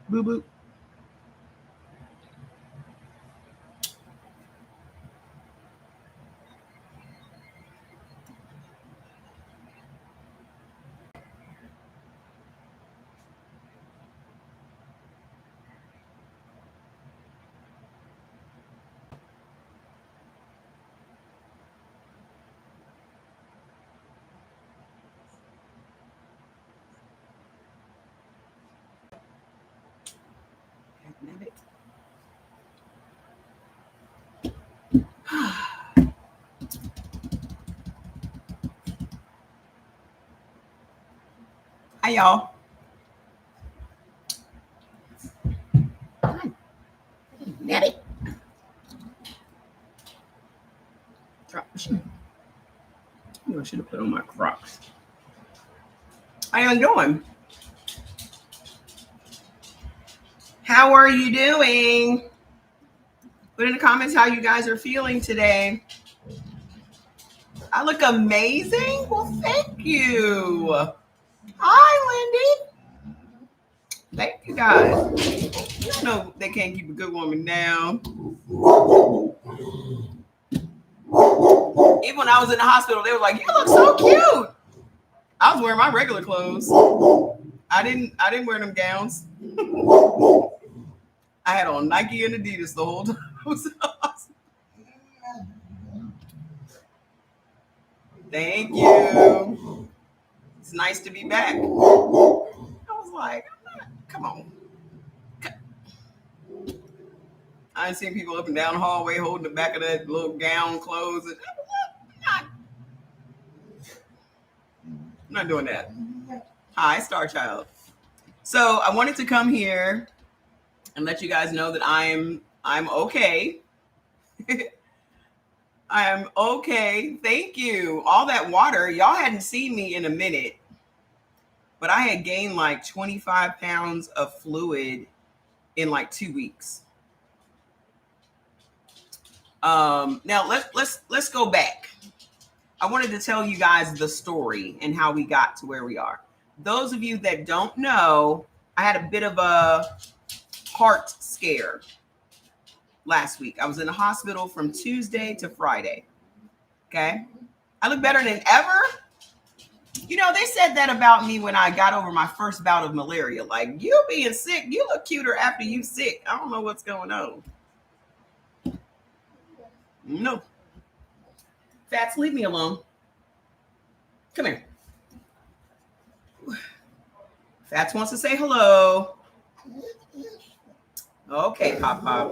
Boo boo. Hi, y'all. Natty. Drop my shoe. I should have put on my Crocs. How y'all doing? How are you doing? Put in the comments how you guys are feeling today. I look amazing. Well, thank you. Hi, Lindy. Thank you guys. You know they can't keep a good woman down. Even when I was in the hospital, they were like, "You look so cute." I was wearing my regular clothes. I didn't wear them gowns. I had on Nike and Adidas the whole time. Thank you. It's nice to be back. I was like, come on. I ain't seen people up and down the hallway holding the back of that little gown clothes. I'm not doing that. Hi, Star Child. So I wanted to come here and let you guys know that I'm okay. I'm okay. Thank you. All that water, y'all hadn't seen me in a minute, but I had gained like 25 pounds of fluid in like 2 weeks. Now let's go back. I wanted to tell you guys the story and how we got to where we are. Those of you that don't know, I had a bit of a heart scare last week. I was in the hospital from Tuesday to Friday. Okay. I look better than ever. You know, they said that about me when I got over my first bout of malaria. Like, you being sick, you look cuter after you sick. I don't know what's going on. No. Fats, leave me alone. Come here. Fats wants to say hello. Okay, Pop Pop.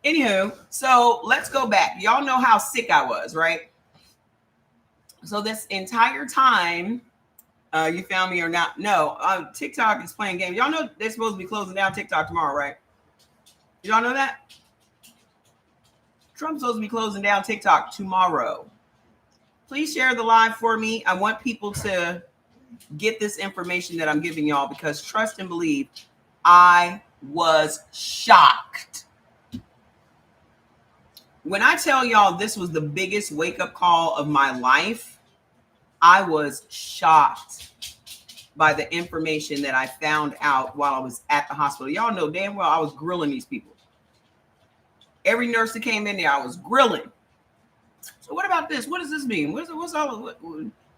Anywho, so let's go back. Y'all know how sick I was, right? So this entire time, you found me or not? No, TikTok is playing games. Y'all know they're supposed to be closing down TikTok tomorrow, right? Y'all know that? Trump's supposed to be closing down TikTok tomorrow. Please share the live for me. I want people to get this information that I'm giving y'all because trust and believe, I was shocked. When I tell y'all this was the biggest wake-up call of my life, I was shocked by the information that I found out while I was at the hospital. Y'all know damn well I was grilling these people. Every nurse that came in there, I was grilling. So what about this? What does this mean? What's all?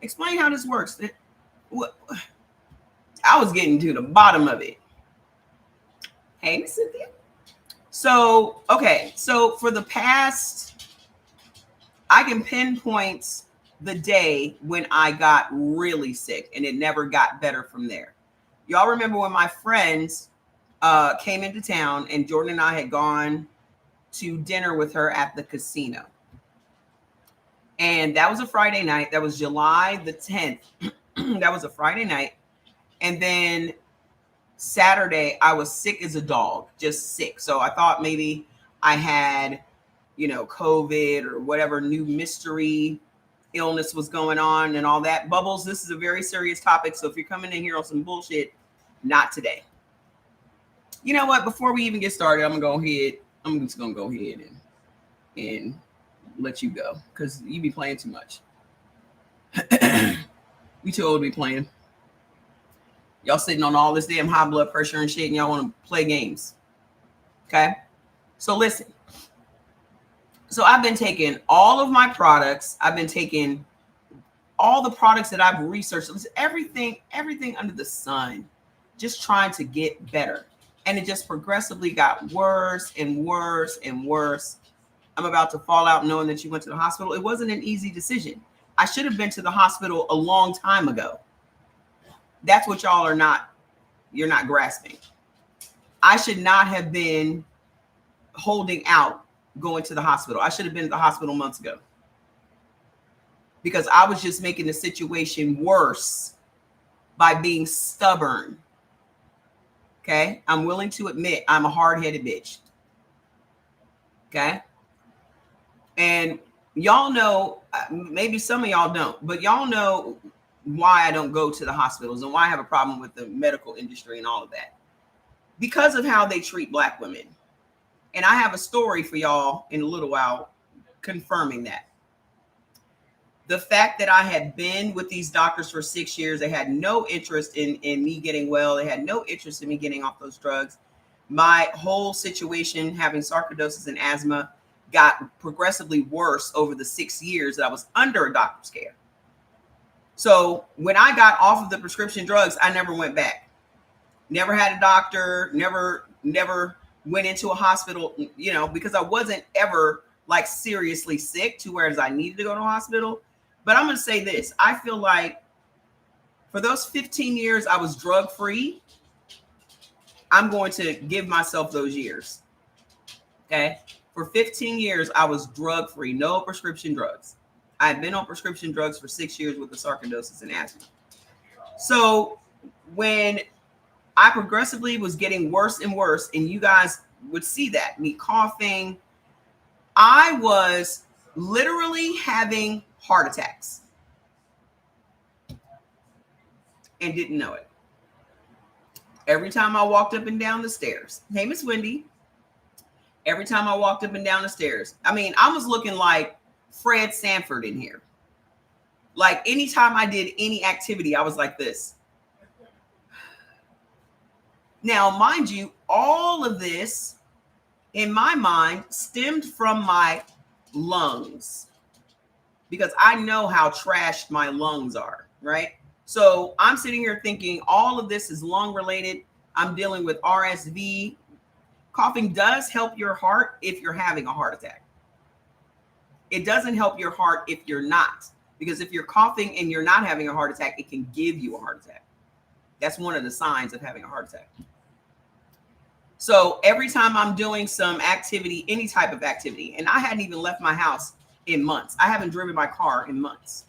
Explain how this works. What? I was getting to the bottom of it. Hey, Miss Cynthia. So, okay. So for the past, I can pinpoint the day when I got really sick and it never got better from there. Y'all remember when my friends came into town and Jordan and I had gone to dinner with her at the casino. And that was a Friday night. That was July the 10th. That was a Friday night. And then Saturday, I was sick as a dog, just sick. So I thought maybe I had, COVID or whatever new mystery illness was going on and all that. Bubbles, this is a very serious topic. So if you're coming in here on some bullshit, not today. You know what? Before we even get started, I'm just going to go ahead and let you go because you be playing too much. You too old to be playing. Y'all sitting on all this damn high blood pressure and shit, and y'all want to play games. Okay? So listen. So I've been taking all of my products. I've been taking all the products that I've researched. Everything under the sun, just trying to get better. And it just progressively got worse and worse and worse. I'm about to fall out knowing that you went to the hospital. It wasn't an easy decision. I should have been to the hospital a long time ago. That's what y'all are not, you're not grasping. I should not have been holding out going to the hospital. I should have been at the hospital months ago, because I was just making the situation worse by being stubborn. Okay? I'm willing to admit I'm a hard-headed bitch. Okay? And y'all know, maybe some of y'all don't, but y'all know why I don't go to the hospitals and why I have a problem with the medical industry and all of that. Because of how they treat Black women. And I have a story for y'all in a little while confirming that. The fact that I had been with these doctors for 6 years, they had no interest in me getting well. They had no interest in me getting off those drugs. My whole situation, having sarcoidosis and asthma, got progressively worse over the 6 years that I was under a doctor's care. So when I got off of the prescription drugs, I never went back. Never had a doctor, never went into a hospital, you know, because I wasn't ever like seriously sick to where I needed to go to a hospital. But I'm going to say this. I feel like for those 15 years I was drug free, I'm going to give myself those years. Okay. For 15 years, I was drug free, no prescription drugs. I had been on prescription drugs for 6 years with the sarcoidosis and asthma. So when I progressively was getting worse and worse, and you guys would see that, me coughing, I was literally having heart attacks and didn't know it. Every time I walked up and down the stairs, hey, Miss Wendy, every time I walked up and down the stairs, I mean, I was looking like Fred Sanford in here. Like anytime I did any activity, I was like this. Now, mind you, all of this in my mind stemmed from my lungs, because I know how trashed my lungs are, right? So I'm sitting here thinking all of this is lung related. I'm dealing with RSV. Coughing does help your heart if you're having a heart attack. It doesn't help your heart if you're not, because if you're coughing and you're not having a heart attack, it can give you a heart attack. That's one of the signs of having a heart attack. So every time I'm doing some activity, any type of activity, and I hadn't even left my house in months. I haven't driven my car in months.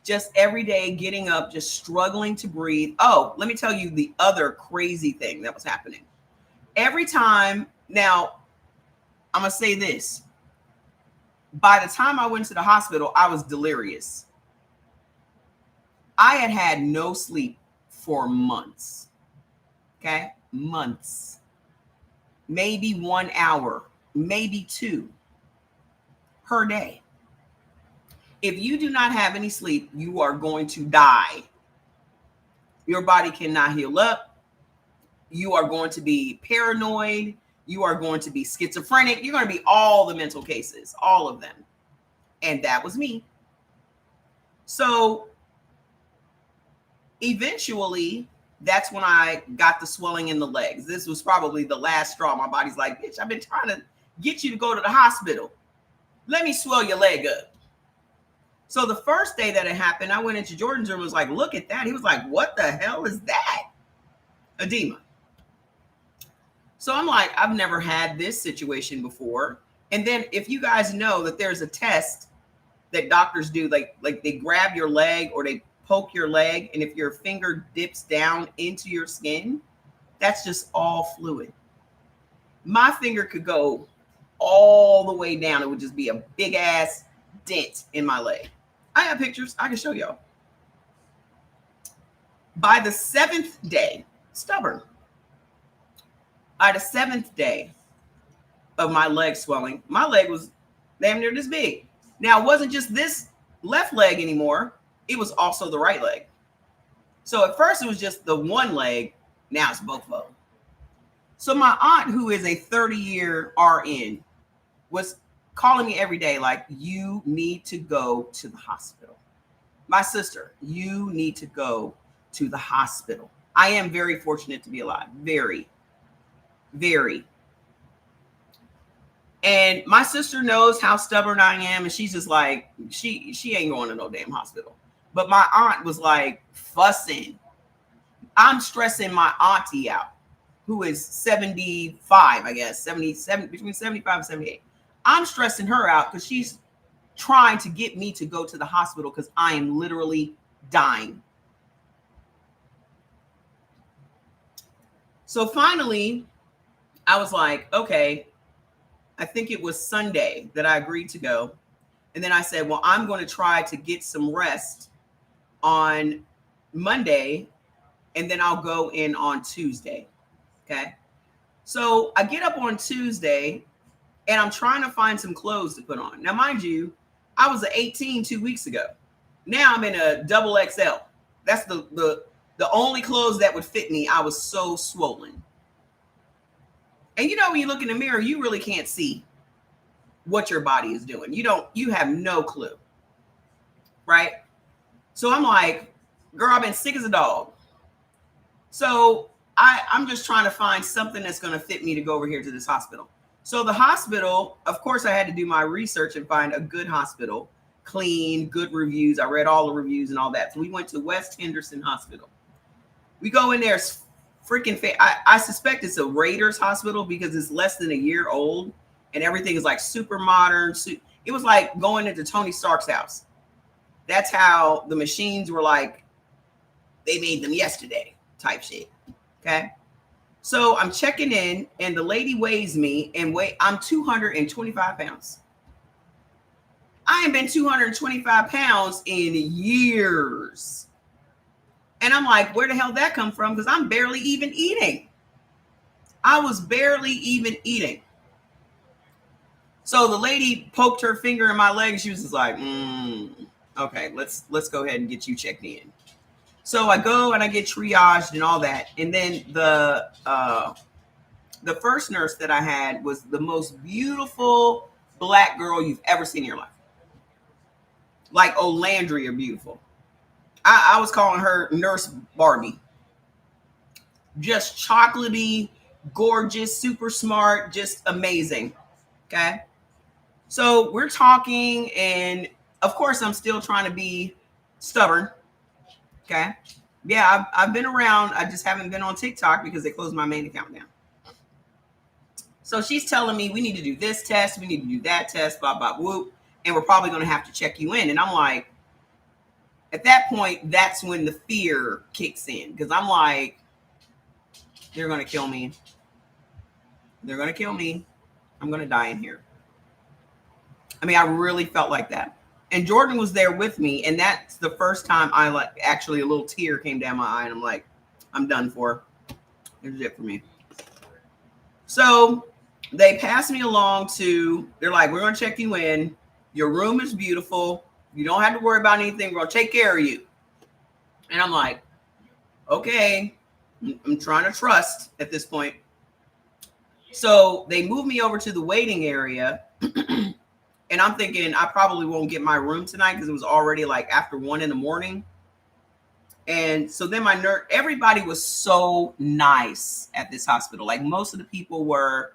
Just every day getting up, just struggling to breathe. Oh, let me tell you the other crazy thing that was happening. Every time, now, I'm going to say this. By the time I went to the hospital, I was delirious. I had had no sleep for months. Okay? Months. Maybe 1 hour, maybe 2 per day. If you do not have any sleep, you are going to die. Your body cannot heal up. You are going to be paranoid. You are going to be schizophrenic. You're going to be all the mental cases, all of them. And that was me. So eventually, that's when I got the swelling in the legs. This was probably the last straw. My body's like, bitch, I've been trying to get you to go to the hospital. Let me swell your leg up. So the first day that it happened, I went into Jordan's room and was like, look at that. He was like, what the hell is that? Edema. So I'm like, I've never had this situation before. And then if you guys know that there's a test that doctors do, like they grab your leg or they poke your leg, and if your finger dips down into your skin, that's just all fluid. My finger could go all the way down. It would just be a big ass dent in my leg. I have pictures. I can show y'all. By the 7th day, stubborn. By the 7th day of my leg swelling, my leg was damn near this big. Now, it wasn't just this left leg anymore. It was also the right leg. So at first it was just the one leg. Now it's both of them. So my aunt, who is a 30-year RN, was calling me every day like, you need to go to the hospital. My sister, you need to go to the hospital. I am very fortunate to be alive. Very, very. And my sister knows how stubborn I am, and she's just like, she ain't going to no damn hospital. But my aunt was like fussing. I'm stressing my auntie out, who is 75, I guess, 77, between 75 and 78. I'm stressing her out because she's trying to get me to go to the hospital because I am literally dying. So finally, I was like, okay, I think it was Sunday that I agreed to go. And then I said, well, I'm going to try to get some rest on Monday, and then I'll go in on Tuesday. Okay. So I get up on Tuesday and I'm trying to find some clothes to put on. Now, mind you, I was an 18 2 weeks ago. Now I'm in a double XL. That's the only clothes that would fit me. I was so swollen. And you know, when you look in the mirror, you really can't see what your body is doing. You have no clue. Right? So I'm like, girl, I've been sick as a dog. So I'm just trying to find something that's going to fit me to go over here to this hospital. So the hospital, of course, I had to do my research and find a good hospital, clean, good reviews. I read all the reviews and all that. So we went to West Henderson Hospital. We go in there, it's freaking I suspect it's a Raiders hospital because it's less than a year old and everything is like super modern. It was like going into Tony Stark's house. That's how the machines were like, they made them yesterday type shit. Okay. So I'm checking in and the lady weighs me and I'm 225 pounds. I ain't been 225 pounds in years. And I'm like, where the hell did that come from? Because I'm barely even eating. I was barely even eating. So the lady poked her finger in my leg. She was just like, okay, let's go ahead and get you checked in. So I go and I get triaged and all that. And then the first nurse that I had was the most beautiful Black girl you've ever seen in your life. Like Olandria beautiful. I was calling her Nurse Barbie. Just chocolatey, gorgeous, super smart, just amazing. Okay. So we're talking, and of course, I'm still trying to be stubborn. Okay. Yeah, I've been around. I just haven't been on TikTok because they closed my main account down. So she's telling me we need to do this test, we need to do that test, blah, blah, whoop. And we're probably going to have to check you in. And I'm like, at that point, that's when the fear kicks in. Because I'm like, they're going to kill me. They're going to kill me. I'm going to die in here. I mean, I really felt like that. And Jordan was there with me. And that's the first time I like actually a little tear came down my eye. And I'm like, I'm done for. There's it for me. So they passed me along to, they're like, we're going to check you in. Your room is beautiful. You don't have to worry about anything. We're going to take care of you. And I'm like, okay, I'm trying to trust at this point. So they moved me over to the waiting area. And I'm thinking I probably won't get my room tonight because it was already like after 1 a.m. And so then my nurse, everybody was so nice at this hospital. Like most of the people were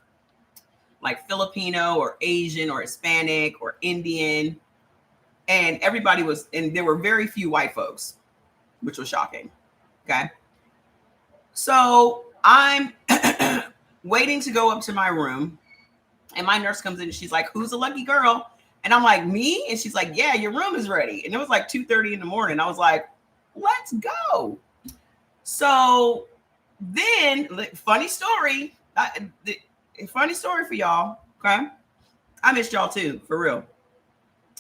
like Filipino or Asian or Hispanic or Indian. And everybody was, and there were very few white folks, which was shocking. Okay. So I'm waiting to go up to my room. And my nurse comes in and she's like, who's a lucky girl? And I'm like, me? And she's like, yeah, your room is ready. And it was like 2:30 in the morning. I was like, let's go. So then, funny story for y'all. Okay. I missed y'all too, for real.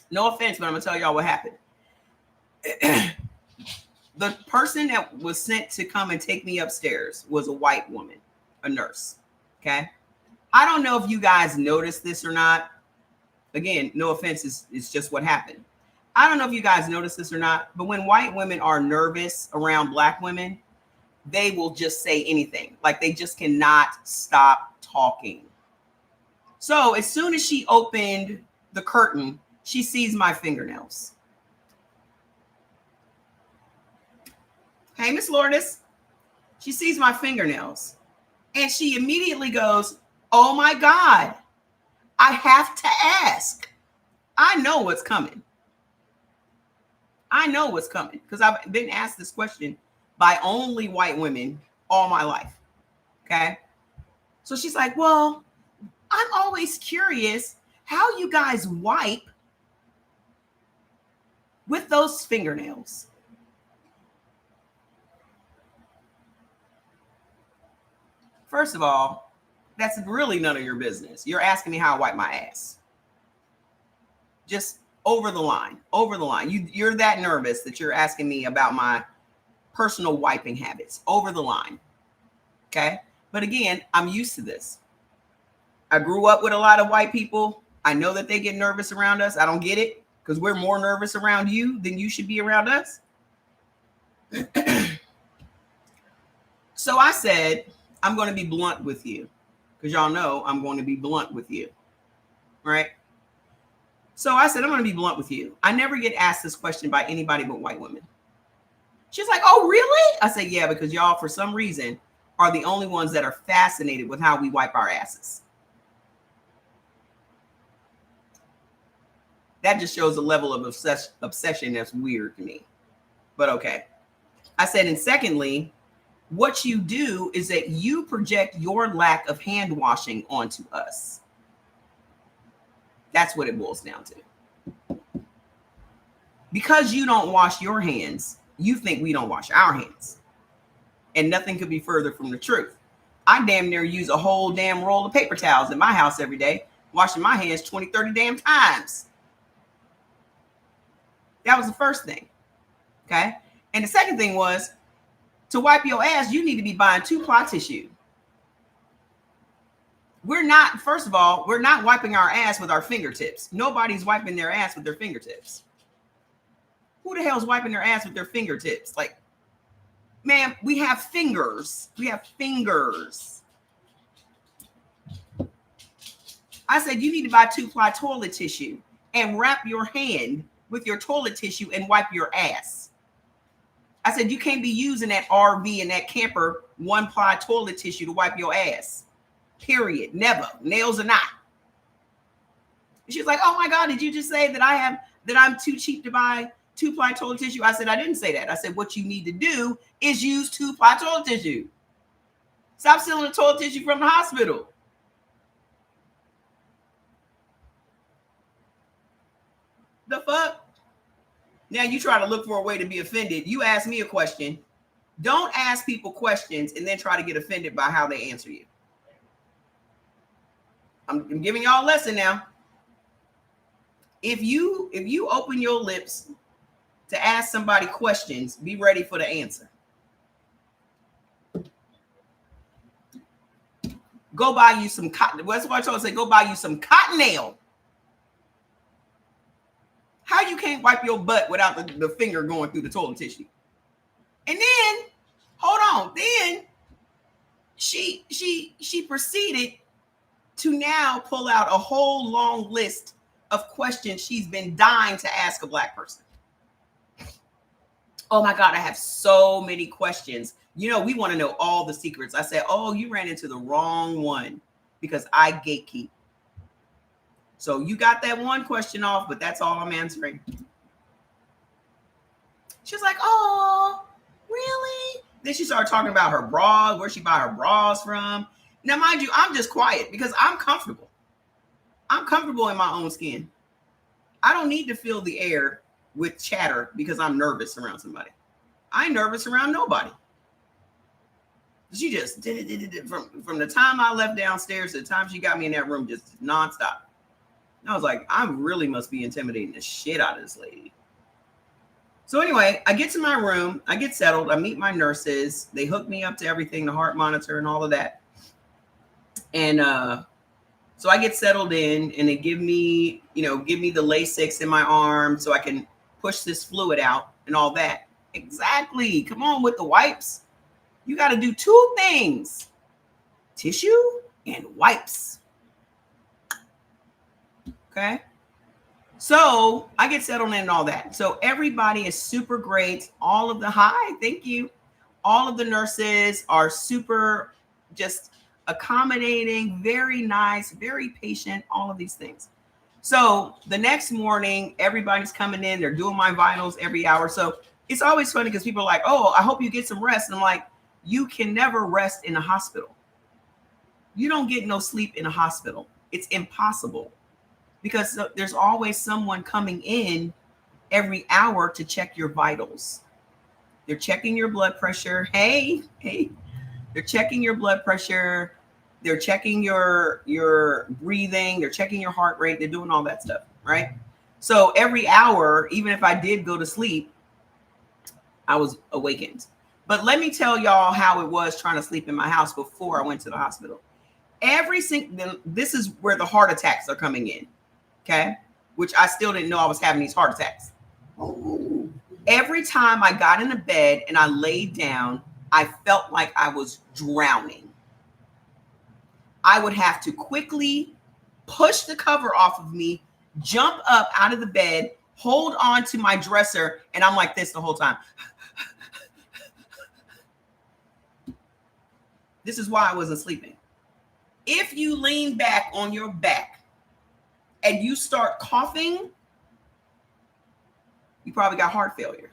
No offense, but I'm going to tell y'all what happened. The person that was sent to come and take me upstairs was a white woman, a nurse. Okay. I don't know if you guys noticed this or not. Again, no offense, it's just what happened. I don't know if you guys notice this or not, but when white women are nervous around black women, they will just say anything. Like they just cannot stop talking. So as soon as she opened the curtain, she sees my fingernails. Hey, Miss Lourdes. She sees my fingernails. And she immediately goes, oh my God, I have to ask. I know what's coming. I know what's coming because I've been asked this question by only white women all my life. Okay. So she's like, well, I'm always curious how you guys wipe with those fingernails. First of all, that's really none of your business. You're asking me how I wipe my ass. Just over the line. You're that nervous that you're asking me about my personal wiping habits. Over the line. Okay. But again, I'm used to this. I grew up with a lot of white people. I know that they get nervous around us. I don't get it because we're more nervous around you than you should be around us. So I said, I'm going to be blunt with you because y'all know I'm going to be blunt with you. Right? So I said, I'm going to be blunt with you. I never get asked this question by anybody but white women. She's like, oh, really? I said, yeah, because y'all, for some reason, are the only ones that are fascinated with how we wipe our asses. That just shows a level of obsession that's weird to me. But okay. I said, and secondly, what you do is that you project your lack of hand washing onto us. That's what it boils down to. Because you don't wash your hands, you think we don't wash our hands. And nothing could be further from the truth. I damn near use a whole damn roll of paper towels in my house every day, washing my hands 20, 30 damn times. That was the first thing. Okay. And the second thing was to wipe your ass, you need to be buying 2-ply tissue. First of all, we're not wiping our ass with our fingertips. Nobody's wiping their ass with their fingertips. Who the hell's wiping their ass with their fingertips? Like, man, we have fingers. I said, you need to buy 2-ply toilet tissue and wrap your hand with your toilet tissue and wipe your ass. I said, you can't be using that RV and that camper 1-ply toilet tissue to wipe your ass. Period. Never. Nails or not. She's like, oh my God, did you just say that I'm too cheap to buy 2-ply toilet tissue? I said, I didn't say that. I said, what you need to do is use 2-ply toilet tissue. Stop stealing the toilet tissue from the hospital. The fuck? Now you try to look for a way to be offended. You ask me a question. Don't ask people questions and then try to get offended by how they answer you. I'm giving y'all a lesson now. If you open your lips to ask somebody questions, be ready for the answer. Go buy you some cotton. That's what I told her. Say, go buy you some cotton nail. How you can't wipe your butt without the finger going through the toilet tissue? And then, hold on. Then she proceeded to now pull out a whole long list of questions she's been dying to ask a black person. Oh my God, I have so many questions. You know, we want to know all the secrets. I said, oh, you ran into the wrong one because I gatekeep. So you got that one question off, but that's all I'm answering. She's like, oh, really? Then she started talking about her bras, where she buy her bras from. Now, mind you, I'm just quiet because I'm comfortable. I'm comfortable in my own skin. I don't need to fill the air with chatter because I'm nervous around somebody. I ain't nervous around nobody. She just did it from the time I left downstairs to the time she got me in that room, just nonstop. I was like, I really must be intimidating the shit out of this lady. So anyway, I get to my room, I get settled, I meet my nurses, they hook me up to everything, the heart monitor and all of that. And so I get settled in and they give me the Lasix in my arm so I can push this fluid out and all that. Exactly. Come on with the wipes. You got to do two things: tissue and wipes. Okay. So I get settled in and all that. So everybody is super great. All of the thank you. All of the nurses are super just accommodating, very nice, very patient, all of these things. So the next morning, everybody's coming in. They're doing my vitals every hour. So it's always funny because people are like, oh, I hope you get some rest. And I'm like, you can never rest in a hospital. You don't get no sleep in a hospital. It's impossible, because there's always someone coming in every hour to check your vitals. They're checking your blood pressure. Hey. They're checking your blood pressure. They're checking your breathing. They're checking your heart rate. They're doing all that stuff, right? So every hour, even if I did go to sleep, I was awakened. But let me tell y'all how it was trying to sleep in my house before I went to the hospital. This is where the heart attacks are coming in, okay? Which I still didn't know I was having these heart attacks. Every time I got into bed and I laid down, I felt like I was drowning. I would have to quickly push the cover off of me, jump up out of the bed, hold on to my dresser, and I'm like this the whole time. This is why I wasn't sleeping. If you lean back on your back and you start coughing, you probably got heart failure.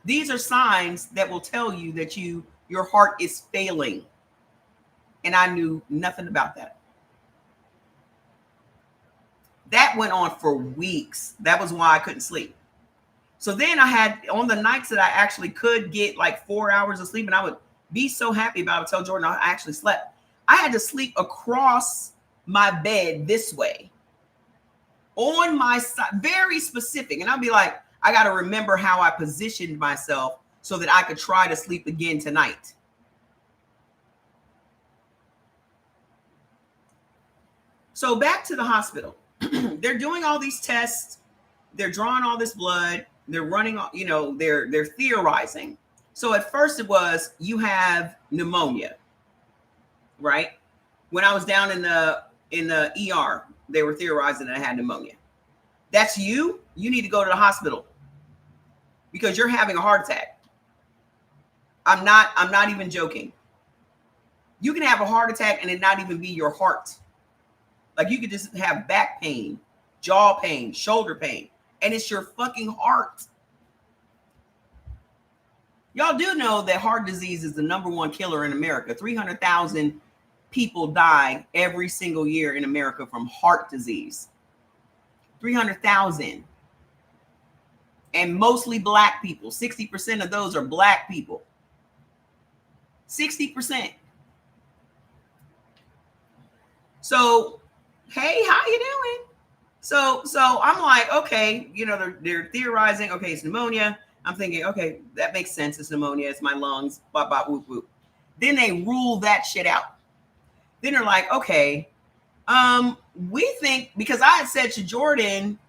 These are signs that will tell you that your heart is failing. And I knew nothing about that. That went on for weeks. That was why I couldn't sleep. So then I had, on the nights that I actually could get like 4 hours of sleep, and I would be so happy about it, tell Jordan I actually slept. I had to sleep across my bed this way, on my side, very specific. And I'll be like, I got to remember how I positioned myself so that I could try to sleep again tonight. So back to the hospital. They're doing all these tests. They're drawing all this blood. They're running, they're theorizing. So at first it was, you have pneumonia, right? When I was down in the ER, they were theorizing that I had pneumonia. That's you. You need to go to the hospital because you're having a heart attack. I'm not even joking. You can have a heart attack and it not even be your heart. Like, you could just have back pain, jaw pain, shoulder pain, and it's your fucking heart. Y'all do know that heart disease is the #1 killer in America. 300,000 people die every single year in America from heart disease. 300,000. And mostly black people. 60% of those are black people. 60%. So, hey, how you doing? So I'm like, okay, they're theorizing, okay, it's pneumonia. I'm thinking, okay, that makes sense. It's pneumonia. It's my lungs. Bop, bop, whoop, whoop. Then they rule that shit out. Then they're like, okay, we think, because I had said to Jordan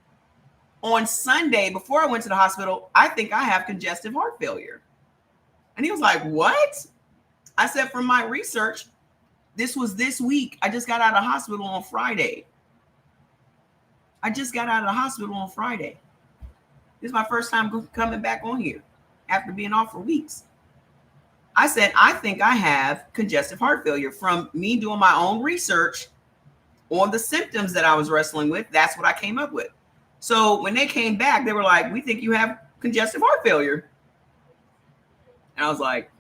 on Sunday before I went to the hospital, I think I have congestive heart failure. And he was like, what? I said, from my research, this was this week. I just got out of the hospital on Friday. This is my first time coming back on here after being off for weeks. I said, I think I have congestive heart failure from me doing my own research on the symptoms that I was wrestling with. That's what I came up with. So when they came back, they were like, we think you have congestive heart failure. And I was like,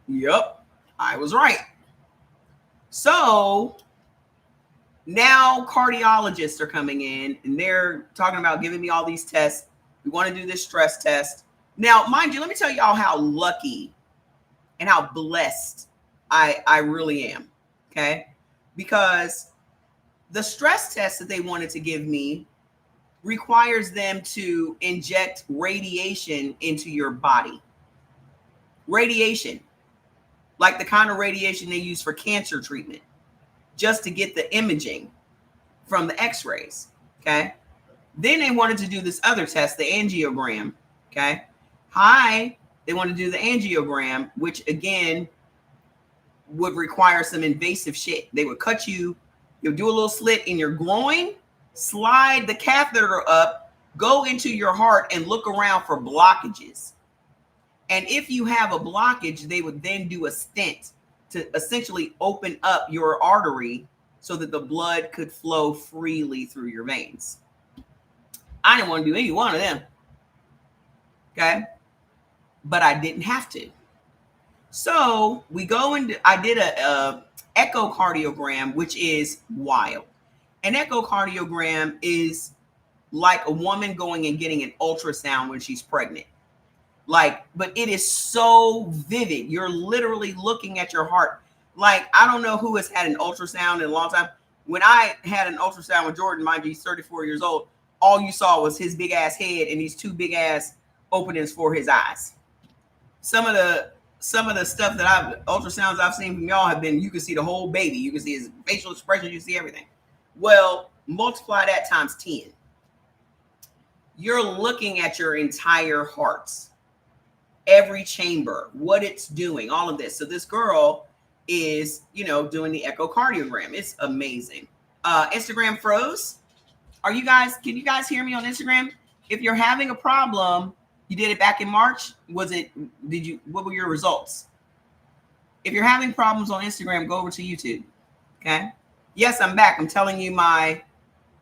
yep, I was right. So now cardiologists are coming in and they're talking about giving me all these tests. We want to do this stress test. Now, mind you, let me tell y'all how lucky and how blessed I really am. Okay. Because the stress test that they wanted to give me requires them to inject radiation into your body. Radiation, like the kind of radiation they use for cancer treatment, just to get the imaging from the x-rays. Okay. Then they wanted to do this other test, the angiogram. Okay. High, they want to do the angiogram, which again would require some invasive shit. They would cut you, you'll do a little slit in your groin, slide the catheter up, go into your heart and look around for blockages. And if you have a blockage, they would then do a stent to essentially open up your artery so that the blood could flow freely through your veins. I didn't want to do any one of them. Okay. But I didn't have to. So we go and I did a echocardiogram, which is wild. An echocardiogram is like a woman going and getting an ultrasound when she's pregnant. Like, but it is so vivid. You're literally looking at your heart. Like, I don't know who has had an ultrasound in a long time. When I had an ultrasound with Jordan, mind you, he's 34 years old, all you saw was his big ass head and these two big ass openings for his eyes. Some of the stuff that ultrasounds I've seen from y'all have been, you can see the whole baby. You can see his facial expression. You see everything. Well, multiply that times 10. You're looking at your entire heart, every chamber, what it's doing, all of this. So this girl is, doing the echocardiogram. It's amazing. Instagram froze. Can you guys hear me on Instagram? If you're having a problem, you did it back in March. What were your results? If you're having problems on Instagram, go over to YouTube. Okay. Yes, I'm back. I'm telling you my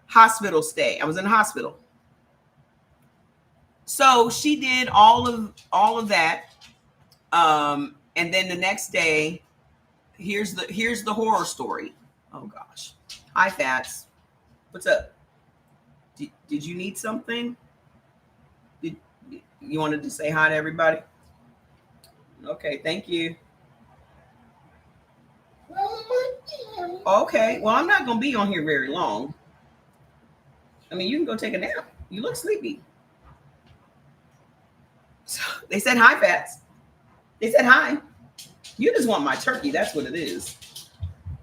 hospital stay. I was in the hospital. So she did all of that. And then the next day, here's the horror story. Oh gosh. Hi, Fats. What's up? Did you need something? You wanted to say hi to everybody? Okay, thank you. Okay, well, I'm not going to be on here very long. I mean, you can go take a nap. You look sleepy. So they said hi, Fats. They said hi. You just want my turkey. That's what it is.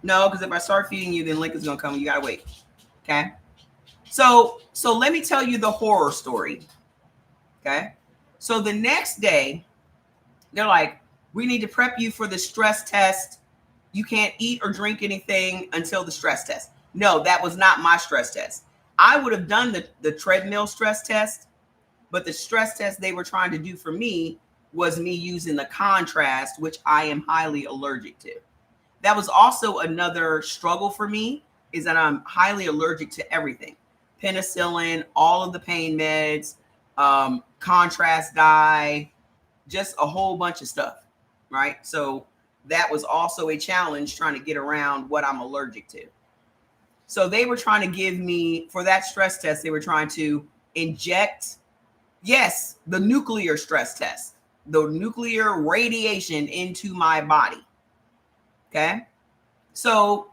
No, because if I start feeding you, then Lincoln's going to come. You got to wait. Okay? So let me tell you the horror story. Okay? So the next day, they're like, we need to prep you for the stress test. You can't eat or drink anything until the stress test. No, that was not my stress test. I would have done the treadmill stress test, but the stress test they were trying to do for me was me using the contrast, which I am highly allergic to. That was also another struggle for me, is that I'm highly allergic to everything. Penicillin, all of the pain meds, contrast dye, just a whole bunch of stuff, right? So that was also a challenge trying to get around what I'm allergic to. So they were trying to give me, for that stress test, they were trying to inject, yes, the nuclear stress test, the nuclear radiation into my body. Okay. So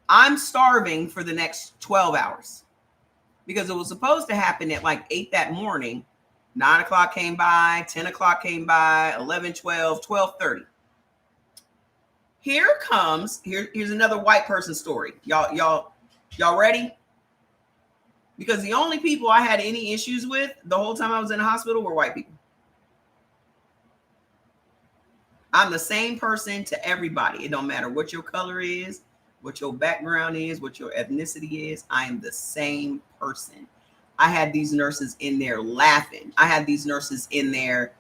I'm starving for the next 12 hours because it was supposed to happen at like 8 that morning. 9 o'clock came by, 10 o'clock came by, 11, 12, 12:30. Here's another white person story. Y'all ready? Because the only people I had any issues with the whole time I was in the hospital were white people. I'm the same person to everybody. It don't matter what your color is, what your background is, what your ethnicity is. I am the same person. I had these nurses in there laughing. I had these nurses in there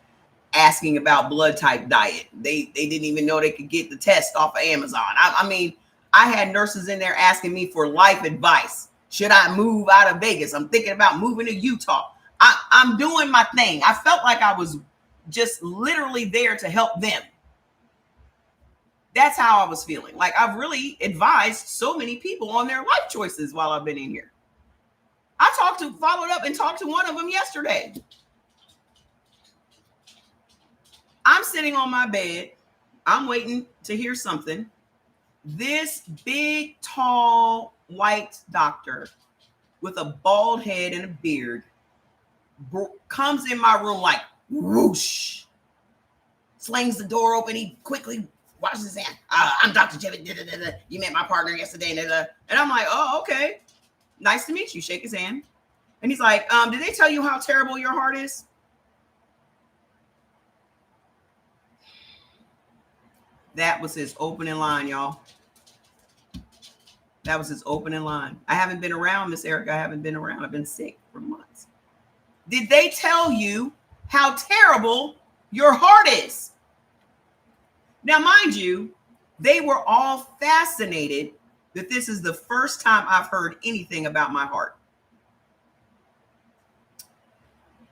asking about blood type diet. They didn't even know they could get the test off of Amazon. I mean, I had nurses in there asking me for life advice. Should I move out of Vegas? I'm thinking about moving to Utah. I'm doing my thing. I felt like I was just literally there to help them. That's how I was feeling. Like I've really advised so many people on their life choices while I've been in here. I followed up and talked to one of them yesterday. I'm sitting on my bed. I'm waiting to hear something. This big, tall, white doctor with a bald head and a beard comes in my room like whoosh, slings the door open. He quickly washes his hand. I'm Dr. Jevett. You met my partner yesterday. And I'm like, oh, okay. Nice to meet you. Shake his hand. And he's like, did they tell you how terrible your heart is? That was his opening line, y'all. That was his opening line. I haven't been around, Miss Erica. I haven't been around. I've been sick for months. Did they tell you how terrible your heart is? Now, mind you, they were all fascinated that this is the first time I've heard anything about my heart.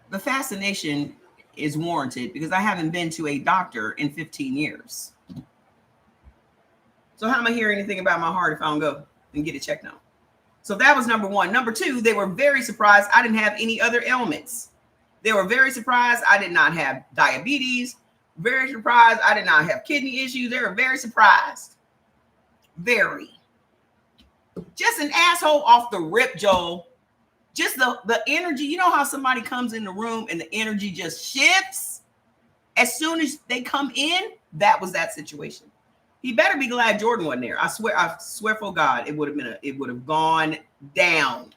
The fascination is warranted because I haven't been to a doctor in 15 years. So how am I hear anything about my heart if I don't go and get it checked out? So that was number one. Number two, they were very surprised I didn't have any other ailments. They were very surprised I did not have diabetes. Very surprised I did not have kidney issues. They were very surprised. Very. Just an asshole off the rip, Joel. Just the energy. You know how somebody comes in the room and the energy just shifts? As soon as they come in, that was that situation. He better be glad Jordan wasn't there. I swear for God, it would have gone down.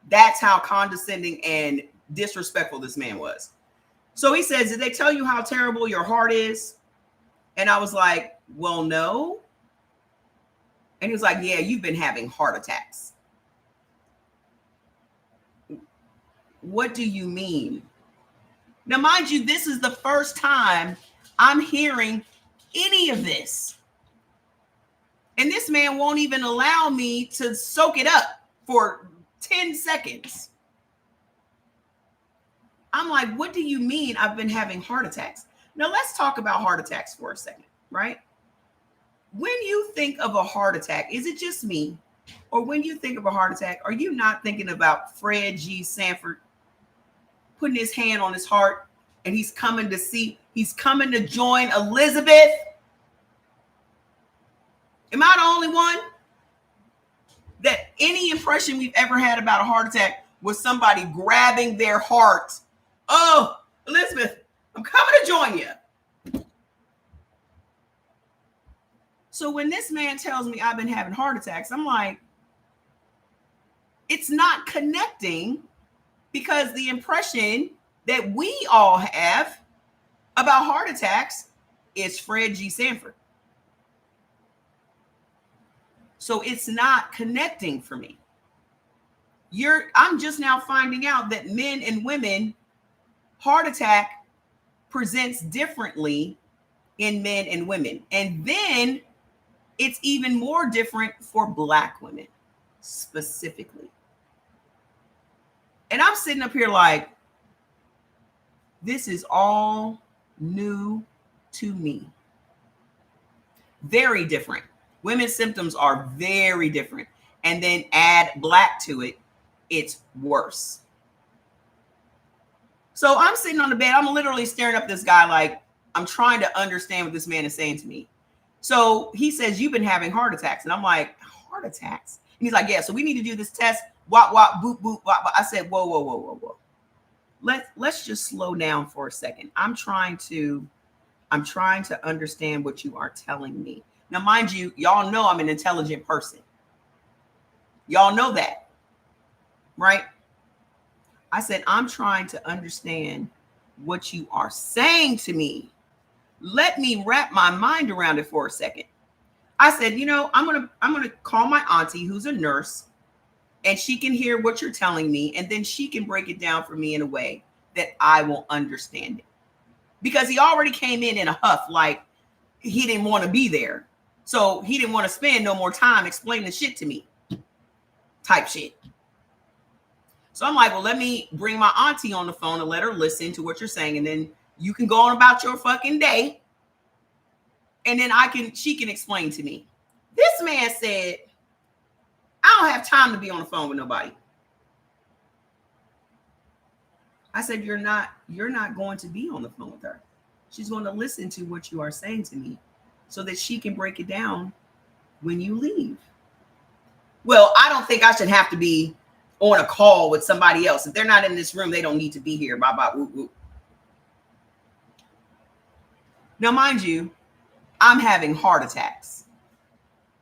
That's how condescending and disrespectful this man was. So he says, did they tell you how terrible your heart is? And I was like, well, no. And he was like, yeah, you've been having heart attacks. What do you mean? Now, mind you, this is the first time I'm hearing any of this. And this man won't even allow me to soak it up for 10 seconds. I'm like, what do you mean I've been having heart attacks? Now, let's talk about heart attacks for a second, right? When you think of a heart attack, is it just me? Or when you think of a heart attack, are you not thinking about Fred G. Sanford putting his hand on his heart and he's coming to join Elizabeth? Am I the only one that any impression we've ever had about a heart attack was somebody grabbing their heart? Oh, Elizabeth, I'm coming to join you. So when this man tells me I've been having heart attacks, I'm like, it's not connecting, because the impression that we all have about heart attacks is Fred G. Sanford. So it's not connecting for me. I'm just now finding out that men and women, heart attack presents differently in men and women. And then it's even more different for Black women specifically. And I'm sitting up here like, this is all new to me. Very different. Women's symptoms are very different. And then add Black to it, it's worse. So I'm sitting on the bed. I'm literally staring up this guy like I'm trying to understand what this man is saying to me. So he says, you've been having heart attacks. And I'm like, heart attacks? And he's like, yeah, so we need to do this test. Wop, wop, boop, boop, wop, wop. I said, whoa. Let's just slow down for a second. I'm trying to understand what you are telling me. Now, mind you, y'all know I'm an intelligent person. Y'all know that, right? I said, I'm trying to understand what you are saying to me. Let me wrap my mind around it for a second. I said, I'm gonna call my auntie, who's a nurse, and she can hear what you're telling me, and then she can break it down for me in a way that I will understand it. Because he already came in a huff, like he didn't want to be there. So he didn't want to spend no more time explaining shit to me. Type shit. So I'm like, well, let me bring my auntie on the phone and let her listen to what you're saying, and then you can go on about your fucking day. And then she can explain to me. This man said, I don't have time to be on the phone with nobody. I said, you're not going to be on the phone with her. She's going to listen to what you are saying to me so that she can break it down when you leave. Well, I don't think I should have to be on a call with somebody else. If they're not in this room, they don't need to be here. Bye, bye, whoop, whoop. Now, mind you, I'm having heart attacks.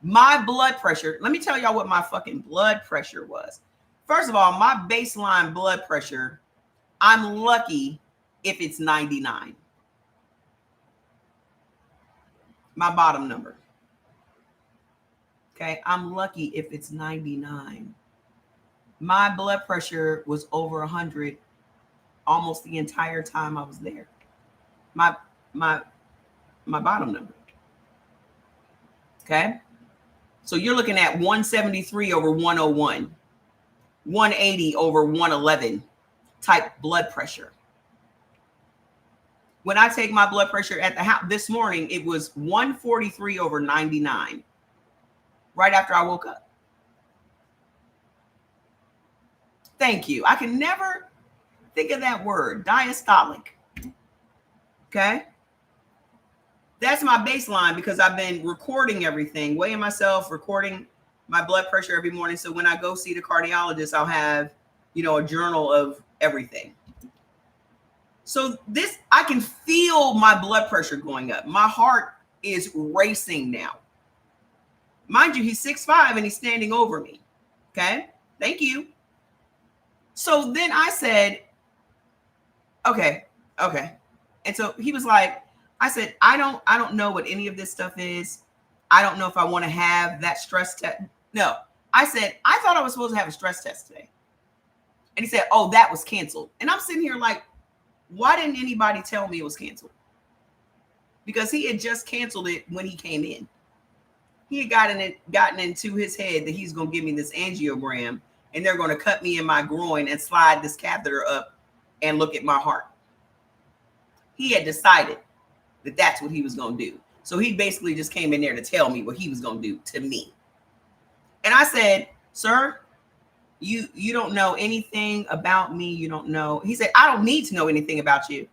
My blood pressure, let me tell y'all what my fucking blood pressure was. First of all, my baseline blood pressure, I'm lucky if it's 99. My bottom number. Okay, I'm lucky if it's 99. My blood pressure was over 100 almost the entire time I was there. My my my bottom number. Okay? So you're looking at 173 over 101, 180 over 111 type blood pressure. When I take my blood pressure at the house this morning, it was 143 over 99 right after I woke up. Thank you. I can never think of that word, diastolic. Okay? That's my baseline because I've been recording everything, weighing myself, recording my blood pressure every morning. So when I go see the cardiologist, I'll have, a journal of everything. So this, I can feel my blood pressure going up. My heart is racing now. Mind you, he's 6'5" and he's standing over me. Okay. Thank you. So then I said, okay. And so he was like, I said, I don't know what any of this stuff is. I don't know if I want to have that stress test. No, I said, I thought I was supposed to have a stress test today. And he said, oh, that was canceled. And I'm sitting here like, why didn't anybody tell me it was canceled? Because he had just canceled it when he came in. He had gotten into his head that he's going to give me this angiogram and they're going to cut me in my groin and slide this catheter up and look at my heart. He had decided that that's what he was going to do. So he basically just came in there to tell me what he was going to do to me. And I said, sir, you don't know anything about me. You don't know. He said, I don't need to know anything about you.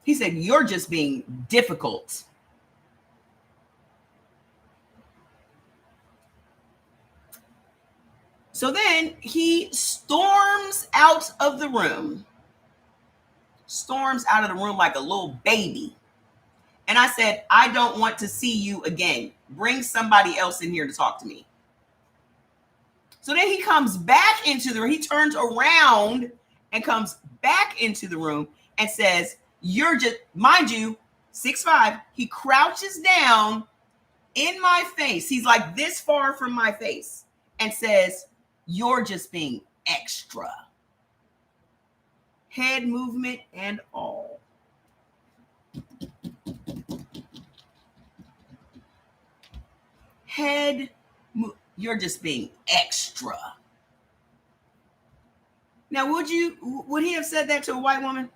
He said, you're just being difficult. So then he storms out of the room like a little baby. And I said, I don't want to see you again. Bring somebody else in here to talk to me. So then he comes back into the room. He turns around and comes back into the room and says, you're just, mind you, 6'5". He crouches down in my face. He's like this far from my face and says, you're just being extra. Head movement and all. You're just being extra. Now, would he have said that to a white woman?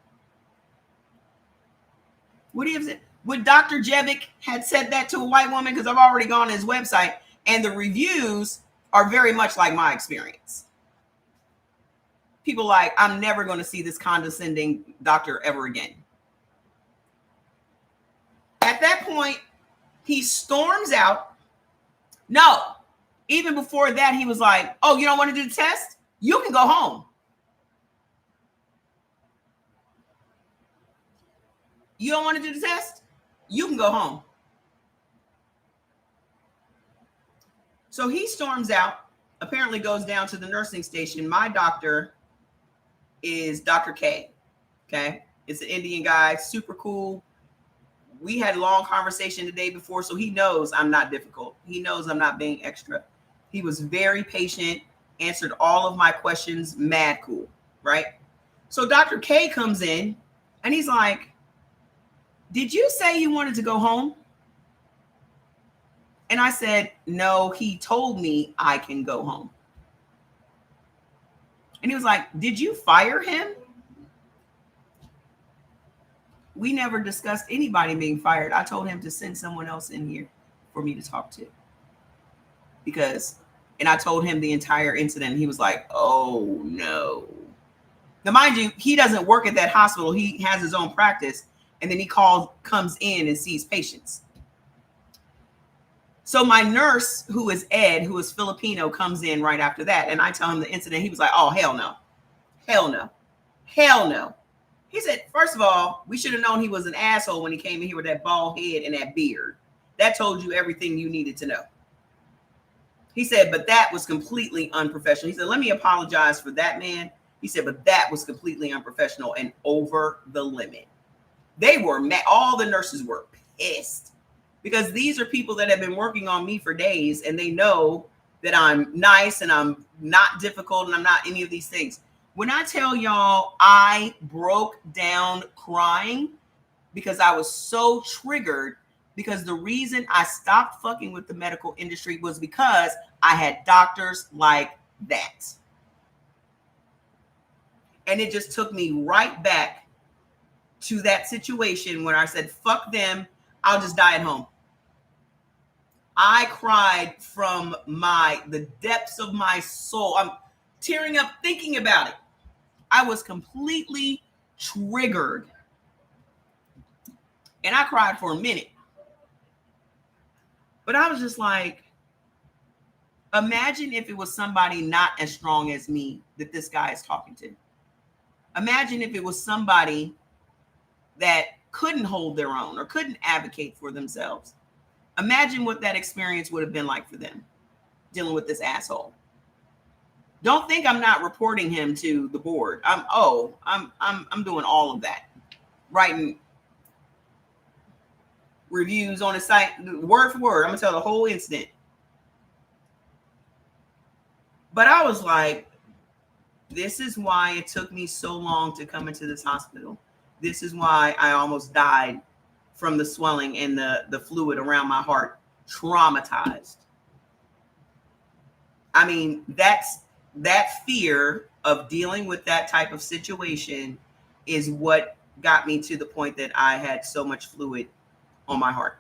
Would Dr. Jevic had said that to a white woman? Because I've already gone to his website and the reviews are very much like my experience. People like, I'm never going to see this condescending doctor ever again. At that point, he storms out. No, even before that, he was like, oh, you don't want to do the test? You can go home. You don't want to do the test? You can go home. So he storms out, apparently goes down to the nursing station. My doctor is Dr. K. Okay. It's an Indian guy, super cool. We had a long conversation the day before, so he knows I'm not difficult. He knows I'm not being extra. He was very patient, answered all of my questions, mad cool, right? So Dr. K comes in and he's like, did you say you wanted to go home? And I said, no, he told me I can go home. And he was like, did you fire him? We never discussed anybody being fired. I told him to send someone else in here for me to talk to. And I told him the entire incident. He was like, oh no. Now, mind you, he doesn't work at that hospital. He has his own practice. And then he comes in and sees patients. So my nurse, who is Ed, who is Filipino, comes in right after that. And I tell him the incident. He was like, oh, hell no. Hell no. Hell no. He said, first of all, we should have known he was an asshole when he came in here with that bald head and that beard. That told you everything you needed to know. He said, but that was completely unprofessional. He said, let me apologize for that, man. He said, but that was completely unprofessional and over the limit. They were mad. All the nurses were pissed because these are people that have been working on me for days, and they know that I'm nice and I'm not difficult and I'm not any of these things. When I tell y'all I broke down crying because I was so triggered, because the reason I stopped fucking with the medical industry was because I had doctors like that. And it just took me right back to that situation when I said, fuck them, I'll just die at home. I cried from the depths of my soul. I'm tearing up thinking about it. I was completely triggered. And I cried for a minute. But I was just like, imagine if it was somebody not as strong as me that this guy is talking to. Imagine if it was somebody that couldn't hold their own or couldn't advocate for themselves. Imagine what that experience would have been like for them, dealing with this asshole. Don't think I'm not reporting him to the board. I'm doing all of that. Writing reviews on the site, word for word. I'm gonna tell the whole incident. But I was like, this is why it took me so long to come into this hospital. This is why I almost died from the swelling and the fluid around my heart. Traumatized. I mean, that fear of dealing with that type of situation is what got me to the point that I had so much fluid on my heart.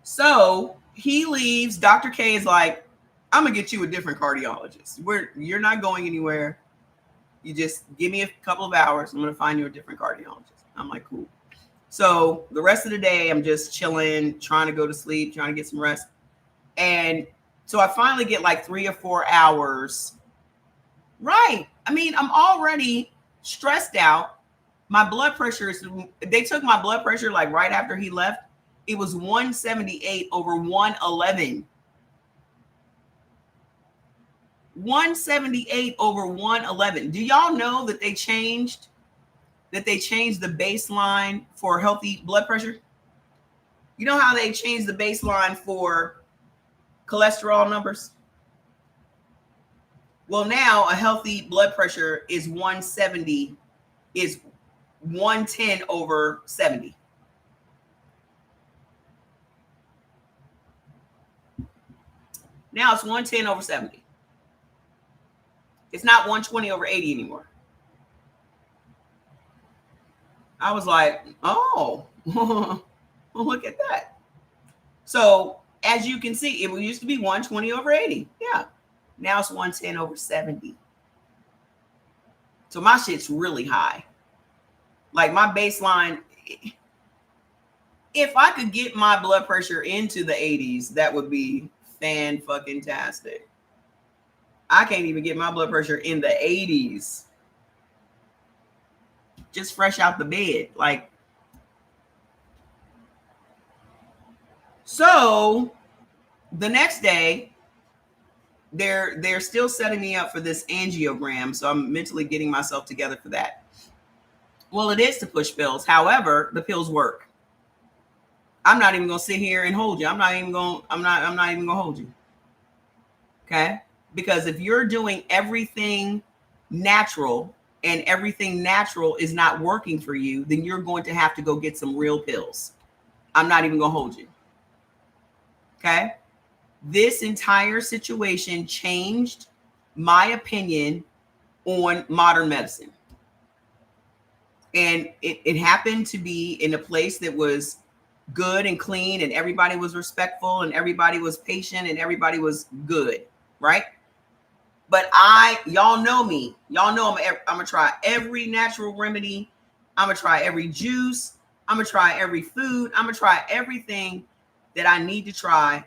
So he leaves. Dr. K is like, I'm gonna get you a different cardiologist. You're not going anywhere. You just give me a couple of hours. I'm gonna find you a different cardiologist. I'm like, cool. So the rest of the day, I'm just chilling, trying to go to sleep, trying to get some rest. And so I finally get like 3 or 4 hours. Right. I mean, I'm already stressed out. My blood pressure they took my blood pressure like right after he left. It was 178 over 111. 178 over 111. Do y'all know that they changed the baseline for healthy blood pressure? You know how they changed the baseline for cholesterol numbers? Well, now a healthy blood pressure is 170, is 110 over 70. Now it's 110 over 70. It's not 120 over 80 anymore. I was like, oh, well, look at that. So as you can see, it used to be 120 over 80. Yeah. Now it's 110 over 70. So my shit's really high. Like my baseline, if I could get my blood pressure into the 80s, that would be fan-fucking-tastic. I can't even get my blood pressure in the 80s. Just fresh out the bed. Like, so the next day, they're still setting me up for this angiogram. So I'm mentally getting myself together for that. Well, it is to push pills. However, the pills work. I'm not even gonna sit here and hold you. I'm not even gonna hold you. Okay? Because if you're doing everything natural and everything natural is not working for you, then you're going to have to go get some real pills. I'm not even gonna hold you. Okay? This entire situation changed my opinion on modern medicine. And it happened to be in a place that was good and clean, and everybody was respectful, and everybody was patient, and everybody was good, right? But y'all know me. Y'all know I'm gonna try every natural remedy. I'm gonna try every juice. I'm gonna try every food. I'm gonna try everything that I need to try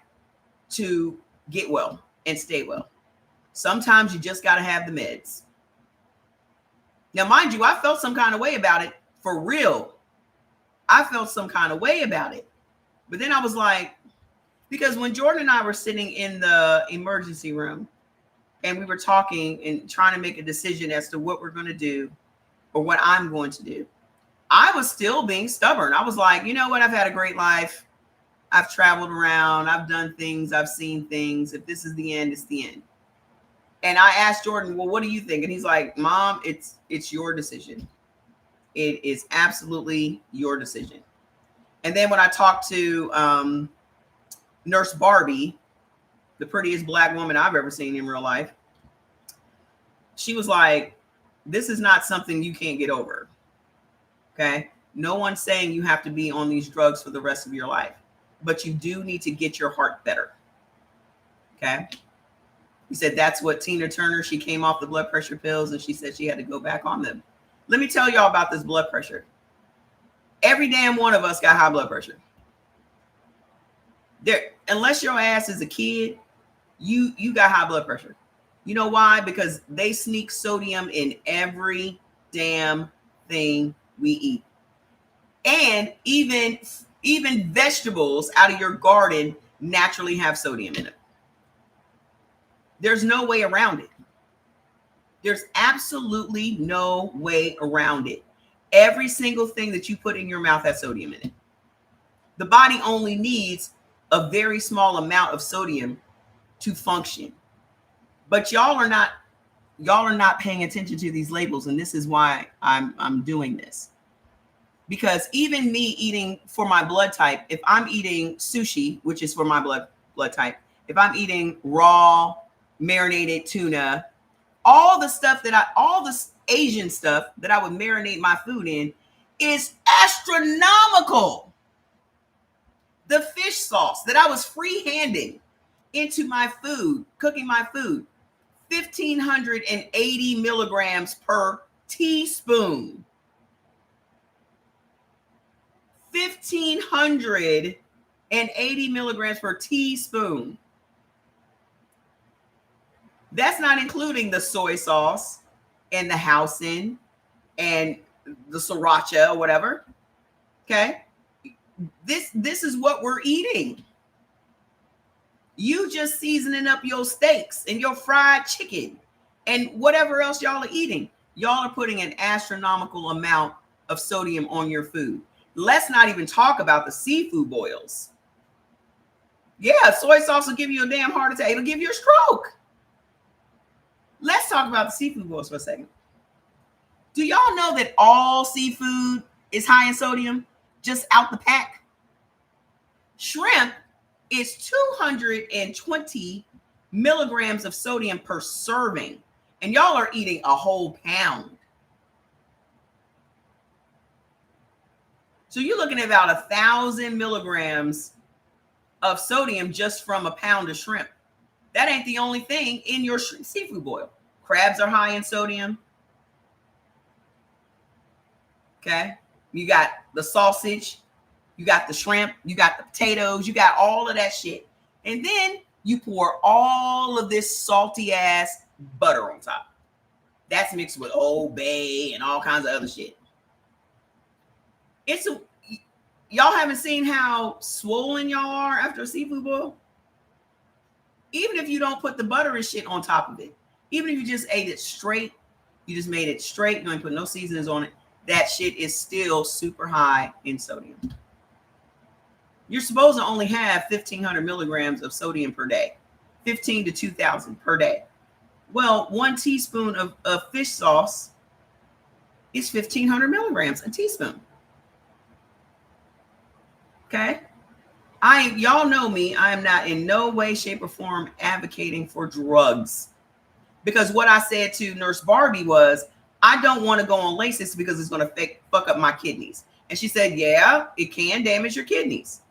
to get well and stay well. Sometimes you just gotta have the meds. Now, mind you, I felt some kind of way about it For real. I felt some kind of way about it. But then I was like, because when Jordan and I were sitting in the emergency room and we were talking and trying to make a decision as to what we're going to do or what I'm going to do, I was still being stubborn. I was like, you know what? I've had a great life. I've traveled around. I've done things. I've seen things. If this is the end, it's the end. And I asked Jordan, well, what do you think? And he's like, Mom, it's your decision. It is absolutely your decision. And then when I talked to Nurse Barbie, the prettiest Black woman I've ever seen in real life, she was like, this is not something you can't get over. Okay. No one's saying you have to be on these drugs for the rest of your life, but you do need to get your heart better. Okay. He said that's what Tina Turner, she came off the blood pressure pills and she said she had to go back on them. Let me tell y'all about this blood pressure. Every damn one of us got high blood pressure. There, unless your ass is a kid, you got high blood pressure. You know why? Because they sneak sodium in every damn thing we eat. And even vegetables out of your garden naturally have sodium in it. There's no way around it. There's absolutely no way around it. Every single thing that you put in your mouth has sodium in it. The body only needs a very small amount of sodium to function. But y'all are not paying attention to these labels, and this is why I'm doing this. Because even me eating for my blood type, if I'm eating sushi, which is for my blood type, if I'm eating raw marinated tuna, all the Asian stuff that I would marinate my food in is astronomical. The fish sauce that I was free-handing into my food, cooking my food, 1,580 milligrams per teaspoon. 1,580 milligrams per teaspoon. That's not including the soy sauce and the hoisin and the sriracha or whatever. Okay. This is what we're eating. You just seasoning up your steaks and your fried chicken and whatever else y'all are eating. Y'all are putting an astronomical amount of sodium on your food. Let's not even talk about the seafood boils. Yeah, soy sauce will give you a damn heart attack. It'll give you a stroke. Let's talk about the seafood boils for a second. Do y'all know that all seafood is high in sodium just out the pack? Shrimp is 220 milligrams of sodium per serving, and y'all are eating a whole pound. So you're looking at about 1,000 milligrams of sodium just from a pound of shrimp. That ain't the only thing in your seafood boil. Crabs are high in sodium. Okay. You got the sausage, you got the shrimp, you got the potatoes, you got all of that shit. And then you pour all of this salty ass butter on top. That's mixed with Old Bay and all kinds of other shit. Y'all haven't seen how swollen y'all are after a seafood boil? Even if you don't put the butter and shit on top of it, even if you just ate it straight, you just made it straight, you ain't put no seasonings on it, that shit is still super high in sodium. You're supposed to only have 1,500 milligrams of sodium per day, 15 to 2,000 per day. Well, 1 teaspoon of fish sauce is 1,500 milligrams a teaspoon. Okay. Y'all know me. I am not in no way, shape, or form advocating for drugs. Because what I said to Nurse Barbie was, I don't want to go on Lasix because it's going to fuck up my kidneys. And she said, yeah, it can damage your kidneys.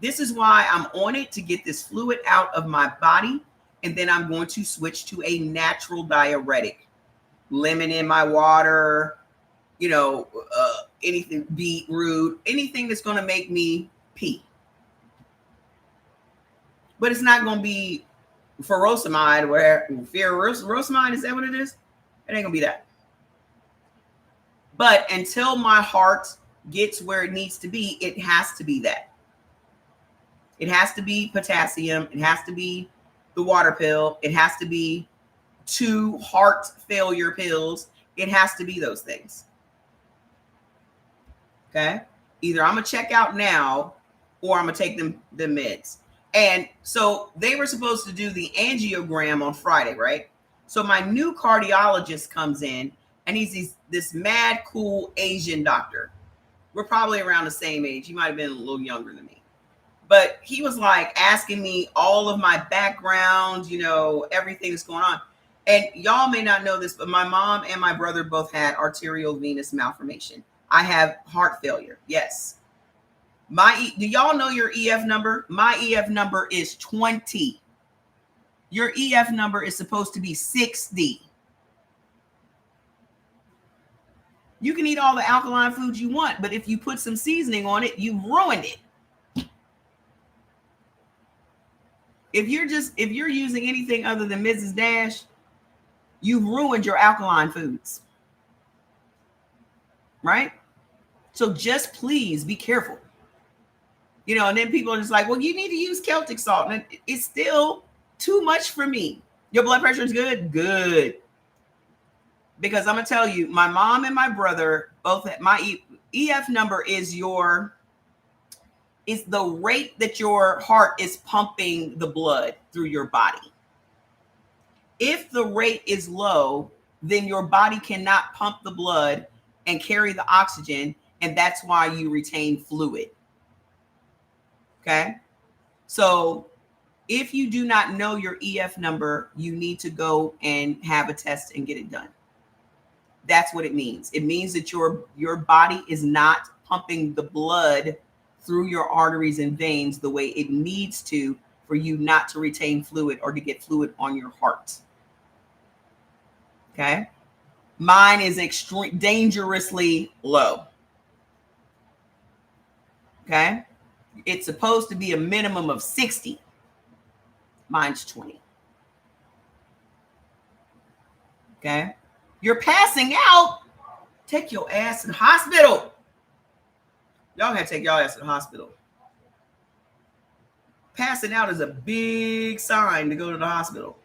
This is why I'm on it, to get this fluid out of my body. And then I'm going to switch to a natural diuretic. Lemon in my water, anything, beetroot, anything that's going to make me pee. But it's not going to be furosemide, furosemide, is that what it is? It ain't going to be that. But until my heart gets where it needs to be, it has to be that. It has to be potassium. It has to be the water pill. It has to be 2 heart failure pills. It has to be those things. Okay. Either I'm going to check out now or I'm going to take the meds. And so they were supposed to do the angiogram on Friday, right? So my new cardiologist comes in and he's this mad cool Asian doctor. We're probably around the same age. He might have been a little younger than me. But he was like asking me all of my background, everything that's going on. And y'all may not know this, but my mom and my brother both had arterial venous malformation. I have heart failure. Yes. Do y'all know your EF number? My EF number is 20. Your EF number is supposed to be 60. You can eat all the alkaline foods you want, but if you put some seasoning on it, you've ruined it. If you're using anything other than Mrs. Dash, you've ruined your alkaline foods. Right? So just please be careful. And then people are just like, well, you need to use Celtic salt. And it's still too much for me. Your blood pressure is good? Good. Because I'm going to tell you, my mom and my brother both had my EF number is the rate that your heart is pumping the blood through your body. If the rate is low, then your body cannot pump the blood and carry the oxygen, and that's why you retain fluid. Okay? So if you do not know your EF number, you need to go and have a test and get it done. That's what it means. It means that your body is not pumping the blood through your arteries and veins the way it needs to for you not to retain fluid or to get fluid on your heart. Okay? Mine is dangerously low. Okay? It's supposed to be a minimum of 60. Mine's 20. Okay? You're passing out. Take your ass to the hospital. Y'all gotta take y'all ass to the hospital. Passing out is a big sign to go to the hospital.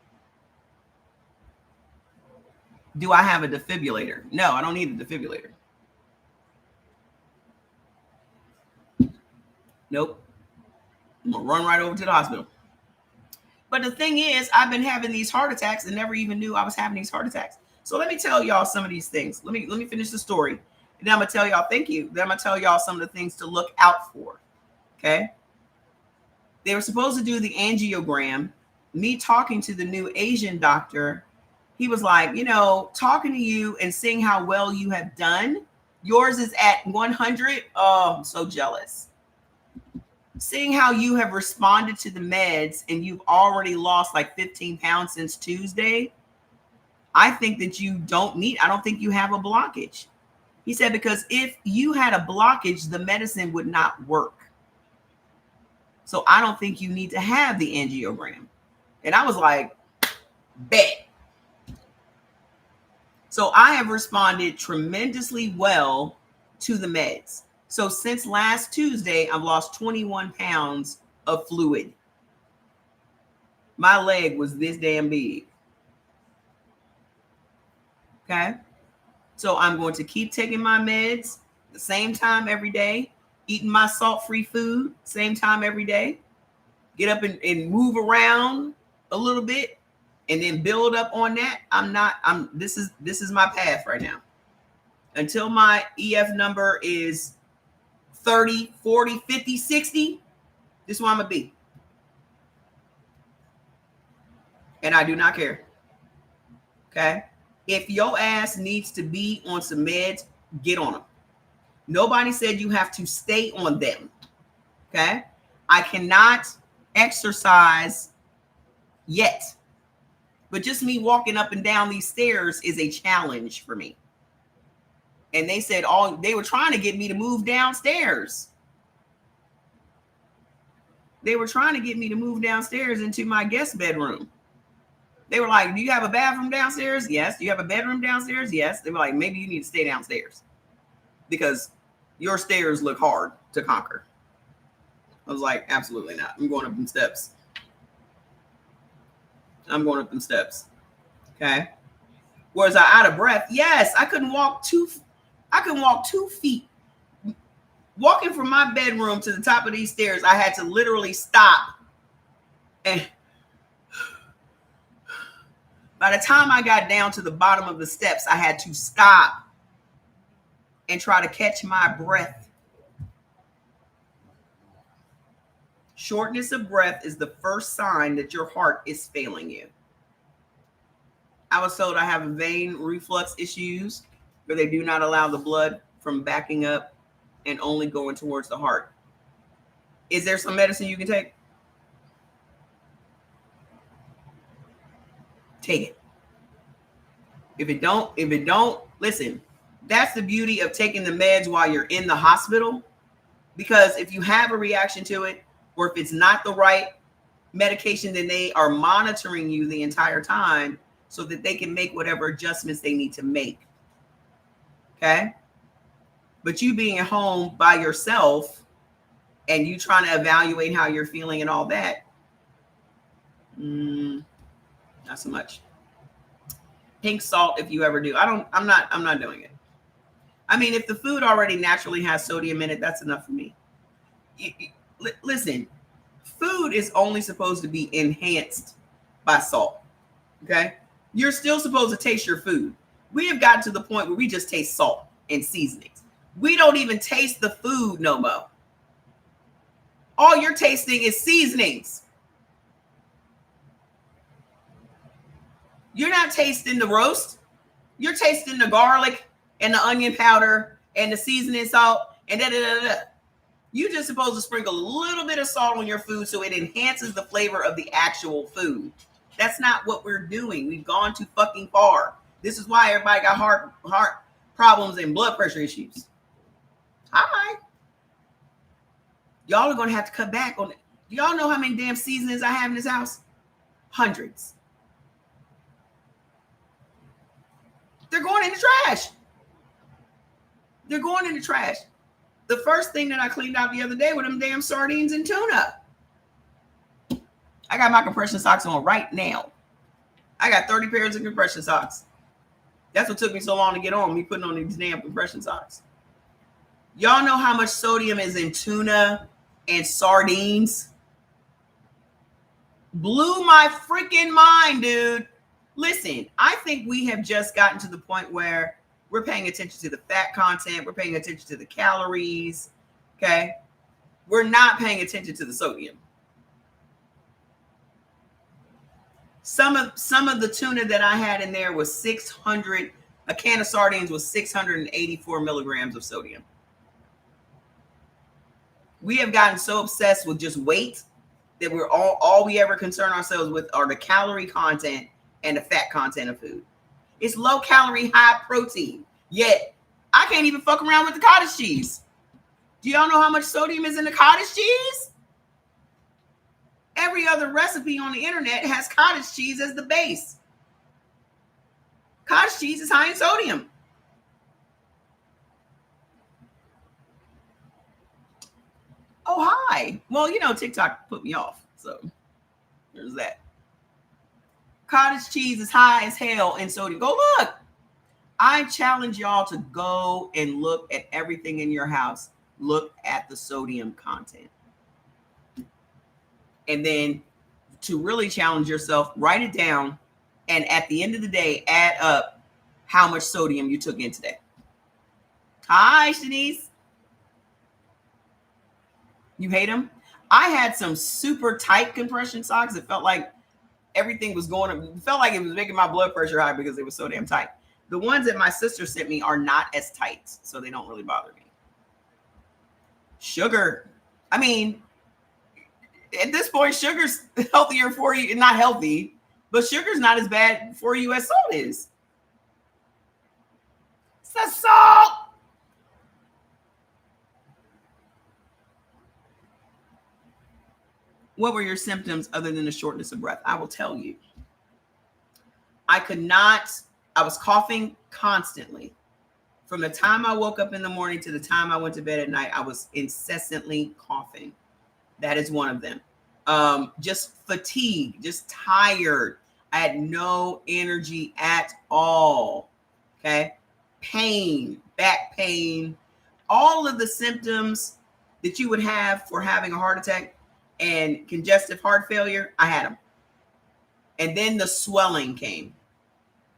Do I have a defibrillator? No, I don't need a defibrillator. Nope. I'm gonna run right over to the hospital. But the thing is, I've been having these heart attacks and never even knew I was having these heart attacks. So let me tell y'all some of these things. Let me finish the story. And then I'm gonna tell y'all, thank you. Then I'm gonna tell y'all some of the things to look out for. Okay. They were supposed to do the angiogram. Me talking to the new Asian doctor, he was like, talking to you and seeing how well you have done. Yours is at 100. Oh, I'm so jealous. Seeing how you have responded to the meds and you've already lost like 15 pounds since Tuesday, I think that I don't think you have a blockage. He said, because if you had a blockage, the medicine would not work. So I don't think you need to have the angiogram. And I was like, bet. So I have responded tremendously well to the meds. So since last Tuesday, I've lost 21 pounds of fluid. My leg was this damn big. Okay. So I'm going to keep taking my meds the same time every day, eating my salt-free food, same time every day, get up and move around a little bit and then build up on that. This is my path right now. Until my EF number is 30, 40, 50, 60, this is where I'm going to be. And I do not care. Okay. If your ass needs to be on some meds, get on them. Nobody said you have to stay on them. Okay. I cannot exercise yet. But just me walking up and down these stairs is a challenge for me. And they said they were trying to get me to move downstairs. They were trying to get me to move downstairs into my guest bedroom. They were like, do you have a bathroom downstairs? Yes. Do you have a bedroom downstairs? Yes. They were like, maybe you need to stay downstairs. because your stairs look hard to conquer. I was like, absolutely not. I'm going up them steps. Okay. Was I out of breath? Yes, I couldn't walk 2 feet. Walking from my bedroom to the top of these stairs, I had to literally stop. And by the time I got down to the bottom of the steps, I had to stop and try to catch my breath. Shortness of breath is the first sign that your heart is failing you. I was told I have vein reflux issues where they do not allow the blood from backing up and only going towards the heart. Is there some medicine you can take? Take it. If it don't, listen, that's the beauty of taking the meds while you're in the hospital. Because if you have a reaction to it, or if it's not the right medication, then they are monitoring you the entire time so that they can make whatever adjustments they need to make. Okay? But you being at home by yourself and you trying to evaluate how you're feeling and all that, not so much. Pink salt, if you ever do. I'm not doing it. I mean, if the food already naturally has sodium in it, that's enough for me. Listen, food is only supposed to be enhanced by salt. Okay? You're still supposed to taste your food. We have gotten to the point where we just taste salt and seasonings. We don't even taste the food no more. All you're tasting is seasonings. You're not tasting the roast. You're tasting the garlic and the onion powder and the seasoning salt and da-da-da-da. You're just supposed to sprinkle a little bit of salt on your food so it enhances the flavor of the actual food. That's not what we're doing. We've gone too fucking far. This is why everybody got heart problems and blood pressure issues. Hi. Y'all are going to have to cut back on it. Do y'all know how many damn seasonings I have in this house? Hundreds. They're going in the trash. They're going in the trash. The first thing that I cleaned out the other day were them damn sardines and tuna. I got my compression socks on right now. I got 30 pairs of compression socks. That's what took me so long to get on, me putting on these damn compression socks. Y'all know how much sodium is in tuna and sardines? Blew my freaking mind, dude. Listen, I think we have just gotten to the point where we're paying attention to the fat content. We're paying attention to the calories. Okay. We're not paying attention to the sodium. Some of the tuna that I had in there was 600. A can of sardines was 684 milligrams of sodium. We have gotten so obsessed with just weight that we're all we ever concern ourselves with are the calorie content and the fat content of food. It's low calorie, high protein. Yet I can't even fuck around with the cottage cheese. Do y'all know how much sodium is in the cottage cheese? Every other recipe on the internet has cottage cheese as the base. Cottage cheese is high in sodium. Oh, hi. Well, you know, TikTok put me off. So there's that. Cottage cheese is high as hell in sodium. Go look. I challenge y'all to go and look at everything in your house. Look at the sodium content. And then to really challenge yourself, write it down. And at the end of the day, add up how much sodium you took in today. Hi, Shanice. You hate them? I had some super tight compression socks. It felt like everything was going up. It felt like it was making my blood pressure high because they were so damn tight. The ones that my sister sent me are not as tight, so they don't really bother me. Sugar. I mean, at this point, sugar's healthier for you. Not healthy, but sugar's not as bad for you as salt is. It's the salt. What were your symptoms other than the shortness of breath? I will tell you. I was coughing constantly From the time I woke up in the morning to the time I went to bed at night, I was incessantly coughing. That is one of them. Just fatigue, just tired. I had no energy at all. Okay. Pain, back pain, all of the symptoms that you would have for having a heart attack and congestive heart failure, I had them. And then the swelling came.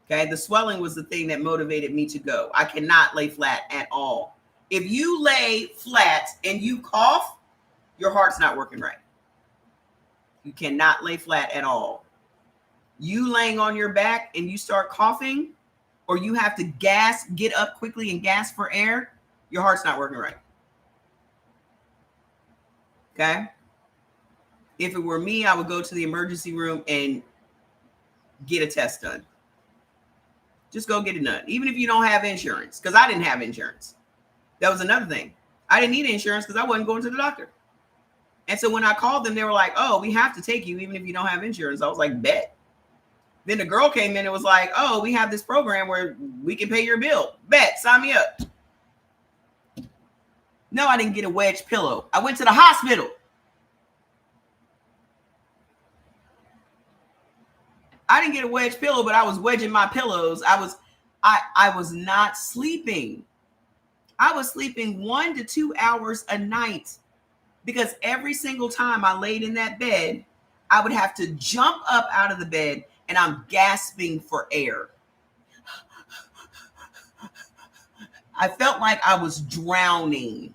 Okay. The swelling was the thing that motivated me to go. I cannot lay flat at all. If you lay flat and you cough, your heart's not working right. You cannot lay flat at all. You laying on your back and you start coughing, or you have to get up quickly and gasp for air, your heart's not working right. Okay. If it were me, I would go to the emergency room and get a test done. Just go get it done. Even if you don't have insurance, because I didn't have insurance. That was another thing. I didn't need insurance because I wasn't going to the doctor. And so when I called them, they were like, oh, we have to take you even if you don't have insurance. I was like, bet. Then the girl came in and was like, oh, we have this program where we can pay your bill. Bet, sign me up. No, I didn't get a wedge pillow. I went to the hospital. I didn't get a wedge pillow, but I was wedging my pillows. I was not sleeping. I was sleeping 1 to 2 hours a night because every single time I laid in that bed, I would have to jump up out of the bed and I'm gasping for air. I felt like I was drowning.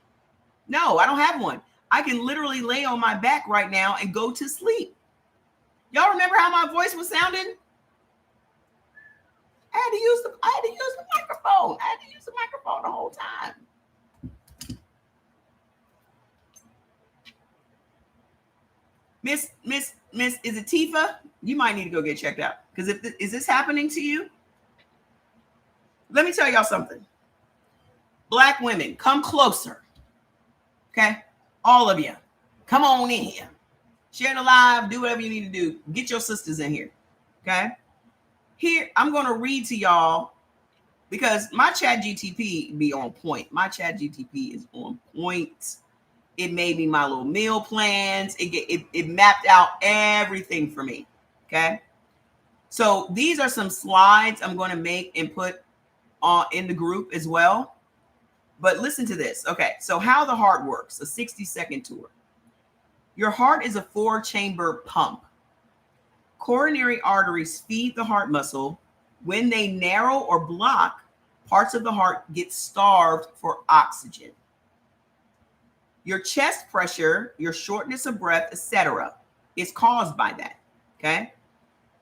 No, I don't have one. I can literally lay on my back right now and go to sleep. Y'all remember how my voice was sounding? I had to use the microphone. I had to use the microphone the whole time. Miss, is it Tifa? You might need to go get checked out. Because is this happening to you? Let me tell y'all something. Black women, come closer. Okay? All of you. Come on in here. Share the live. Do whatever you need to do. Get your sisters in here. Okay? Here, I'm going to read to y'all because my chat GTP be on point. My chat GTP is on point. It made me my little meal plans. It mapped out everything for me. Okay? So these are some slides I'm going to make and put on in the group as well. But listen to this. Okay, so how the heart works, a 60-second tour. Your heart is a 4-chamber pump. Coronary arteries feed the heart muscle. When they narrow or block, parts of the heart get starved for oxygen. Your chest pressure, your shortness of breath, etc., is caused by that. Okay?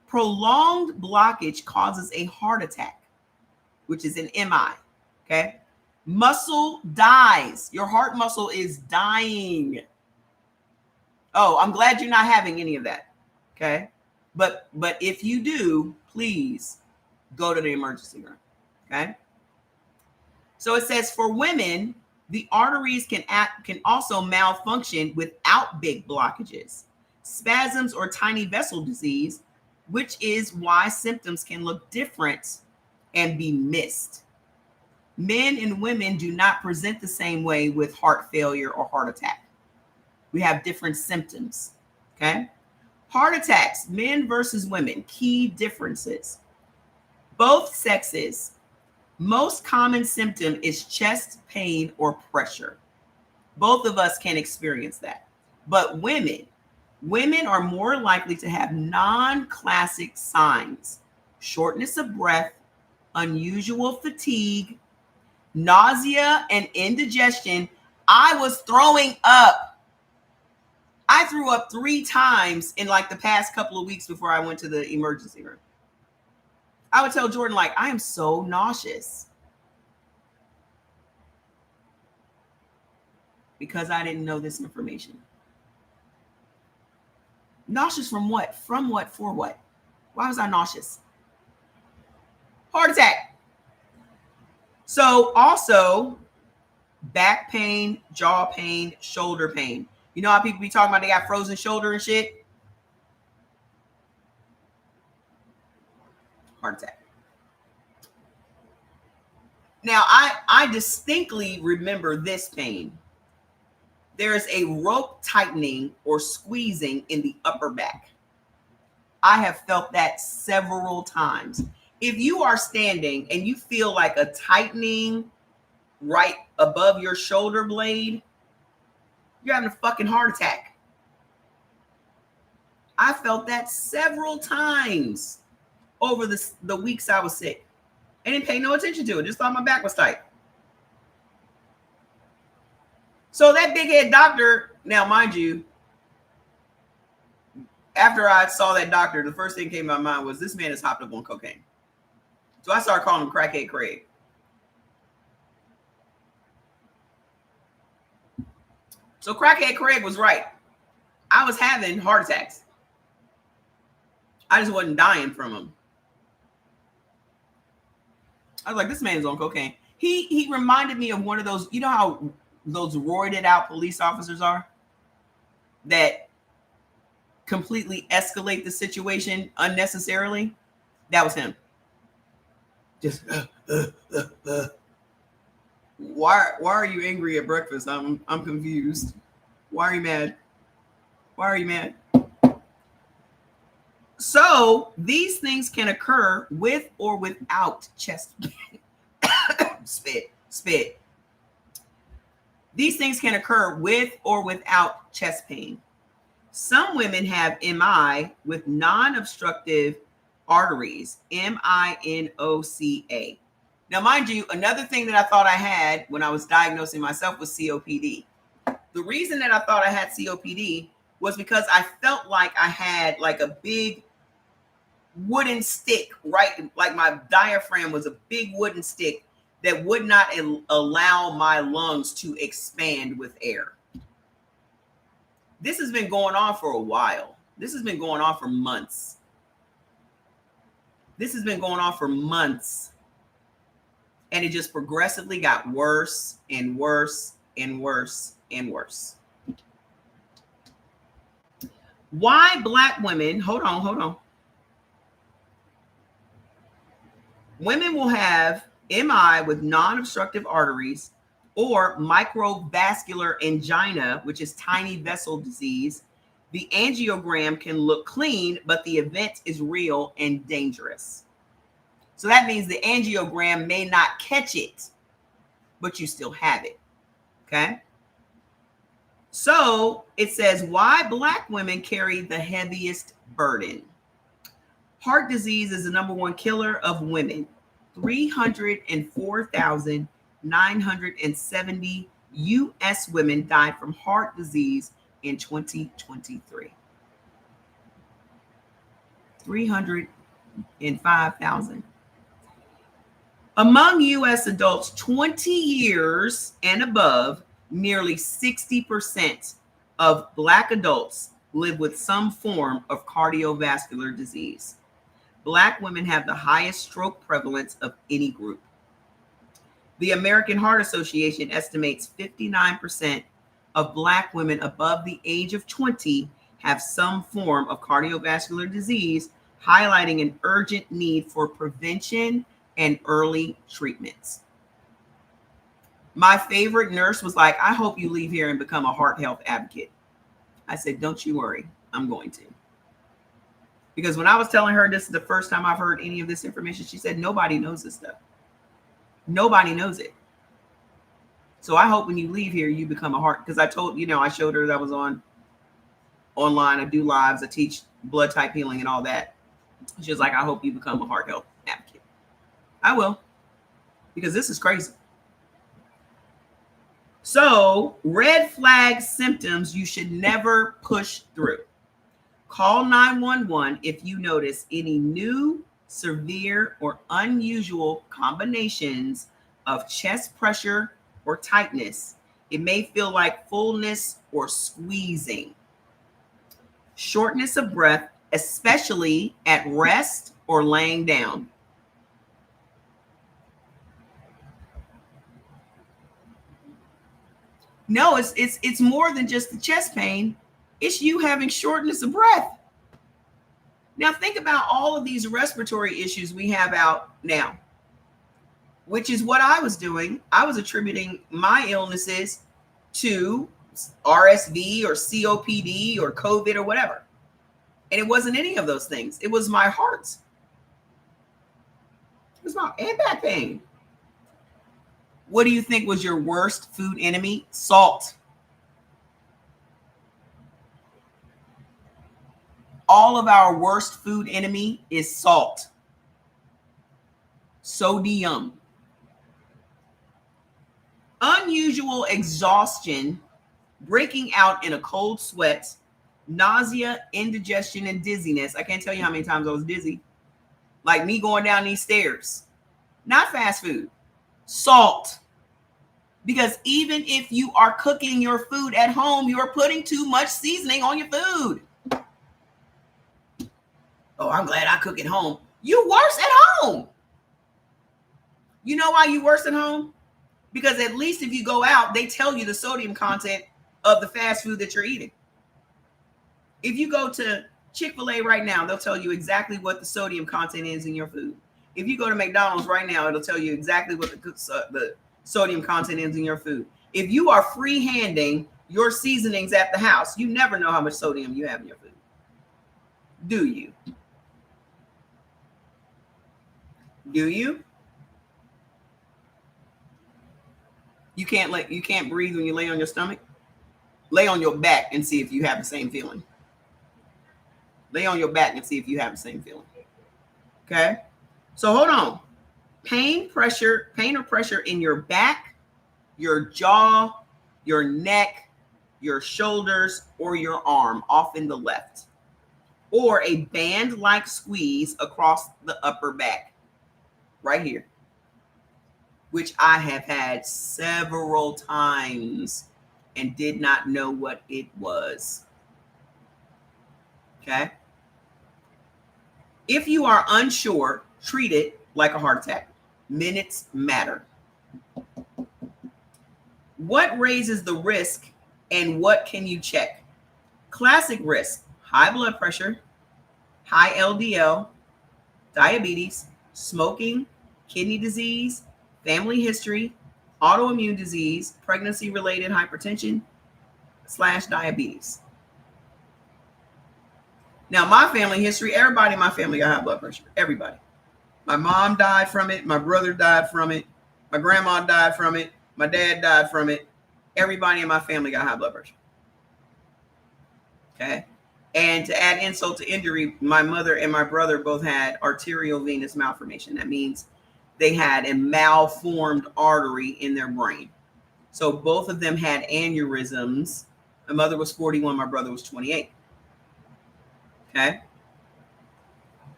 Prolonged blockage causes a heart attack, which is an MI. Okay? Muscle dies. Your heart muscle is dying. Oh, I'm glad you're not having any of that. Okay? But if you do, please go to the emergency room. Okay? So it says for women, the arteries can also malfunction without big blockages, spasms, or tiny vessel disease, which is why symptoms can look different and be missed. Men and women do not present the same way with heart failure or heart attack. We have different symptoms. Okay? Heart attacks, men versus women, key differences. Both sexes, most common symptom is chest pain or pressure. Both of us can experience that. But women are more likely to have non-classic signs: shortness of breath, unusual fatigue, nausea, and indigestion. I was throwing up. I threw up 3 times in like the past couple of weeks before I went to the emergency room. I would tell Jordan, like, I am so nauseous because I didn't know this information. Nauseous from what? From what? For what? Why was I nauseous? Heart attack. So also back pain, jaw pain, shoulder pain. You know how people be talking about they got frozen shoulder and shit? Heart attack. Now, I distinctly remember this pain. There is a rope tightening or squeezing in the upper back. I have felt that several times. If you are standing and you feel like a tightening right above your shoulder blade, you're having a fucking heart attack. I felt that several times over the weeks I was sick. I didn't pay no attention to it. Just thought my back was tight. So that big head doctor, now mind you, after I saw that doctor, the first thing that came to my mind was this man is hopped up on cocaine. So I started calling him Crackhead Craig. So Crackhead Craig was right. I was having heart attacks. I just wasn't dying from them. I was like, this man's on cocaine. He reminded me of one of those, you know how those roided out police officers are that completely escalate the situation unnecessarily? That was him. Just why are you angry at breakfast? I'm confused. Why are you mad? Why are you mad? So these things can occur with or without chest pain. spit. These things can occur with or without chest pain. Some women have MI with non-obstructive arteries, MINOCA. Now, mind you, another thing that I thought I had when I was diagnosing myself was COPD. The reason that I thought I had COPD was because I felt like I had like a big wooden stick, right? Like my diaphragm was a big wooden stick that would not allow my lungs to expand with air. This has been going on for a while. This has been going on for months. And it just progressively got worse and worse and worse and worse. Why Black women, hold on. Women will have MI with non-obstructive arteries or microvascular angina, which is tiny vessel disease. The angiogram can look clean, but the event is real and dangerous. So that means the angiogram may not catch it, but you still have it. Okay. So it says why Black women carry the heaviest burden. Heart disease is the number one killer of women. 304,970 U.S. women died from heart disease in 2023. 305,000. Among U.S. adults 20 years and above, nearly 60% of Black adults live with some form of cardiovascular disease. Black women have the highest stroke prevalence of any group. The American Heart Association estimates 59% of Black women above the age of 20 have some form of cardiovascular disease, highlighting an urgent need for prevention and early treatments. My favorite nurse was like, I hope you leave here and become a heart health advocate. I said, don't you worry, I'm going to. Because when I was telling her this is the first time I've heard any of this information, she said, nobody knows this stuff. Nobody knows it. So I hope when you leave here, you become a heart, because I showed her that I was online. I do lives. I teach blood type healing and all that. She was like, I hope you become a heart health advocate. I will, because this is crazy. So red flag symptoms you should never push through. Call 911 if you notice any new, severe, or unusual combinations of chest pressure or tightness. It may feel like fullness or squeezing. Shortness of breath, especially at rest or laying down. No, it's more than just the chest pain. It's you having shortness of breath. Now think about all of these respiratory issues we have out now. which is what I was doing. I was attributing my illnesses to RSV or COPD or COVID or whatever. And it wasn't any of those things. It was my heart. It was my and back pain. What do you think was your worst food enemy? Salt. All of our worst food enemy is salt. Sodium. Unusual exhaustion, breaking out in a cold sweat, nausea, indigestion, and dizziness. I can't tell you how many times I was dizzy. Like me going down these stairs. Not fast food. Salt. Because even if you are cooking your food at home, you are putting too much seasoning on your food. Oh, I'm glad I cook at home. You worse at home. You know why you worse at home? Because at least if you go out, they tell you the sodium content of the fast food that you're eating. If you go to Chick-fil-A right now, they'll tell you exactly what the sodium content is in your food. If you go to McDonald's right now, it'll tell you exactly what the sodium content is in your food. If you are free-handing your seasonings at the house, you never know how much sodium you have in your food. Do you? Do you? You can't breathe when you lay on your stomach. Lay on your back and see if you have the same feeling. Lay on your back and see if you have the same feeling. Okay? So hold on. Pain or pressure in your back, your jaw, your neck, your shoulders, or your arm, often the left. Or a band-like squeeze across the upper back. Right here. Which I have had several times and did not know what it was. Okay? If you are unsure, treat it like a heart attack. Minutes matter. What raises the risk and what can you check? Classic risk: high blood pressure, high LDL, diabetes, smoking, kidney disease, family history, autoimmune disease, pregnancy-related hypertension / diabetes. Now, my family history, everybody in my family got high blood pressure. Everybody. My mom died from it. My brother died from it. My grandma died from it. My dad died from it. Everybody in my family got high blood pressure. Okay. And to add insult to injury, my mother and my brother both had arterial venous malformation. That means they had a malformed artery in their brain. So both of them had aneurysms. My mother was 41, my brother was 28. Okay.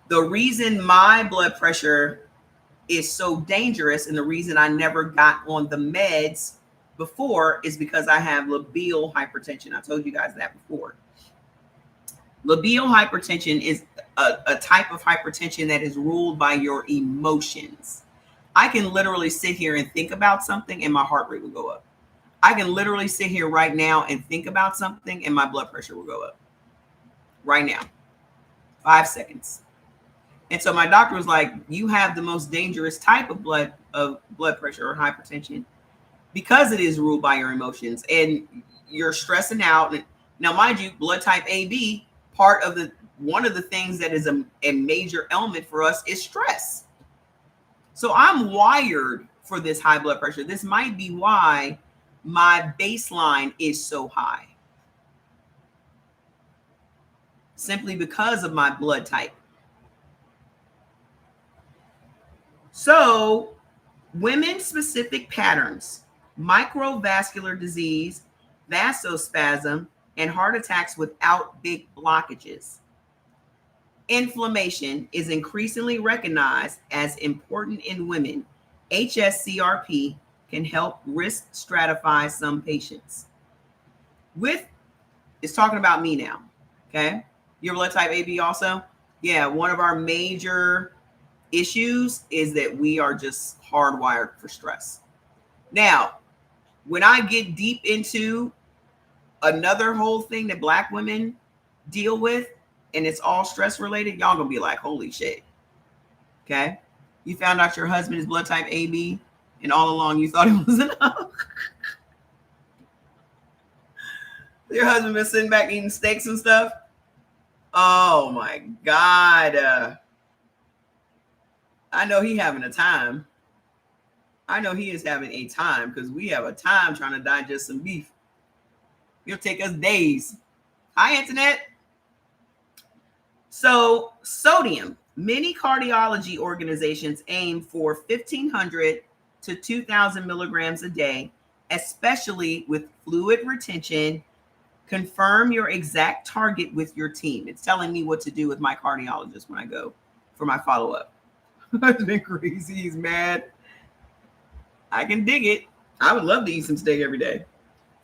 The reason my blood pressure is so dangerous and the reason I never got on the meds before is because I have labial hypertension. I told you guys that before. Labial hypertension is a type of hypertension that is ruled by your emotions. I can literally sit here and think about something and my heart rate will go up. I can literally sit here right now and think about something and my blood pressure will go up. Right now. 5 seconds. And so my doctor was like, you have the most dangerous type of blood pressure or hypertension because it is ruled by your emotions and you're stressing out. Now, mind you, blood type AB, one of the things that is a major element for us is stress. So I'm wired for this high blood pressure. This might be why my baseline is so high. Simply because of my blood type. So, women-specific patterns: microvascular disease, vasospasm, and heart attacks without big blockages. Inflammation is increasingly recognized as important in women. HSCRP can help risk stratify some patients. It's talking about me now, okay? Your blood type AB also? Yeah, one of our major issues is that we are just hardwired for stress. Now, when I get deep into another whole thing that Black women deal with, and it's all stress related, y'all gonna be like, holy shit. Okay. You found out your husband is blood type AB, and all along you thought it was enough. Your husband been sitting back eating steaks and stuff. Oh my God. I know he having a time. I know he is having a time because we have a time trying to digest some beef. It'll take us days. Hi, Internet. So, sodium. Many cardiology organizations aim for 1,500 to 2,000 milligrams a day, especially with fluid retention. Confirm your exact target with your team. It's telling me what to do with my cardiologist when I go for my follow-up. That's been crazy. He's mad. I can dig it. I would love to eat some steak every day.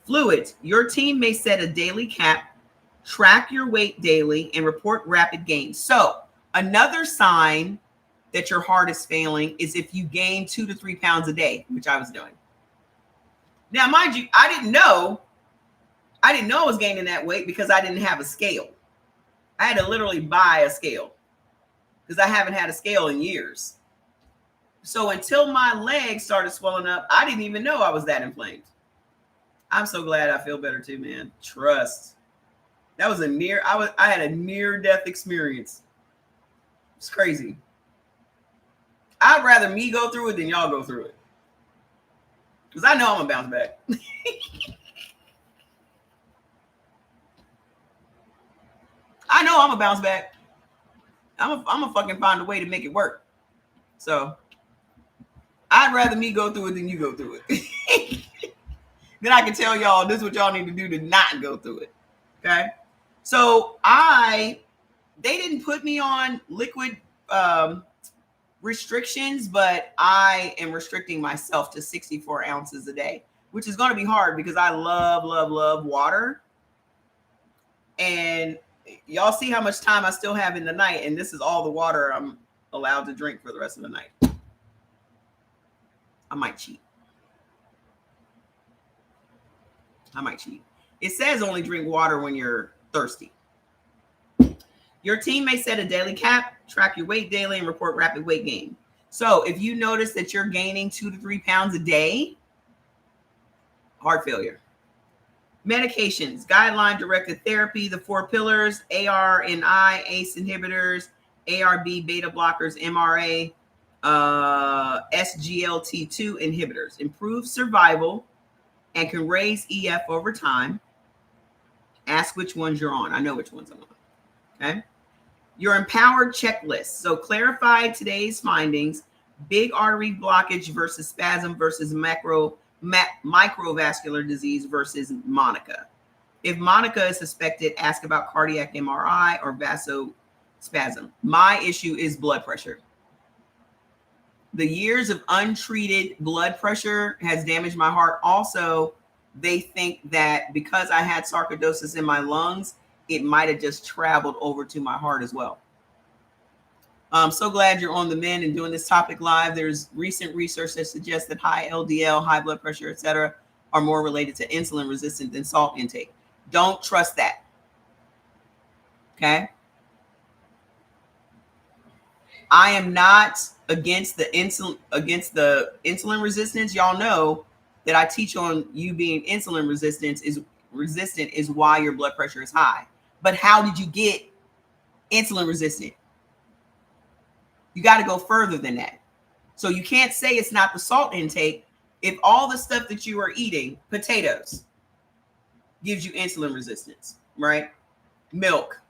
Fluids. Your team may set a daily cap, track your weight daily, and report rapid gains. So another sign that your heart is failing is if you gain 2 to 3 pounds a day, which I was doing. Now, mind you, I didn't know I was gaining that weight because I didn't have a scale. I had to literally buy a scale because I haven't had a scale in years. So until my legs started swelling up, I didn't even know I was that inflamed. I'm so glad I feel better too, man. Trust. That was I had a near death experience. It's crazy. I'd rather me go through it than y'all go through it. Because I know I'm gonna bounce back. I know I'm gonna bounce back. I'm gonna fucking find a way to make it work. So I'd rather me go through it than you go through it. Then I can tell y'all this is what y'all need to do to not go through it. Okay. So they didn't put me on liquid restrictions, but I am restricting myself to 64 ounces a day, which is going to be hard because I love water. And y'all see how much time I still have in the night. And this is all the water I'm allowed to drink for the rest of the night. I might cheat. It says only drink water when you're thirsty. Your team may set a daily cap, track your weight daily, and report rapid weight gain. So if you notice that you're gaining 2 to 3 pounds a day, heart failure. Medications, guideline-directed therapy, the 4 pillars, ARNI, ACE inhibitors, ARB, beta blockers, MRA, SGLT2 inhibitors. Improve survival and can raise EF over time. Ask which ones you're on. I know which ones I'm on. Okay. Your empowered checklist. So clarify today's findings: big artery blockage versus spasm versus microvascular disease versus Monica. If Monica is suspected, ask about cardiac MRI or vasospasm. My issue is blood pressure. The years of untreated blood pressure has damaged my heart. Also, they think that because I had sarcoidosis in my lungs, it might have just traveled over to my heart as well. I'm so glad you're on the mend and doing this topic live. There's recent research that suggests that high LDL, high blood pressure, etc., are more related to insulin resistance than salt intake. Don't trust that. Okay. I am not against the insulin resistance. Y'all know that I teach on you being insulin resistant is why your blood pressure is high. But how did you get insulin resistant? You got to go further than that. So you can't say it's not the salt intake if all the stuff that you are eating, potatoes, gives you insulin resistance, right? Milk.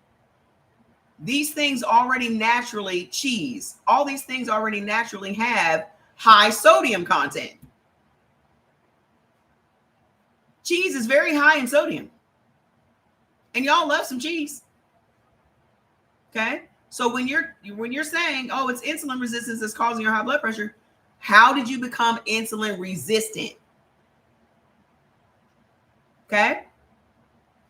These things already naturally, cheese, all these things already naturally have high sodium content. Cheese is very high in sodium. And y'all love some cheese. Okay? So when you're saying, oh, it's insulin resistance that's causing your high blood pressure, how did you become insulin resistant? Okay?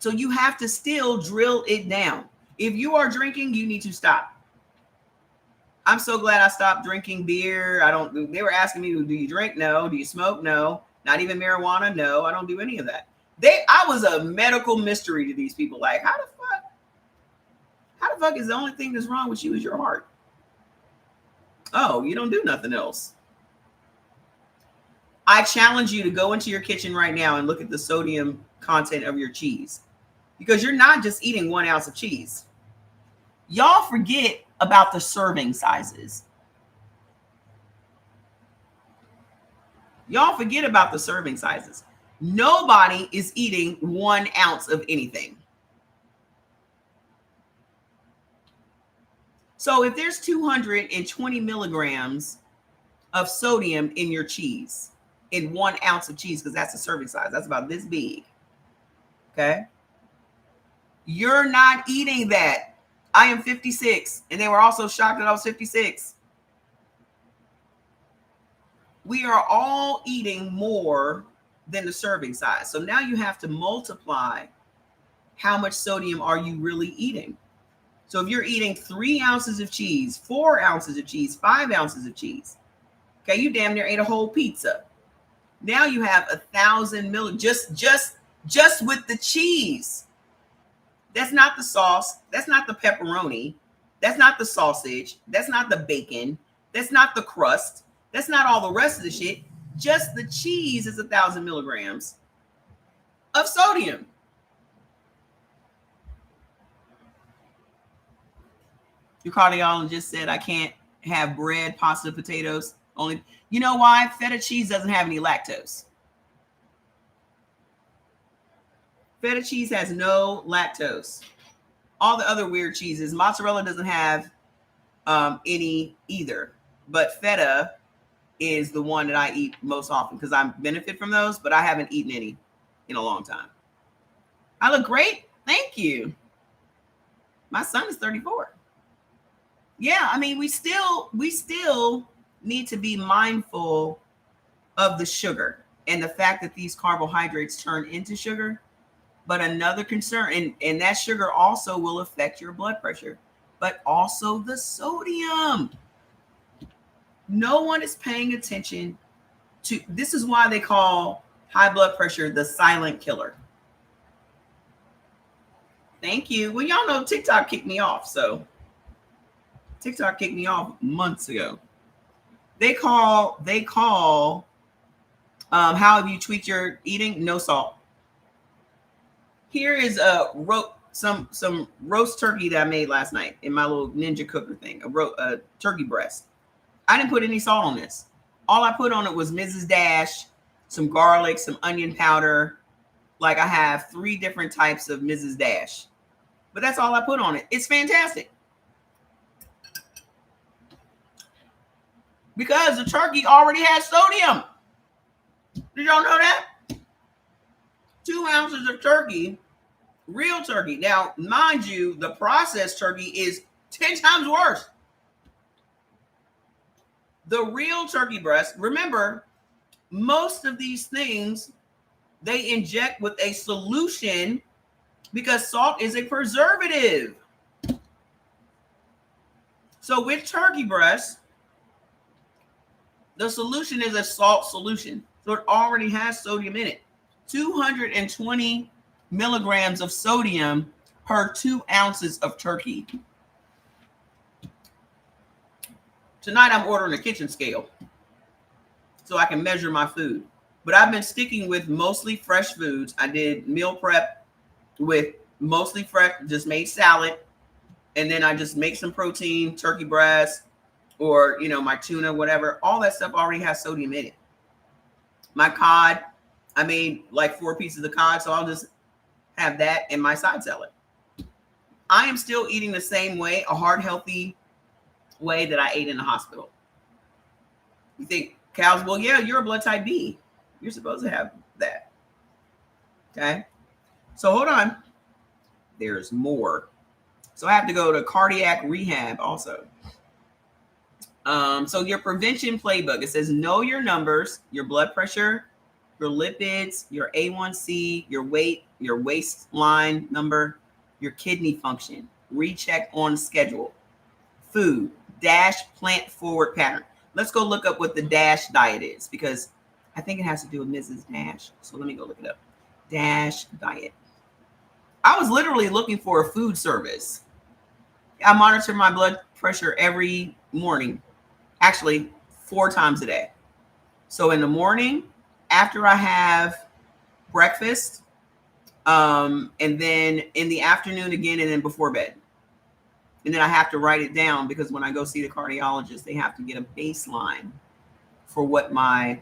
So you have to still drill it down. If you are drinking, you need to stop. I'm so glad I stopped drinking beer. They were asking me, do you drink? No. Do you smoke? No. Not even marijuana? No. I don't do any of that. I was a medical mystery to these people. Like, how the fuck is the only thing that's wrong with you is your heart? Oh, you don't do nothing else. I challenge you to go into your kitchen right now and look at the sodium content of your cheese, because you're not just eating 1 ounce of cheese. Y'all forget about the serving sizes. Y'all forget about the serving sizes. Nobody is eating 1 ounce of anything. So if there's 220 milligrams of sodium in your cheese, in 1 ounce of cheese, because that's the serving size, that's about this big. Okay. You're not eating that. I am 56, and they were also shocked that I was 56. We are all eating more than the serving size. So now you have to multiply how much sodium are you really eating. So if you're eating 3 ounces of cheese, 4 ounces of cheese, 5 ounces of cheese, okay, you damn near ate a whole pizza. Now you have 1,000 milligrams just with the cheese. That's not the sauce. That's not the pepperoni. That's not the sausage. That's not the bacon. That's not the crust. That's not all the rest of the shit. Just the cheese is 1,000 milligrams of sodium. Your cardiologist said I can't have bread, pasta, potatoes. Only, you know why? Feta cheese doesn't have any lactose. Feta cheese has no lactose. All the other weird cheeses, mozzarella doesn't have any either. But feta is the one that I eat most often because I benefit from those, but I haven't eaten any in a long time. I look great. Thank you. My son is 34. Yeah, I mean, we still need to be mindful of the sugar and the fact that these carbohydrates turn into sugar. But another concern, and that sugar also will affect your blood pressure, but also the sodium. No one is paying attention to this. Is why they call high blood pressure the silent killer. Thank you. Well, y'all know TikTok kicked me off, so TikTok kicked me off months ago. They call how have you tweaked your eating? No salt. Here is some roast turkey that I made last night in my little ninja cooker thing. A turkey breast. I didn't put any salt on this. All I put on it was Mrs. Dash, some garlic, some onion powder. Like I have 3 different types of Mrs. Dash. But that's all I put on it. It's fantastic. Because the turkey already has sodium. Did y'all know that? 2 ounces of turkey, real turkey. Now, mind you, the processed turkey is 10 times worse. The real turkey breast, remember, most of these things, they inject with a solution because salt is a preservative. So with turkey breast, the solution is a salt solution. So it already has sodium in it. 220 milligrams of sodium per 2 ounces of turkey. Tonight I'm ordering a kitchen scale so I can measure my food. But I've been sticking with mostly fresh foods. I did meal prep with mostly fresh, just made salad. And then I just make some protein, turkey breast, or, my tuna, whatever. All that stuff already has sodium in it. My cod, I made like 4 pieces of cod, so I'll just have that in my side salad. I am still eating the same way, a heart healthy way that I ate in the hospital. You think, cows, well, yeah, you're a blood type B. You're supposed to have that. Okay. So hold on. There's more. So I have to go to cardiac rehab also. So your prevention playbook, it says know your numbers, your blood pressure, your lipids, your A1C, your weight, your waistline number, your kidney function, recheck on schedule, food, DASH plant forward pattern. Let's go look up what the DASH diet is because I think it has to do with Mrs. Dash. So let me go look it up. DASH diet. I was literally looking for a food service. I monitor my blood pressure every morning. Actually, 4 times a day. So in the morning, after I have breakfast, and then in the afternoon again, and then before bed. And then I have to write it down because when I go see the cardiologist, they have to get a baseline for what my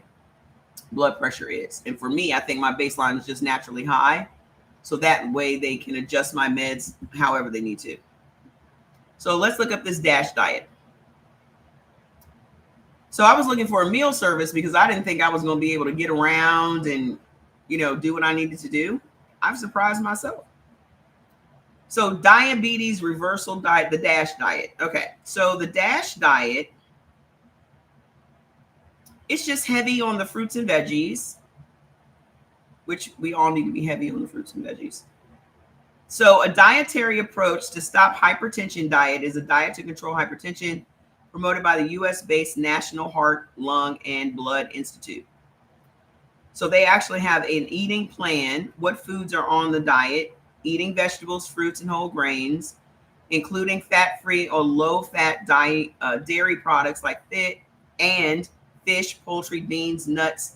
blood pressure is. And for me, I think my baseline is just naturally high. So that way they can adjust my meds however they need to. So let's look up this DASH diet. So I was looking for a meal service because I didn't think I was going to be able to get around and, do what I needed to do. I've surprised myself. So diabetes reversal diet, the DASH diet. Okay. So the DASH diet, it's just heavy on the fruits and veggies, which we all need to be heavy on the fruits and veggies. So a dietary approach to stop hypertension diet is a diet to control hypertension promoted by the US-based National Heart, Lung, and Blood Institute. So they actually have an eating plan, what foods are on the diet, eating vegetables, fruits, and whole grains, including fat-free or low-fat dairy products like fish, poultry, beans, nuts,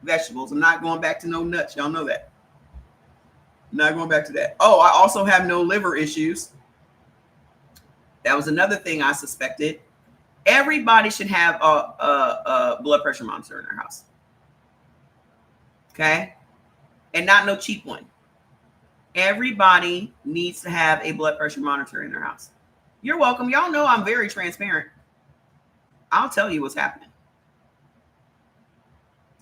vegetables. I'm not going back to no nuts. Y'all know that. I'm not going back to that. Oh, I also have no liver issues. That was another thing I suspected. Everybody should have a blood pressure monitor in their house. Okay? And not no cheap one. Everybody needs to have a blood pressure monitor in their house. You're welcome. Y'all know I'm very transparent. I'll tell you what's happening.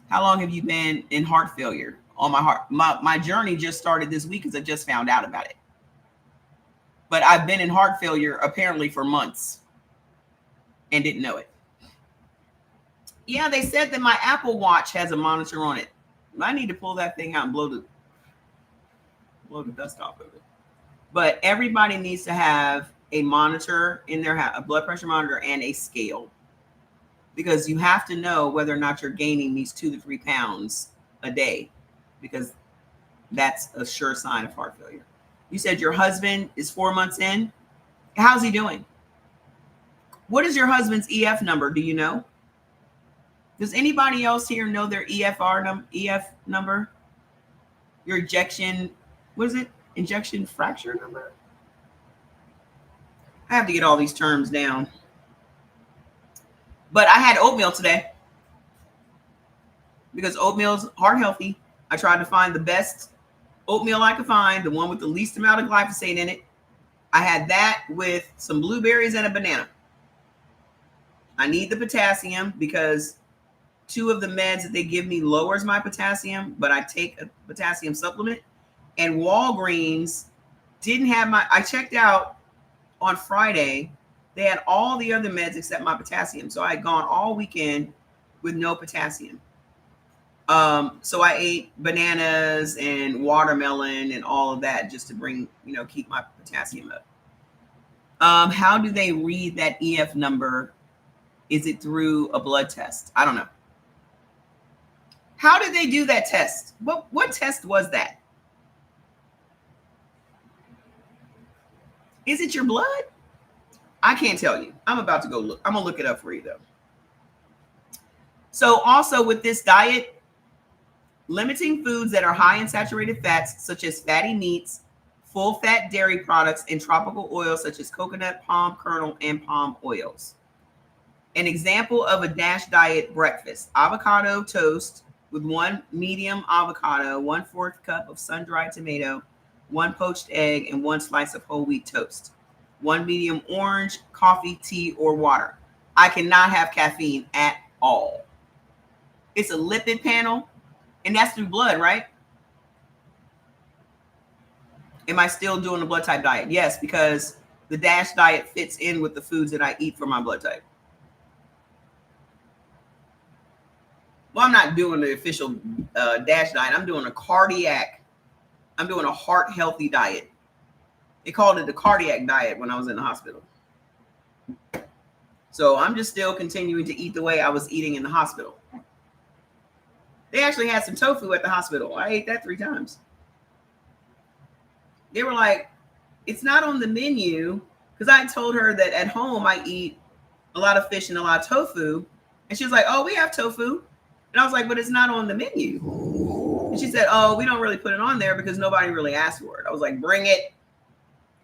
How long have you been in heart failure? On my heart. My journey just started this week because I just found out about it. But I've been in heart failure apparently for months and didn't know it. Yeah, they said that my Apple Watch has a monitor on it. I need to pull that thing out and blow the dust off of it. But everybody needs to have a monitor in their house, a blood pressure monitor and a scale, because you have to know whether or not you're gaining these 2 to 3 pounds a day, because that's a sure sign of heart failure. You said your husband is 4 months in. How's he doing? What is your husband's EF number? Do you know? Does anybody else here know their EF number? Your ejection, what is it? Injection fracture number? I have to get all these terms down. But I had oatmeal today because oatmeal's heart healthy. I tried to find the best oatmeal I could find, the one with the least amount of glyphosate in it. I had that with some blueberries and a banana. I need the potassium because 2 of the meds that they give me lowers my potassium, but I take a potassium supplement. And Walgreens didn't have I checked out on Friday. They had all the other meds except my potassium. So I had gone all weekend with no potassium. So I ate bananas and watermelon and all of that just to bring, keep my potassium up. How do they read that EF number? Is it through a blood test? I don't know. How did they do that test? What test was that? Is it your blood? I can't tell you. I'm about to go look. I'm going to look it up for you, though. So also with this diet, limiting foods that are high in saturated fats, such as fatty meats, full fat dairy products, and tropical oils, such as coconut, palm kernel, and palm oils. An example of a DASH diet breakfast: avocado toast with 1 medium avocado, 1/4 cup of sun-dried tomato, 1 poached egg, and 1 slice of whole wheat toast. 1 medium orange, coffee, tea, or water. I cannot have caffeine at all. It's a lipid panel, and that's through blood, right? Am I still doing the blood type diet? Yes, because the DASH diet fits in with the foods that I eat for my blood type. Well, I'm not doing the official DASH diet. I'm doing a heart healthy diet. They called it the cardiac diet when I was in the hospital. So I'm just still continuing to eat the way I was eating in the hospital. They actually had some tofu at the hospital. I ate that 3 times. They were like, it's not on the menu, because I told her that at home I eat a lot of fish and a lot of tofu. And she was like, oh, we have tofu. And I was like, but it's not on the menu. And she said, oh, we don't really put it on there because nobody really asked for it. I was like, bring it.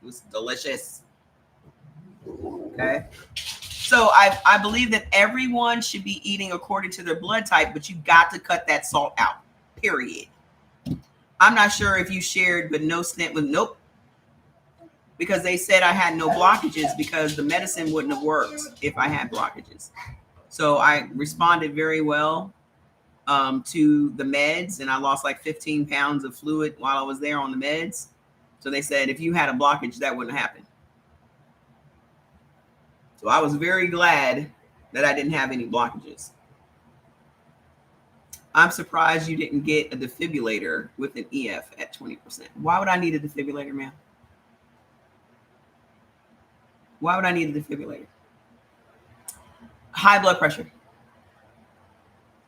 It was delicious. Okay. So I believe that everyone should be eating according to their blood type, but you got to cut that salt out, period. I'm not sure if you shared, but no stent with nope. Because they said I had no blockages because the medicine wouldn't have worked if I had blockages. So I responded very well to the meds, and I lost like 15 pounds of fluid while I was there on the meds. So they said if you had a blockage, that wouldn't happen. So I was very glad that I didn't have any blockages. I'm surprised you didn't get a defibrillator with an EF at 20%. Why would I need a defibrillator, ma'am? Why would I need a defibrillator? High blood pressure.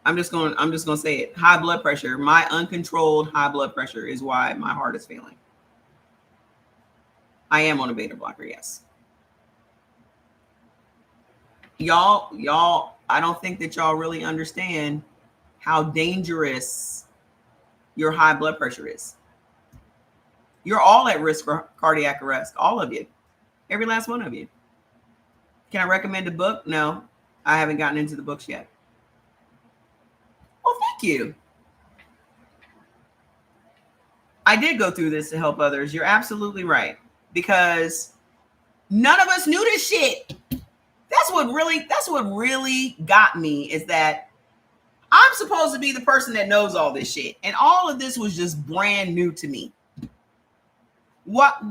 I'm just going to say it. High blood pressure. My uncontrolled high blood pressure is why my heart is failing. I am on a beta blocker, yes. Y'all, I don't think that y'all really understand how dangerous your high blood pressure is. You're all at risk for cardiac arrest, all of you. Every last one of you. Can I recommend a book? No, I haven't gotten into the books yet. Well, thank you. I did go through this to help others. You're absolutely right. Because none of us knew this shit. That's what really got me, is that I'm supposed to be the person that knows all this shit. And all of this was just brand new to me. What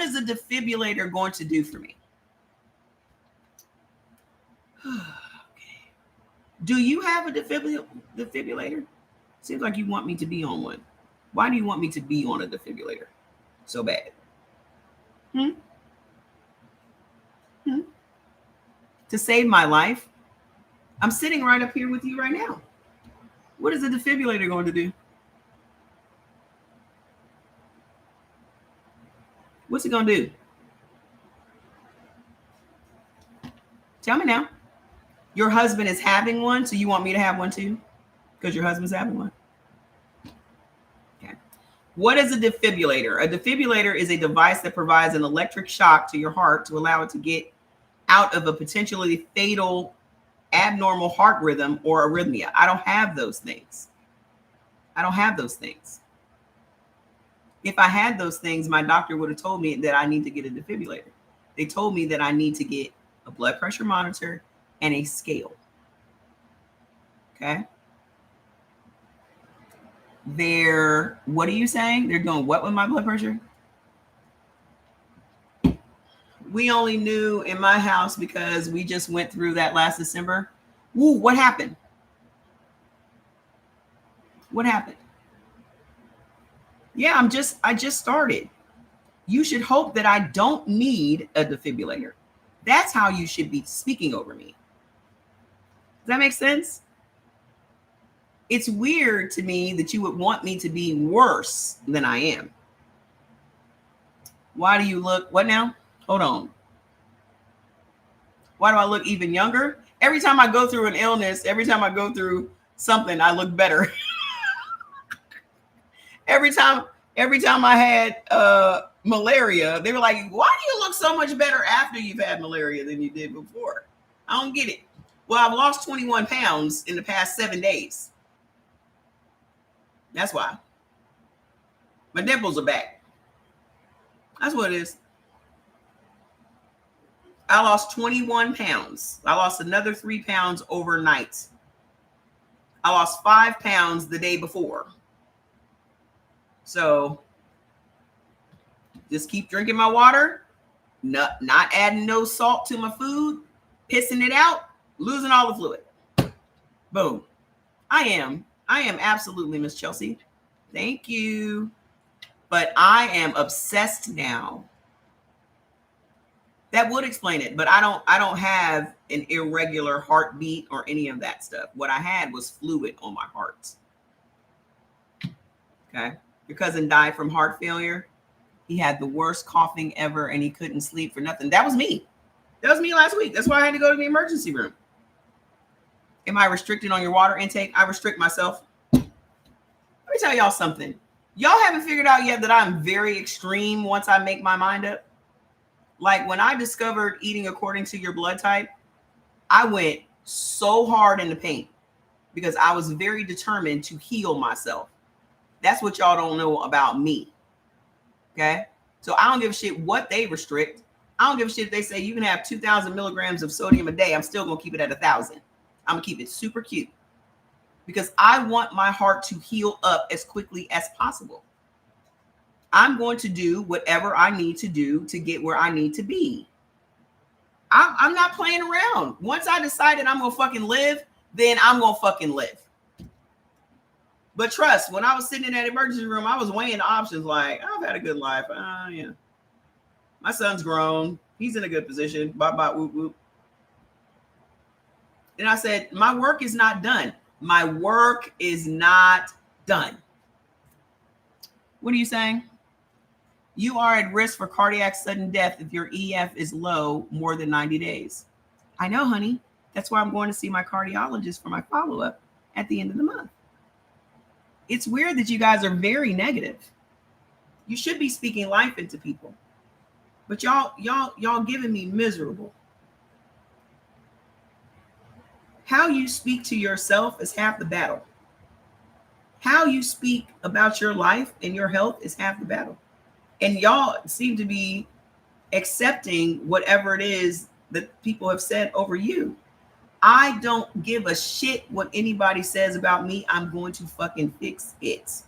is a defibrillator going to do for me? Okay. Do you have a defibrillator? Seems like you want me to be on one. Why do you want me to be on a defibrillator so bad? To save my life? I'm sitting right up here with you right now. What is a defibrillator going to do? What's it going to do? Tell me now. Your husband is having one, so you want me to have one too? Because your husband's having one? Okay. What is a defibrillator? A defibrillator is a device that provides an electric shock to your heart to allow it to get out of a potentially fatal abnormal heart rhythm or arrhythmia. I don't have those things. If I had those things, my doctor would have told me that I need to get a defibrillator. They told me that I need to get a blood pressure monitor and a scale. Okay. What are you saying? They're doing what with my blood pressure? We only knew in my house because we just went through that last December. Ooh, what happened? What happened? Yeah, I just started. You should hope that I don't need a defibrillator. That's how you should be speaking over me. Does that make sense? It's weird to me that you would want me to be worse than I am. Why do you look, what now? Hold on. Why do I look even younger? Every time I go through an illness, every time I go through something, I look better. Every time I had malaria, they were like, why do you look so much better after you've had malaria than you did before? I don't get it. Well, I've lost 21 pounds in the past 7 days. That's why. My dimples are back. That's what it is. I lost 21 pounds. I lost another 3 pounds overnight. I lost 5 pounds the day before. So just keep drinking my water, not adding no salt to my food, pissing it out, losing all the fluid. Boom. I am absolutely Miss Chelsea. Thank you. But I am obsessed now. That would explain it, but I don't have an irregular heartbeat or any of that stuff. What I had was fluid on my heart. Okay. Your cousin died from heart failure. He had the worst coughing ever and he couldn't sleep for nothing. That was me. That was me last week. That's why I had to go to the emergency room. Am I restricted on your water intake? I restrict myself. Let me tell y'all something. Y'all haven't figured out yet that I'm very extreme once I make my mind up. Like when I discovered eating according to your blood type, I went so hard in the paint because I was very determined to heal myself. That's what y'all don't know about me. Okay? So I don't give a shit what they restrict. I don't give a shit if they say you can have 2,000 milligrams of sodium a day. I'm still going to keep it at 1,000. I'm going to keep it super cute because I want my heart to heal up as quickly as possible. I'm going to do whatever I need to do to get where I need to be. I'm not playing around. Once I decided I'm going to fucking live, then I'm going to fucking live. But trust, when I was sitting in that emergency room, I was weighing the options like, I've had a good life. Yeah. My son's grown. He's in a good position. Bye, bye, whoop, whoop. And I said, my work is not done. My work is not done. What are you saying? You are at risk for cardiac sudden death if your EF is low more than 90 days. I know, honey. That's why I'm going to see my cardiologist for my follow-up at the end of the month. It's weird that you guys are very negative. You should be speaking life into people. But y'all giving me miserable. How you speak to yourself is half the battle. How you speak about your life and your health is half the battle. And y'all seem to be accepting whatever it is that people have said over you. I don't give a shit what anybody says about me. I'm going to fucking fix it.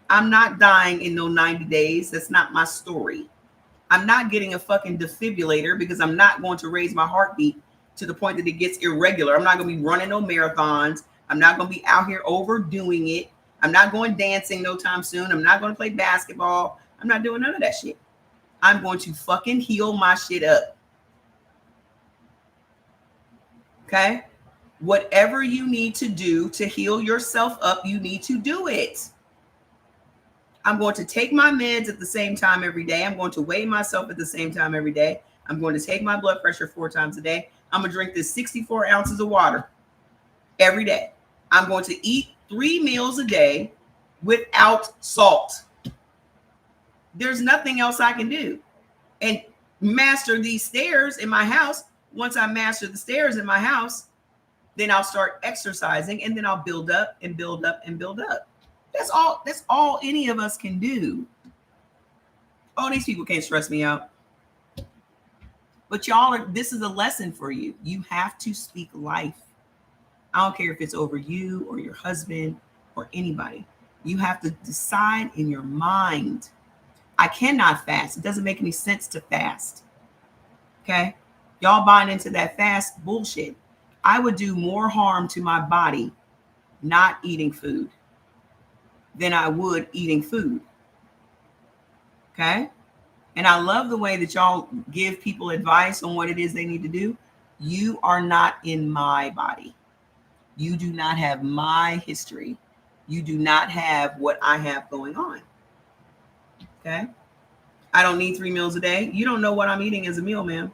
I'm not dying in no 90 days. That's not my story. I'm not getting a fucking defibrillator because I'm not going to raise my heartbeat to the point that it gets irregular. I'm not going to be running no marathons. I'm not going to be out here overdoing it. I'm not going dancing no time soon. I'm not going to play basketball. I'm not doing none of that shit. I'm going to fucking heal my shit up. Okay? Whatever you need to do to heal yourself up, you need to do it. I'm going to take my meds at the same time every day. I'm going to weigh myself at the same time every day. I'm going to take my blood pressure 4 times a day. I'm going to drink this 64 ounces of water every day. I'm going to eat 3 meals a day without salt. There's nothing else I can do. And master these stairs in my house. Once I master the stairs in my house, then I'll start exercising and then I'll build up and build up and build up. That's all any of us can do. Oh, these people can't stress me out. But this is a lesson for you. You have to speak life. I don't care if it's over you or your husband or anybody. You have to decide in your mind. I cannot fast. It doesn't make any sense to fast. Okay? Y'all buying into that fast bullshit. I would do more harm to my body not eating food than I would eating food. Okay? And I love the way that y'all give people advice on what it is they need to do. You are not in my body. You do not have my history. You do not have what I have going on. Okay? I don't need 3 meals a day. You don't know what I'm eating as a meal, ma'am.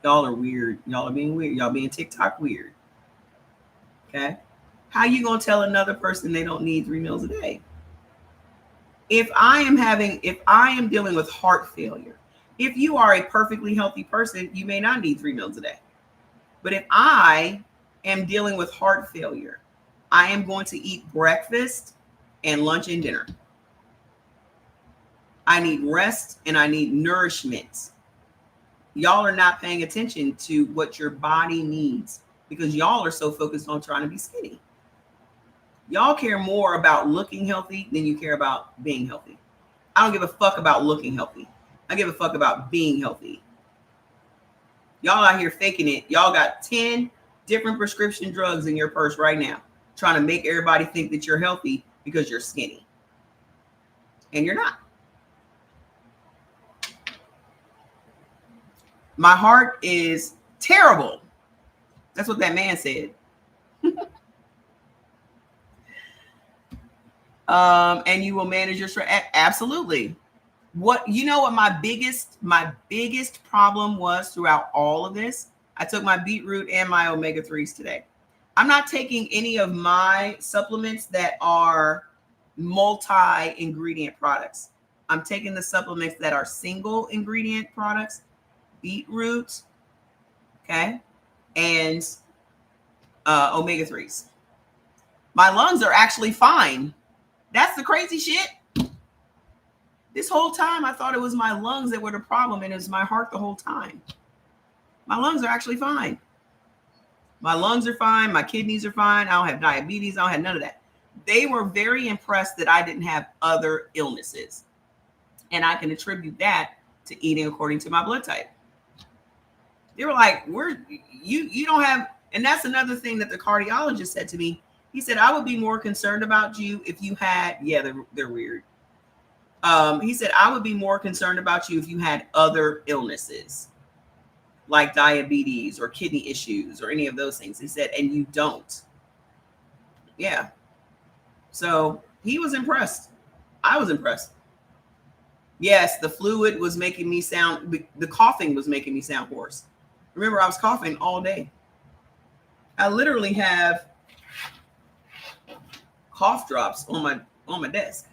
Y'all are weird. Y'all are being weird. Y'all being TikTok weird. Okay? How you going to tell another person they don't need 3 meals a day? If I am dealing with heart failure, if you are a perfectly healthy person, you may not need 3 meals a day. But if I am dealing with heart failure, I am going to eat breakfast and lunch and dinner. I need rest and I need nourishment. Y'all are not paying attention to what your body needs because y'all are so focused on trying to be skinny. Y'all care more about looking healthy than you care about being healthy. I don't give a fuck about looking healthy. I give a fuck about being healthy. Y'all out here faking it. Y'all got 10 different prescription drugs in your purse right now, trying to make everybody think that you're healthy because you're skinny. And you're not. My heart is terrible. That's what that man said. And you will manage your stress. Absolutely. What my biggest problem was throughout all of this? I took my beetroot and my omega-3s today. I'm not taking any of my supplements that are multi-ingredient products. I'm taking the supplements that are single ingredient products, beetroot, okay, and omega-3s. My lungs are actually fine. That's the crazy shit. This whole time, I thought it was my lungs that were the problem, and it was my heart the whole time. My lungs are actually fine. My lungs are fine. My kidneys are fine. I don't have diabetes. I don't have none of that. They were very impressed that I didn't have other illnesses. And I can attribute that to eating according to my blood type. They were like, you don't have, and that's another thing that the cardiologist said to me. He said, I would be more concerned about you if you had, they're weird. He said, I would be more concerned about you if you had other illnesses like diabetes or kidney issues or any of those things. He said, and you don't. Yeah. So he was impressed. I was impressed. Yes, the fluid was making me sound, the coughing was making me sound hoarse. Remember, I was coughing all day. I literally have cough drops on my desk.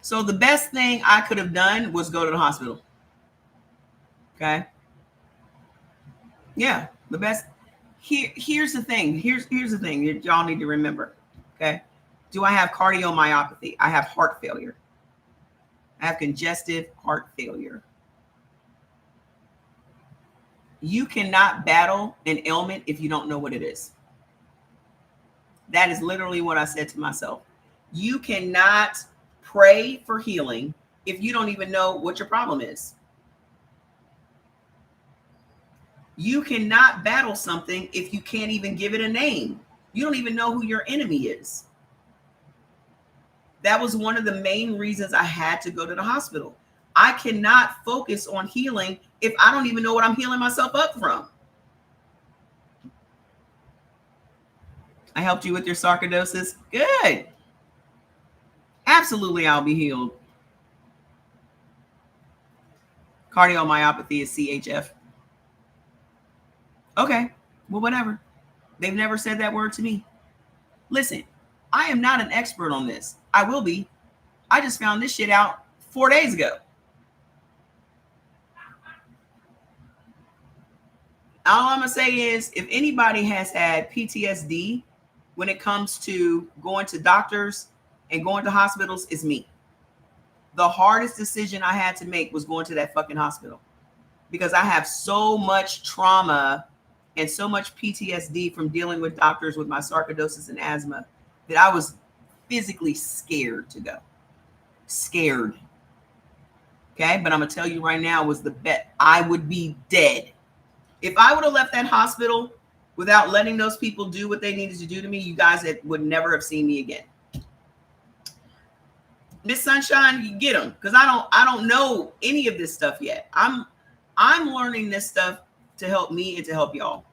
So the best thing I could have done was go to the hospital. Okay. Yeah, the best. Here's the thing. Here's the thing that y'all need to remember. Okay. Do I have cardiomyopathy? I have heart failure. I have congestive heart failure. You cannot battle an ailment if you don't know what it is. That is literally what I said to myself. You cannot pray for healing if you don't even know what your problem is. You cannot battle something if you can't even give it a name. You don't even know who your enemy is. That was one of the main reasons I had to go to the hospital. I cannot focus on healing if I don't even know what I'm healing myself up from. I helped you with your sarcoidosis. Good. Absolutely, I'll be healed. Cardiomyopathy is CHF. Okay, well, whatever. They've never said that word to me. Listen, I am not an expert on this. I will be. I just found this shit out 4 days ago. All I'm going to say is if anybody has had PTSD when it comes to going to doctors and going to hospitals, it's me. The hardest decision I had to make was going to that fucking hospital because I have so much trauma and so much PTSD from dealing with doctors with my sarcoidosis and asthma that I was physically scared to go. Scared. Okay, but I'm going to tell you right now was the bet. I would be dead. If I would have left that hospital without letting those people do what they needed to do to me, you guys would never have seen me again. Miss Sunshine, you get them because I don't know any of this stuff yet. I'm learning this stuff to help me and to help y'all.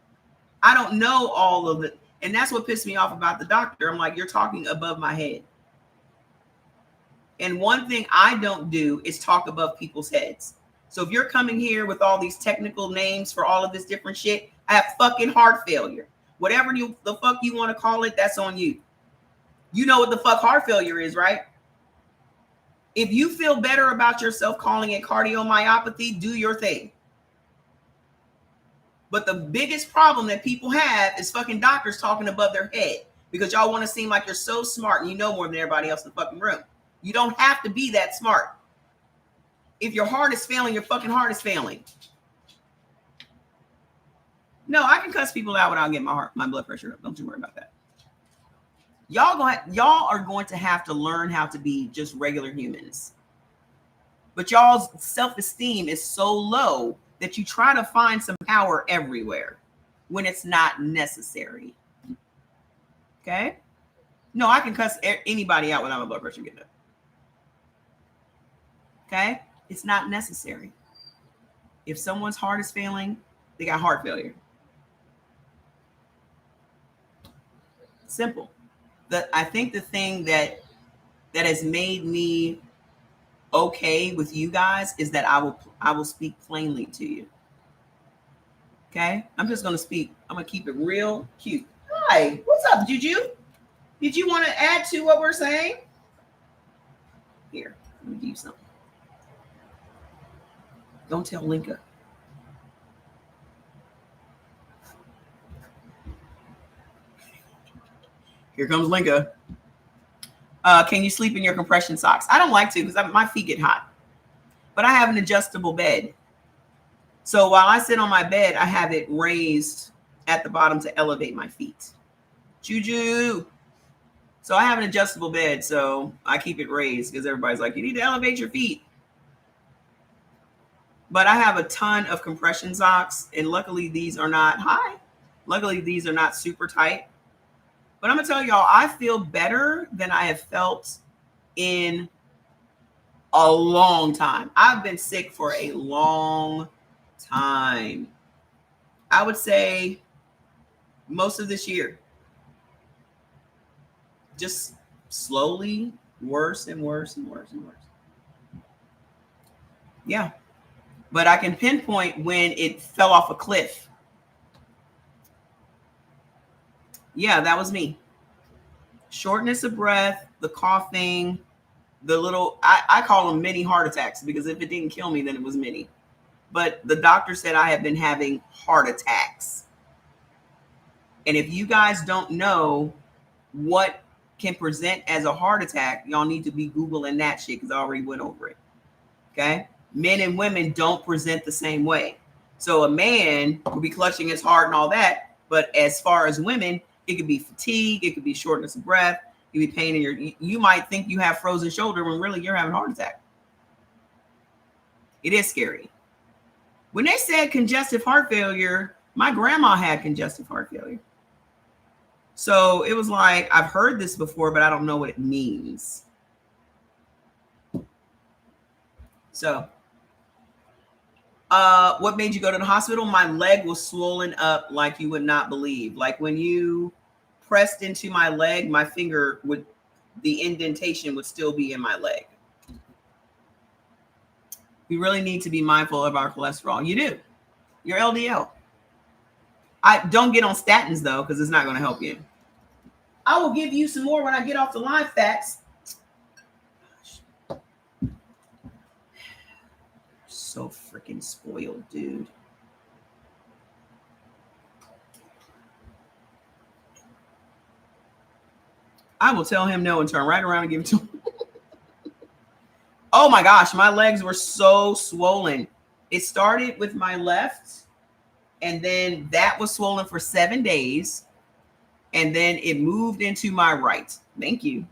I don't know all of it, and that's what pissed me off about the doctor. I'm like, you're talking above my head. And one thing I don't do is talk above people's heads. So if you're coming here with all these technical names for all of this different shit, I have fucking heart failure. Whatever the fuck you want to call it, that's on you. You know what the fuck heart failure is, right? If you feel better about yourself calling it cardiomyopathy, do your thing. But the biggest problem that people have is fucking doctors talking above their head because y'all want to seem like you're so smart and you know more than everybody else in the fucking room. You don't have to be that smart. If your heart is failing, your fucking heart is failing. No, I can cuss people out without getting my blood pressure up. Don't you worry about that. Y'all are going to have to learn how to be just regular humans. But y'all's self-esteem is so low that you try to find some power everywhere when it's not necessary. Okay? No, I can cuss anybody out without my blood pressure getting up. Okay? It's not necessary. If someone's heart is failing, they got heart failure. Simple. I think the thing that that has made me okay with you guys is that I will speak plainly to you. Okay? I'm just gonna speak. I'm gonna keep it real cute. Hi, what's up, Juju? Did you want to add to what we're saying? Here, let me give you something. Don't tell Linka. Here comes Linka. Can you sleep in your compression socks? I don't like to because my feet get hot. But I have an adjustable bed. So while I sit on my bed, I have it raised at the bottom to elevate my feet. Juju. So I have an adjustable bed, so I keep it raised because everybody's like, you need to elevate your feet. But I have a ton of compression socks, and luckily these are not high. Luckily these are not super tight. But I'm going to tell y'all, I feel better than I have felt in a long time. I've been sick for a long time. I would say most of this year. Just slowly worse and worse and worse and worse. Yeah. But I can pinpoint when it fell off a cliff. Yeah, that was me. Shortness of breath, the coughing, the little, I call them mini heart attacks because if it didn't kill me, then it was mini. But the doctor said I have been having heart attacks. And if you guys don't know what can present as a heart attack, y'all need to be Googling that shit because I already went over it. Okay? Men and women don't present the same way. So a man will be clutching his heart and all that. But as far as women, it could be fatigue. It could be shortness of breath. It could be pain in your, you might think you have frozen shoulder when really you're having a heart attack. It is scary. When they said congestive heart failure, my grandma had congestive heart failure. So it was like, I've heard this before, but I don't know what it means. So, what made you go to the hospital? My leg was swollen up like you would not believe. Like when you pressed into my leg, my finger would, the indentation would still be in my leg. We really need to be mindful of our cholesterol. You do. Your LDL. I don't get on statins though, because it's not going to help you. I will give you some more when I get off the live facts. So freaking spoiled, dude. I will tell him no and turn right around and give it to him. Oh my gosh, my legs were so swollen. It started with my left, and then that was swollen for 7 days. And then it moved into my right. Thank you.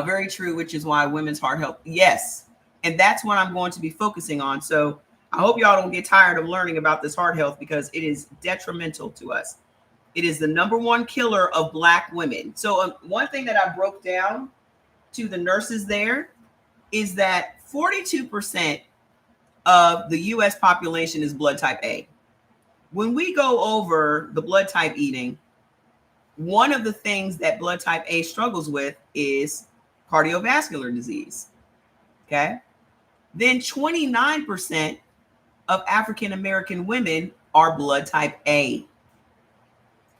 Very true, which is why women's heart health. Yes. And that's what I'm going to be focusing on. So I hope y'all don't get tired of learning about this heart health because it is detrimental to us. It is the #1 killer of Black women. So one thing that I broke down to the nurses there is that 42% of the U.S. population is blood type A. When we go over the blood type eating, one of the things that blood type A struggles with is cardiovascular disease. Okay. Then 29% of African American women are blood type A.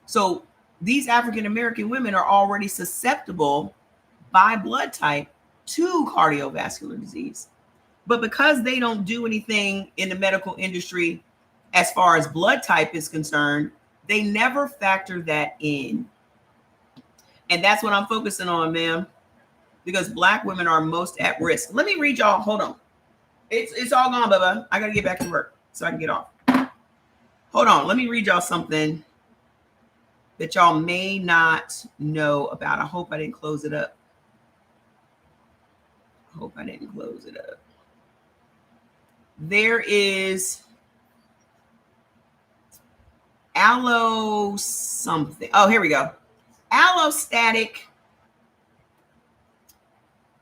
So these African American women are already susceptible by blood type to cardiovascular disease. But because they don't do anything in the medical industry as far as blood type is concerned, they never factor that in. And that's what I'm focusing on, ma'am, because Black women are most at risk. Let me read y'all. Hold on. It's all gone, Bubba. I got to get back to work so I can get off. Hold on. Let me read y'all something that y'all may not know about. I hope I didn't close it up. There is allo something. Oh, here we go. Allostatic.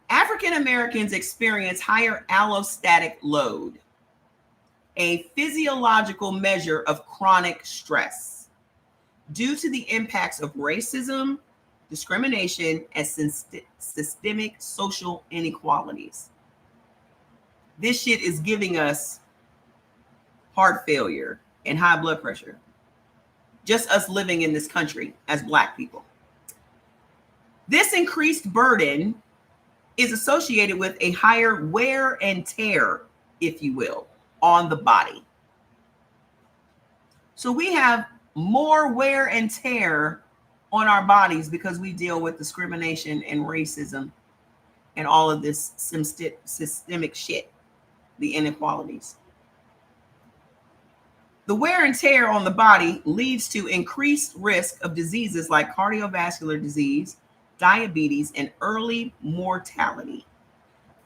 African Americans experience higher allostatic load, a physiological measure of chronic stress, due to the impacts of racism, discrimination, and systemic social inequalities. This shit is giving us heart failure and high blood pressure. Just us living in this country as Black people. This increased burden is associated with a higher wear and tear, if you will, on the body. So we have more wear and tear on our bodies because we deal with discrimination and racism and all of this systemic shit, the inequalities. The wear and tear on the body leads to increased risk of diseases like cardiovascular disease, diabetes, and early mortality.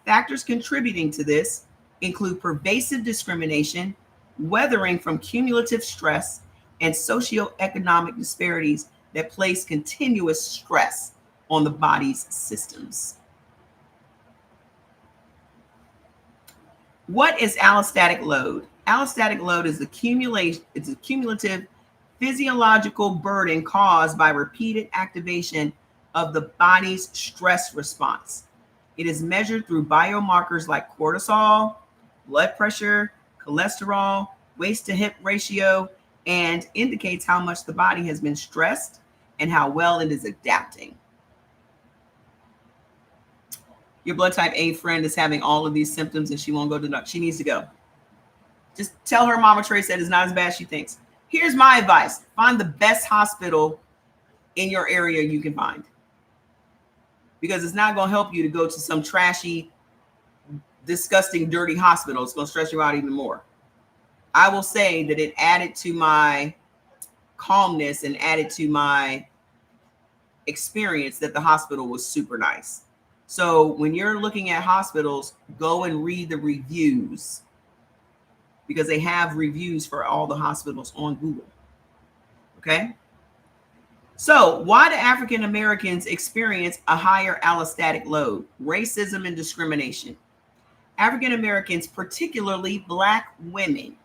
Factors contributing to this include pervasive discrimination, weathering from cumulative stress, and socioeconomic disparities that place continuous stress on the body's systems. What is allostatic load? Allostatic load is a cumulative physiological burden caused by repeated activation of the body's stress response. It is measured through biomarkers like cortisol, blood pressure, cholesterol, waist to hip ratio, and indicates how much the body has been stressed and how well it is adapting. Your blood type A friend is having all of these symptoms and she won't go to the doctor. She needs to go. Just tell her Mama Trey said it's not as bad as she thinks. Here's my advice. Find the best hospital in your area you can find. Because it's not going to help you to go to some trashy, disgusting, dirty hospital. It's going to stress you out even more. I will say that it added to my calmness and added to my experience that the hospital was super nice. So when you're looking at hospitals, go and read the reviews, because they have reviews for all the hospitals on Google. Okay. So why do African Americans experience a higher allostatic load? Racism and discrimination. African Americans, particularly Black women,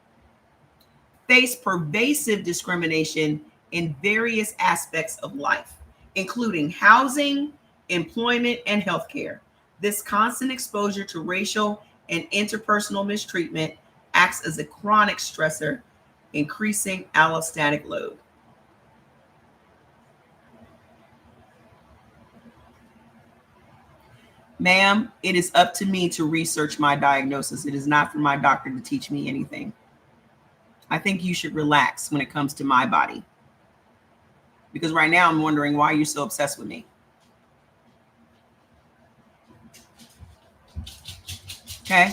face pervasive discrimination in various aspects of life, including housing, employment, and healthcare. This constant exposure to racial and interpersonal mistreatment acts as a chronic stressor, increasing allostatic load. Ma'am, it is up to me to research my diagnosis. It is not for my doctor to teach me anything. I think you should relax when it comes to my body. Because right now I'm wondering why you're so obsessed with me. Okay?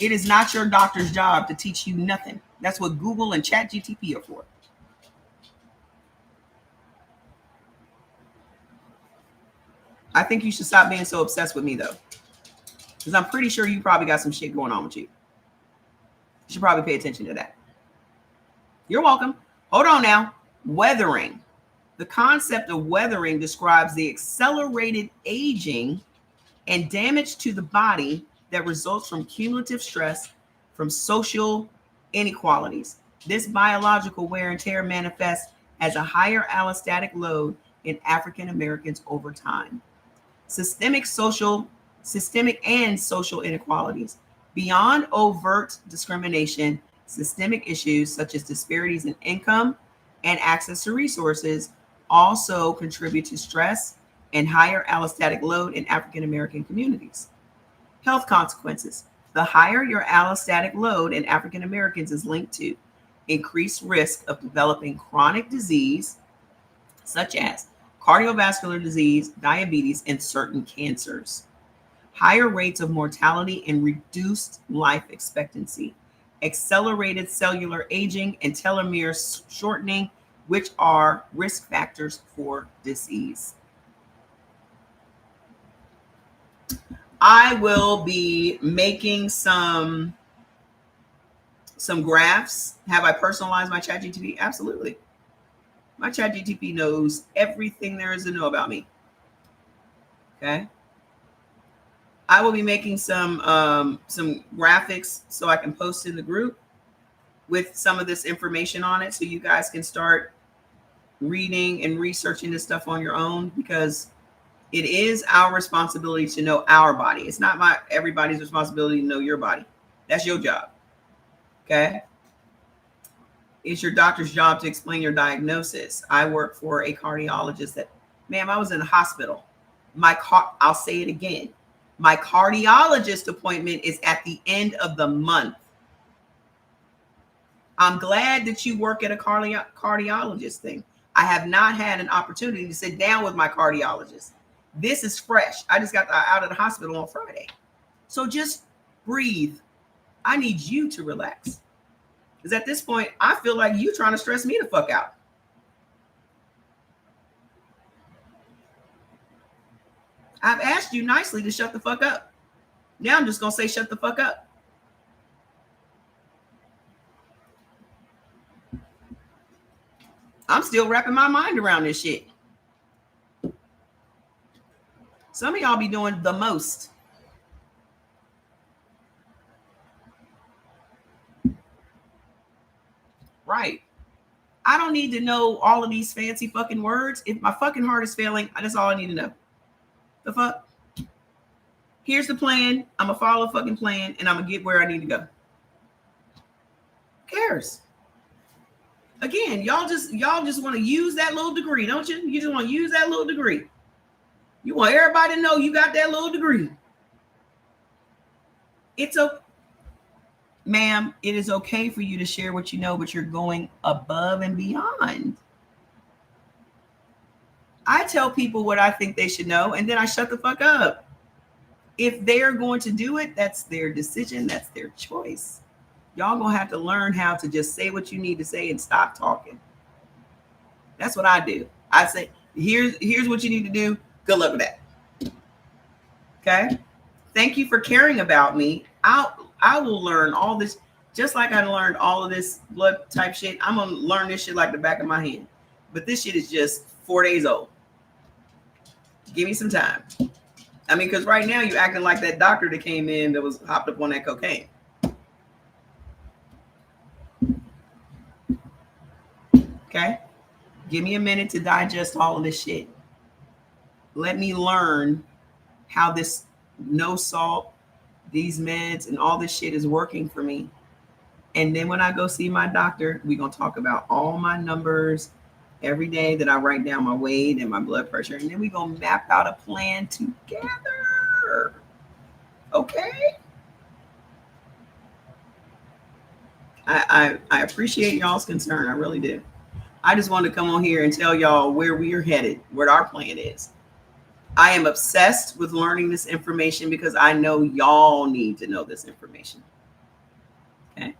It is not your doctor's job to teach you nothing. That's what Google and ChatGPT are for. I think you should stop being so obsessed with me, though. Because I'm pretty sure you probably got some shit going on with you. You should probably pay attention to that. You're welcome. Hold on now. Weathering. The concept of weathering describes the accelerated aging and damage to the body that results from cumulative stress from social inequalities. This biological wear and tear manifests as a higher allostatic load in African Americans over time. Systemic and social inequalities. Beyond overt discrimination, systemic issues such as disparities in income and access to resources also contribute to stress and higher allostatic load in African American communities. Health consequences. The higher your allostatic load in African Americans is linked to increased risk of developing chronic disease, such as cardiovascular disease, diabetes, and certain cancers. Higher rates of mortality and reduced life expectancy. Accelerated cellular aging and telomere shortening, which are risk factors for disease. I will be making some graphs. Have I personalized my ChatGPT? Absolutely. My ChatGPT knows everything there is to know about me. Okay. I will be making some graphics so I can post in the group with some of this information on it, so you guys can start reading and researching this stuff on your own, because it is our responsibility to know our body. It's not everybody's responsibility to know your body. That's your job. Okay. It's your doctor's job to explain your diagnosis. I work for a cardiologist that, ma'am, I was in the hospital. I'll say it again. My cardiologist appointment is at the end of the month. I'm glad that you work at a cardiologist thing. I have not had an opportunity to sit down with my cardiologist. This is fresh. I just got out of the hospital on Friday. So just breathe. I need you to relax. Because at this point, I feel like you trying to stress me the fuck out. I've asked you nicely to shut the fuck up. Now I'm just going to say shut the fuck up. I'm still wrapping my mind around this shit. Some of y'all be doing the most. Right. I don't need to know all of these fancy fucking words. If my fucking heart is failing, that's all I need to know. The fuck? Here's the plan. I'm going to follow a fucking plan and I'm going to get where I need to go. Who cares? Again, y'all just want to use that little degree, don't you? You just want to use that little degree. You want everybody to know you got that little degree. Ma'am, it is okay for you to share what you know, but you're going above and beyond. I tell people what I think they should know, and then I shut the fuck up. If they're going to do it, that's their decision. That's their choice. Y'all gonna have to learn how to just say what you need to say and stop talking. That's what I do. I say, here's what you need to do. Good luck with that. Okay. Thank you for caring about me. I will learn all this, just like I learned all of this blood type shit. I'm gonna learn this shit like the back of my hand. But this shit is just 4 days old. Give me some time. I mean, because right now you acting like that doctor that came in that was hopped up on that cocaine. Okay. Give me a minute to digest all of this shit. Let me learn how this no salt, these meds, and all this shit is working for me. And then when I go see my doctor, we're going to talk about all my numbers every day that I write down my weight and my blood pressure. And then we're going to map out a plan together. Okay? I appreciate y'all's concern. I really do. I just wanted to come on here and tell y'all where we are headed, what our plan is. I am obsessed with learning this information because I know y'all need to know this information. Okay.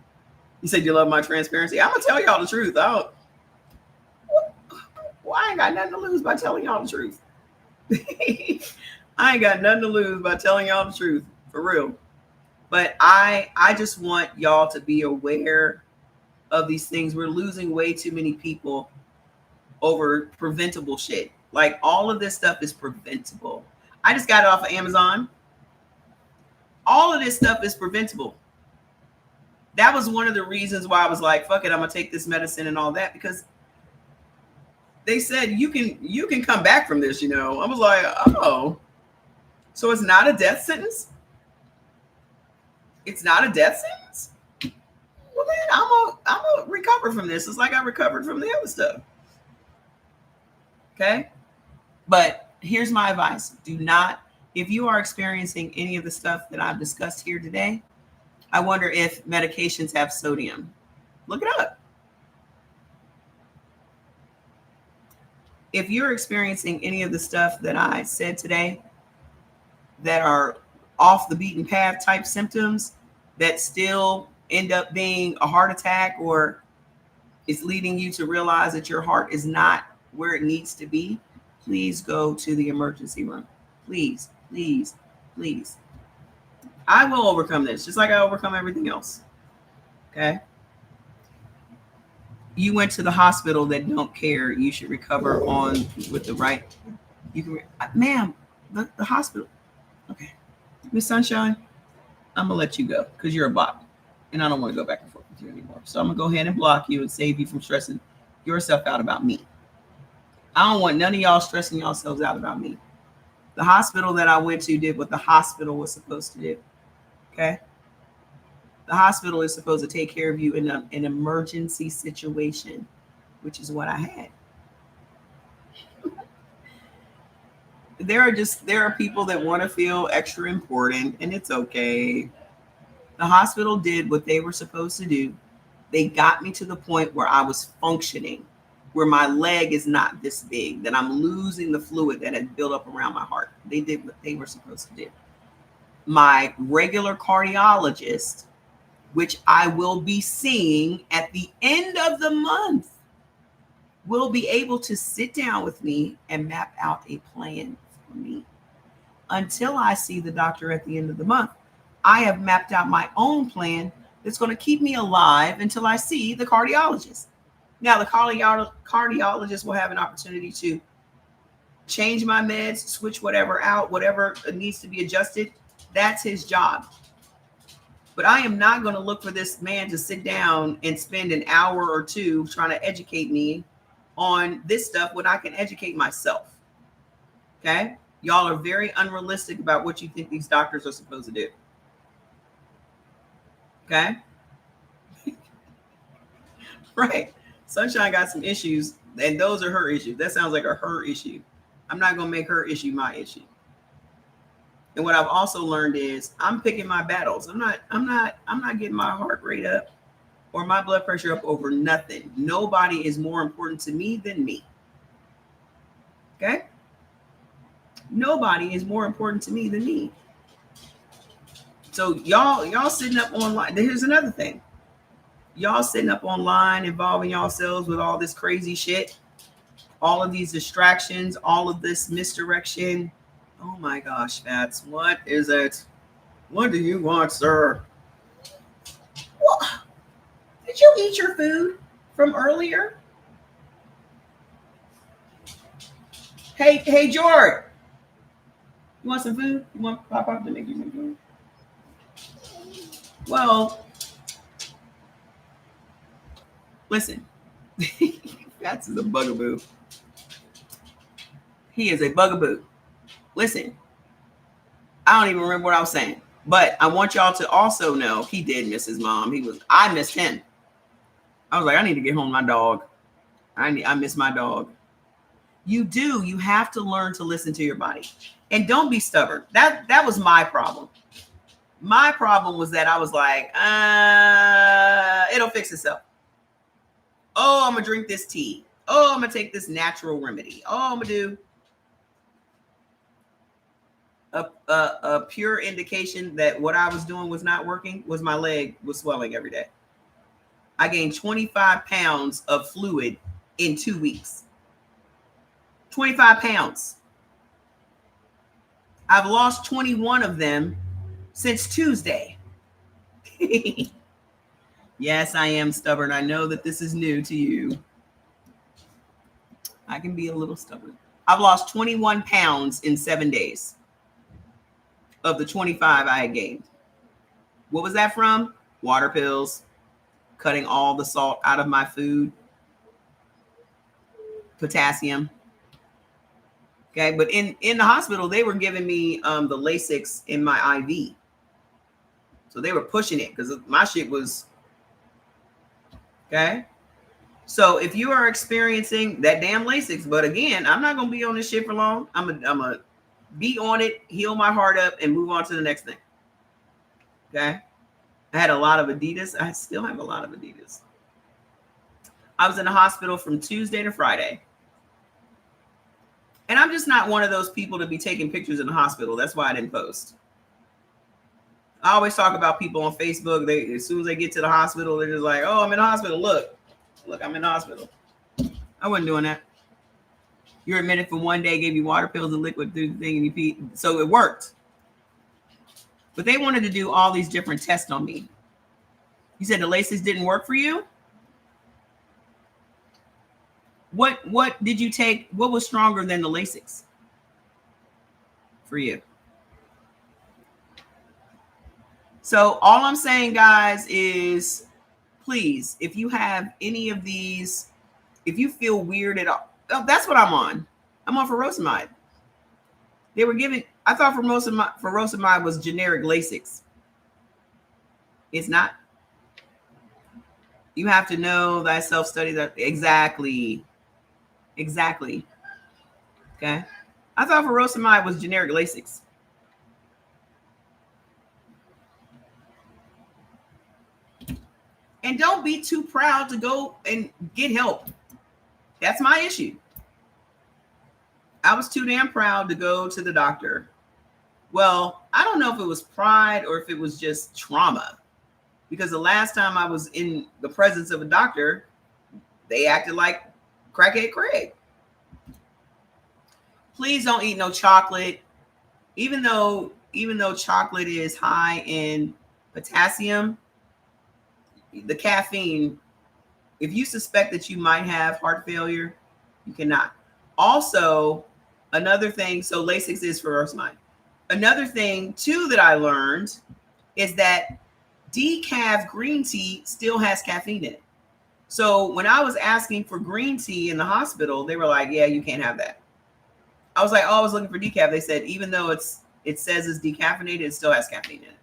You said you love my transparency. I'm going to tell y'all the truth. I ain't got nothing to lose by telling y'all the truth. I ain't got nothing to lose by telling y'all the truth, for real. But I just want y'all to be aware of these things. We're losing way too many people over preventable shit. Like, all of this stuff is preventable. I just got it off of Amazon. All of this stuff is preventable. That was one of the reasons why I was like, fuck it, I'm gonna take this medicine and all that, because they said you can come back from this, you know. I was like, oh, so it's not a death sentence? It's not a death sentence? Well, then I'm gonna recover from this. It's like I recovered from the other stuff. Okay? But here's my advice. Do not, if you are experiencing any of the stuff that I've discussed here today, I wonder if medications have sodium. Look it up. If you're experiencing any of the stuff that I said today that are off the beaten path type symptoms that still end up being a heart attack, or it's leading you to realize that your heart is not where it needs to be, please go to the emergency room. Please, please, please. I will overcome this, just like I overcome everything else. Okay? You went to the hospital that don't care. You should recover on with the right. You can, ma'am, the hospital. Okay. Miss Sunshine, I'm going to let you go because you're a bot. And I don't want to go back and forth with you anymore. So I'm going to go ahead and block you and save you from stressing yourself out about me. I don't want none of y'all stressing yourselves out about me. The hospital that I went to did what the hospital was supposed to do. Okay. The hospital is supposed to take care of you in an emergency situation, which is what I had. There are people that want to feel extra important, and it's okay. The hospital did what they were supposed to do. They got me to the point where I was functioning, where my leg is not this big, that I'm losing the fluid that had built up around my heart. They did what they were supposed to do. My regular cardiologist, which I will be seeing at the end of the month, will be able to sit down with me and map out a plan for me. Until I see the doctor at the end of the month, I have mapped out my own plan that's going to keep me alive until I see the cardiologist. Now, the cardiologist will have an opportunity to change my meds, switch whatever out, whatever needs to be adjusted. That's his job. But I am not going to look for this man to sit down and spend an hour or two trying to educate me on this stuff when I can educate myself. Okay? Y'all are very unrealistic about what you think these doctors are supposed to do. Okay? Right. Sunshine got some issues, and those are her issues. That sounds like a her issue. I'm not going to make her issue my issue. And what I've also learned is I'm picking my battles. I'm not getting my heart rate up or my blood pressure up over nothing. Nobody is more important to me than me. Okay? Nobody is more important to me than me. So y'all sitting up online. Here's another thing. Y'all sitting up online involving yourselves with all this crazy shit, all of these distractions, all of this misdirection. Oh my gosh, Fats, what is it? What do you want, sir? What? Did you eat your food from earlier? Hey, George. You want some food? You want Pop Up to make you some food? Well, listen. Fats is a bugaboo. He is a bugaboo. Listen, I don't even remember what I was saying, but I want y'all to also know he did miss his mom. I missed him. I was like, I need to get home my dog. I miss my dog. You have to learn to listen to your body, and don't be stubborn. That was my problem. My problem was that I was like, it'll fix itself. Oh, I'm gonna drink this tea. Oh, I'm gonna take this natural remedy. Oh, I'm gonna do a pure indication that what I was doing was not working was my leg was swelling every day. I gained 25 pounds of fluid in 2 weeks. 25 pounds. I've lost 21 of them since Tuesday. Yes, I am stubborn. I know that this is new to you. I can be a little stubborn. I've lost 21 pounds in 7 days of the 25 I had gained. What was that from? Water pills, cutting all the salt out of my food, potassium. Okay, but in the hospital, they were giving me the Lasix in my IV. So they were pushing it because my shit was, okay? So if you are experiencing that damn Lasix, but again, I'm not going to be on this shit for long. I'm going to be on it, heal my heart up, and move on to the next thing. Okay? I had a lot of Adidas. I still have a lot of Adidas. I was in the hospital from Tuesday to Friday. And I'm just not one of those people to be taking pictures in the hospital. That's why I didn't post. I always talk about people on Facebook. As soon as they get to the hospital, they're just like, oh, I'm in the hospital. Look, I'm in the hospital. I wasn't doing that. You're admitted for 1 day, gave you water pills and liquid through the thing, and you pee. So it worked. But they wanted to do all these different tests on me. You said the Lasix didn't work for you? What did you take? What was stronger than the Lasix for you? So all I'm saying, guys, is please, if you have any of these, if you feel weird at all, That's what I'm on. I'm on furosemide. They were giving. I thought furosemide was generic Lasix. It's not. You have to know thyself, study that exactly. Exactly. Okay. I thought furosemide was generic Lasix. And don't be too proud to go and get help. That's my issue. I was too damn proud to go to the doctor. Well, I don't know if it was pride or if it was just trauma. Because the last time I was in the presence of a doctor, they acted like crackhead Craig. Please don't eat no chocolate. Even though chocolate is high in potassium, the caffeine, if you suspect that you might have heart failure, you cannot. Also, another thing, so Lasix is furosemide. Another thing too that I learned is that decaf green tea still has caffeine in it. So when I was asking for green tea in the hospital, they were like, yeah, you can't have that. I was like, oh, I was looking for decaf. They said, even though it says it's decaffeinated, it still has caffeine in it.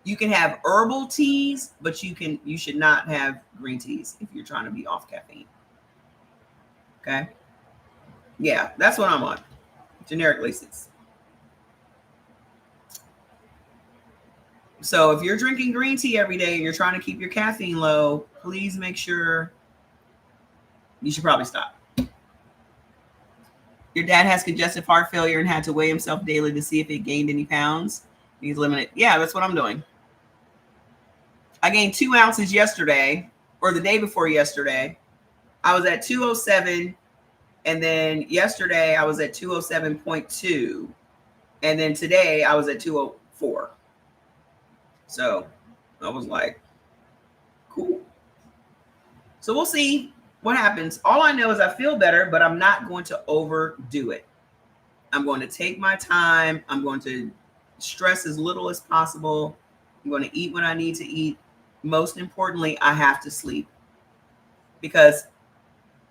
You can have herbal teas, but you should not have green teas if you're trying to be off caffeine. Okay. Yeah, that's what I'm on. Generic Lasix. So if you're drinking green tea every day and you're trying to keep your caffeine low, please make sure you should probably stop. Your dad has congestive heart failure and had to weigh himself daily to see if he gained any pounds. He's limited. Yeah, that's what I'm doing. I gained 2 ounces yesterday or the day before yesterday. I was at 207. And then yesterday I was at 207.2. And then today I was at 204. So I was like, cool. So we'll see what happens. All I know is I feel better, but I'm not going to overdo it. I'm going to take my time. I'm going to stress as little as possible. I'm going to eat what I need to eat. Most importantly, I have to sleep because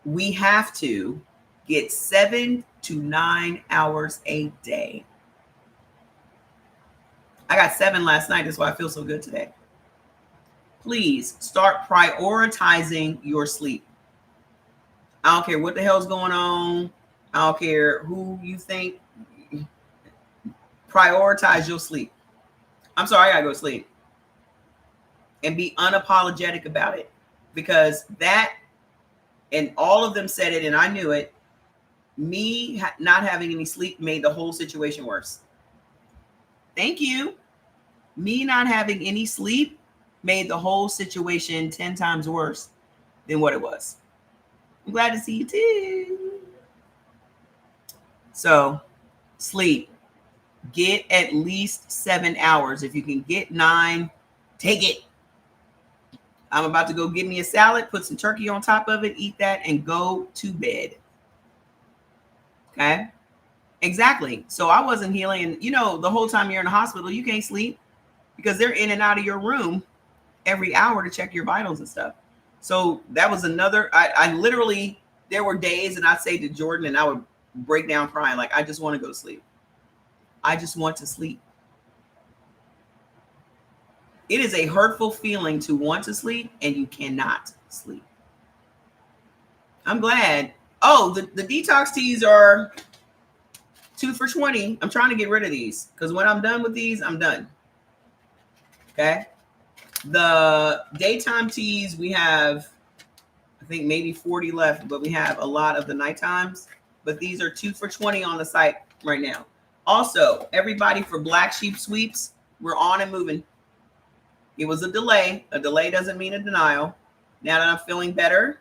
we have to get 7 to 9 hours a day. I got 7 last night. That's why I feel so good today. Please start prioritizing your sleep. I don't care what the hell's going on. I don't care who you think. Prioritize your sleep. I'm sorry, I gotta go to sleep. And be unapologetic about it. Because that, and all of them said it, and I knew it, me not having any sleep made the whole situation worse. Thank you. Me not having any sleep made the whole situation 10 times worse than what it was. I'm glad to see you too. So, sleep. Get at least 7 hours. If you can get 9, take it. I'm about to go get me a salad, put some turkey on top of it, eat that, and go to bed. Okay? Exactly. So I wasn't healing. And, the whole time you're in the hospital, you can't sleep because they're in and out of your room every hour to check your vitals and stuff. So that was another, I literally, there were days and I'd say to Jordan and I would break down crying. Like, I just want to go to sleep. I just want to sleep. It is a hurtful feeling to want to sleep and you cannot sleep. I'm glad. Oh, the detox teas are 2 for $20. I'm trying to get rid of these because when I'm done with these, I'm done. Okay. The daytime teas, we have, I think maybe 40 left, but we have a lot of the night times. But these are 2 for $20 on the site right now. Also, everybody for Black Sheep Sweeps, we're on and moving. It was a delay. A delay doesn't mean a denial. Now that I'm feeling better,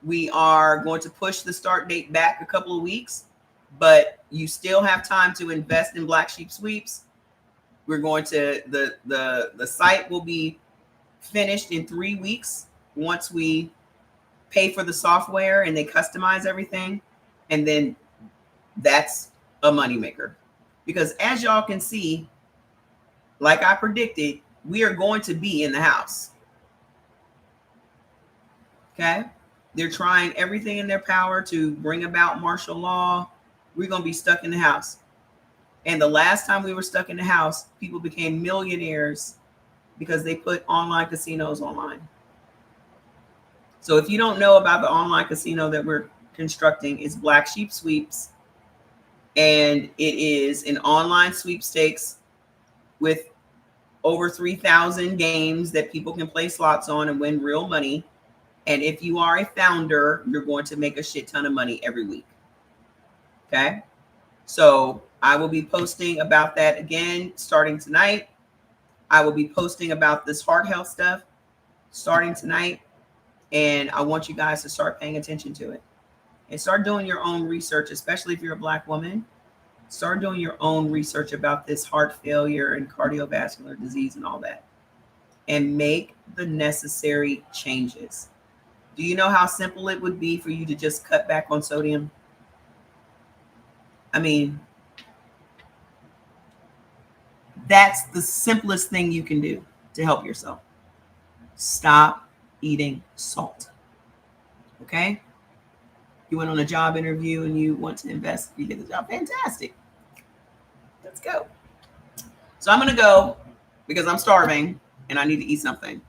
we are going to push the start date back a couple of weeks, but you still have time to invest in Black Sheep Sweeps. We're going to, the site will be finished in 3 weeks once we pay for the software and they customize everything. And then that's a moneymaker. Because as y'all can see, like I predicted, we are going to be in the house. Okay. They're trying everything in their power to bring about martial law. We're going to be stuck in the house. And the last time we were stuck in the house, people became millionaires because they put online casinos online. So if you don't know about the online casino that we're constructing, it's Black Sheep Sweeps. And it is an online sweepstakes with over 3,000 games that people can play slots on and win real money. And if you are a founder, you're going to make a shit ton of money every week. Okay. So I will be posting about that again starting tonight. I will be posting about this heart health stuff starting tonight. And I want you guys to start paying attention to it and start doing your own research, especially if you're a Black woman. Start doing your own research about this heart failure and cardiovascular disease and all that, and make the necessary changes. Do you know how simple it would be for you to just cut back on sodium? I mean, that's the simplest thing you can do to help yourself. Stop eating salt. Okay? You went on a job interview and you want to invest, you get the job. Fantastic. Let's go. So I'm going to go because I'm starving and I need to eat something.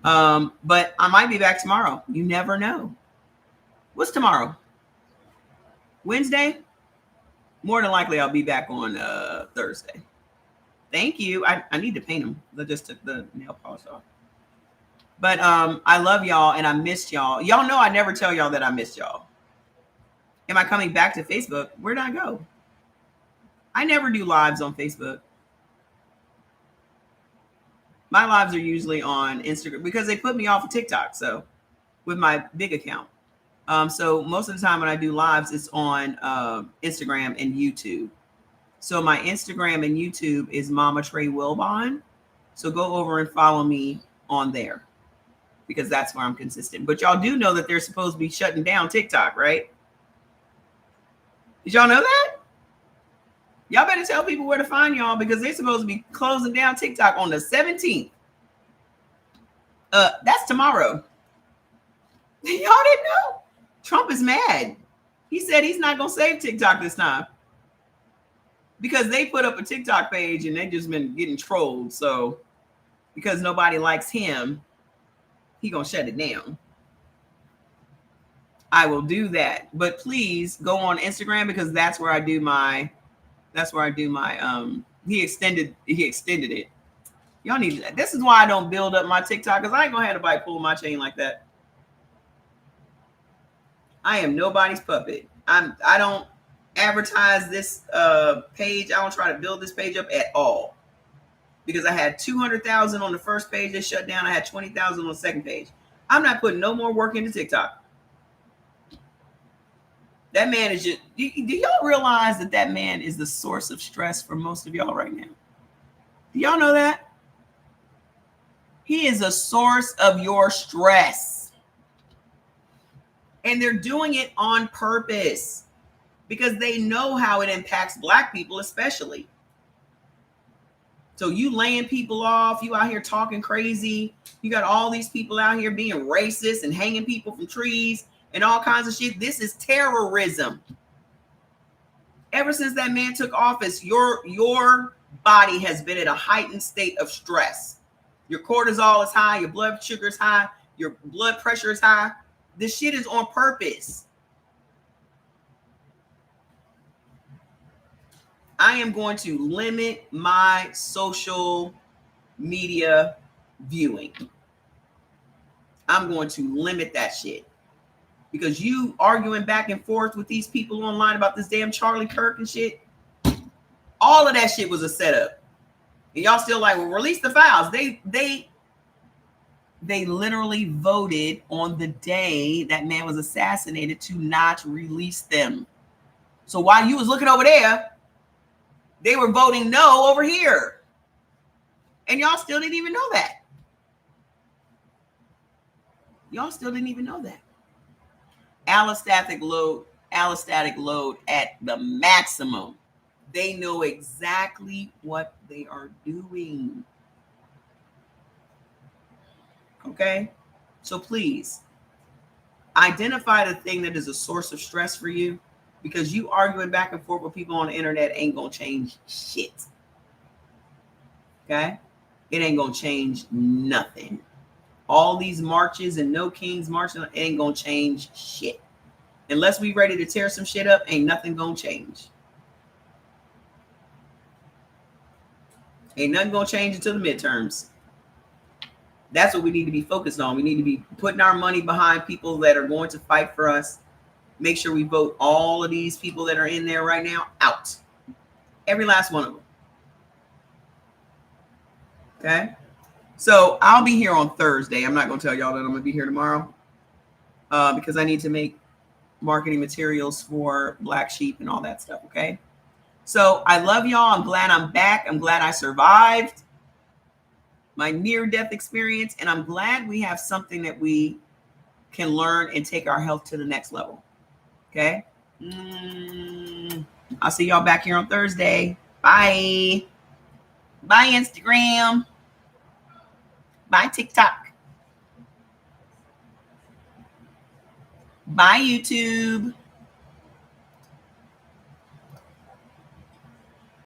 But I might be back tomorrow. You never know. What's tomorrow? Wednesday? More than likely, I'll be back on Thursday. Thank you. I need to paint them. I just took the nail polish off. But I love y'all and I missed y'all. Y'all know I never tell y'all that I missed y'all. Am I coming back to Facebook? Where'd I go? I never do lives on Facebook. My lives are usually on Instagram because they put me off of TikTok. So with my big account. So most of the time when I do lives, it's on Instagram and YouTube. So my Instagram and YouTube is Mama Trey Wilbon. So go over and follow me on there because that's where I'm consistent. But y'all do know that they're supposed to be shutting down TikTok, right? Did y'all know that? Y'all better tell people where to find y'all because they're supposed to be closing down TikTok on the 17th. That's tomorrow. Y'all didn't know? Trump is mad. He said he's not going to save TikTok this time because they put up a TikTok page and they just been getting trolled. So because nobody likes him, he going to shut it down. I will do that. But please go on Instagram because that's where I do my he extended it. Y'all need that. This is why I don't build up my TikTok because I ain't gonna have nobody pull my chain like that. I am nobody's puppet. I don't advertise this page. I don't try to build this page up at all. Because I had 200,000 on the first page that shut down. I had 20,000 on the second page. I'm not putting no more work into TikTok. That man is just, do y'all realize that man is the source of stress for most of y'all right now? Do y'all know that? He is a source of your stress. And they're doing it on purpose because they know how it impacts Black people, especially. So you laying people off, you out here talking crazy. You got all these people out here being racist and hanging people from trees and all kinds of shit. This is terrorism. Ever since that man took office, your body has been in a heightened state of stress. Your cortisol is high, your blood sugar is high, your blood pressure is high. This shit is on purpose. I am going to limit my social media viewing. I'm going to limit that shit. Because you arguing back and forth with these people online about this damn Charlie Kirk and shit. All of that shit was a setup. And y'all still like, well, release the files. They literally voted on the day that man was assassinated to not release them. So while you was looking over there, they were voting no over here. And y'all still didn't even know that. Y'all still didn't even know that. Allostatic load at the maximum. They know exactly what they are doing. Okay? So please, Identify the thing that is a source of stress for you, because you arguing back and forth with people on the internet ain't gonna change shit. Okay? It ain't gonna change nothing. All these marches and no kings marching ain't gonna change shit. Unless we ready to tear some shit up, ain't nothing gonna change. Ain't nothing gonna change until the midterms. That's what we need to be focused on. We need to be putting our money behind people that are going to fight for us. Make sure we vote all of these people that are in there right now out. Every last one of them. Okay? So I'll be here on Thursday. I'm not going to tell y'all that I'm going to be here tomorrow because I need to make marketing materials for Black Sheep and all that stuff. Okay? So I love y'all. I'm glad I'm back. I'm glad I survived my near-death experience, and I'm glad we have something that we can learn and take our health to the next level. Okay? I'll see y'all back here on Thursday. Bye. Bye, Instagram. Bye, TikTok. Bye, YouTube.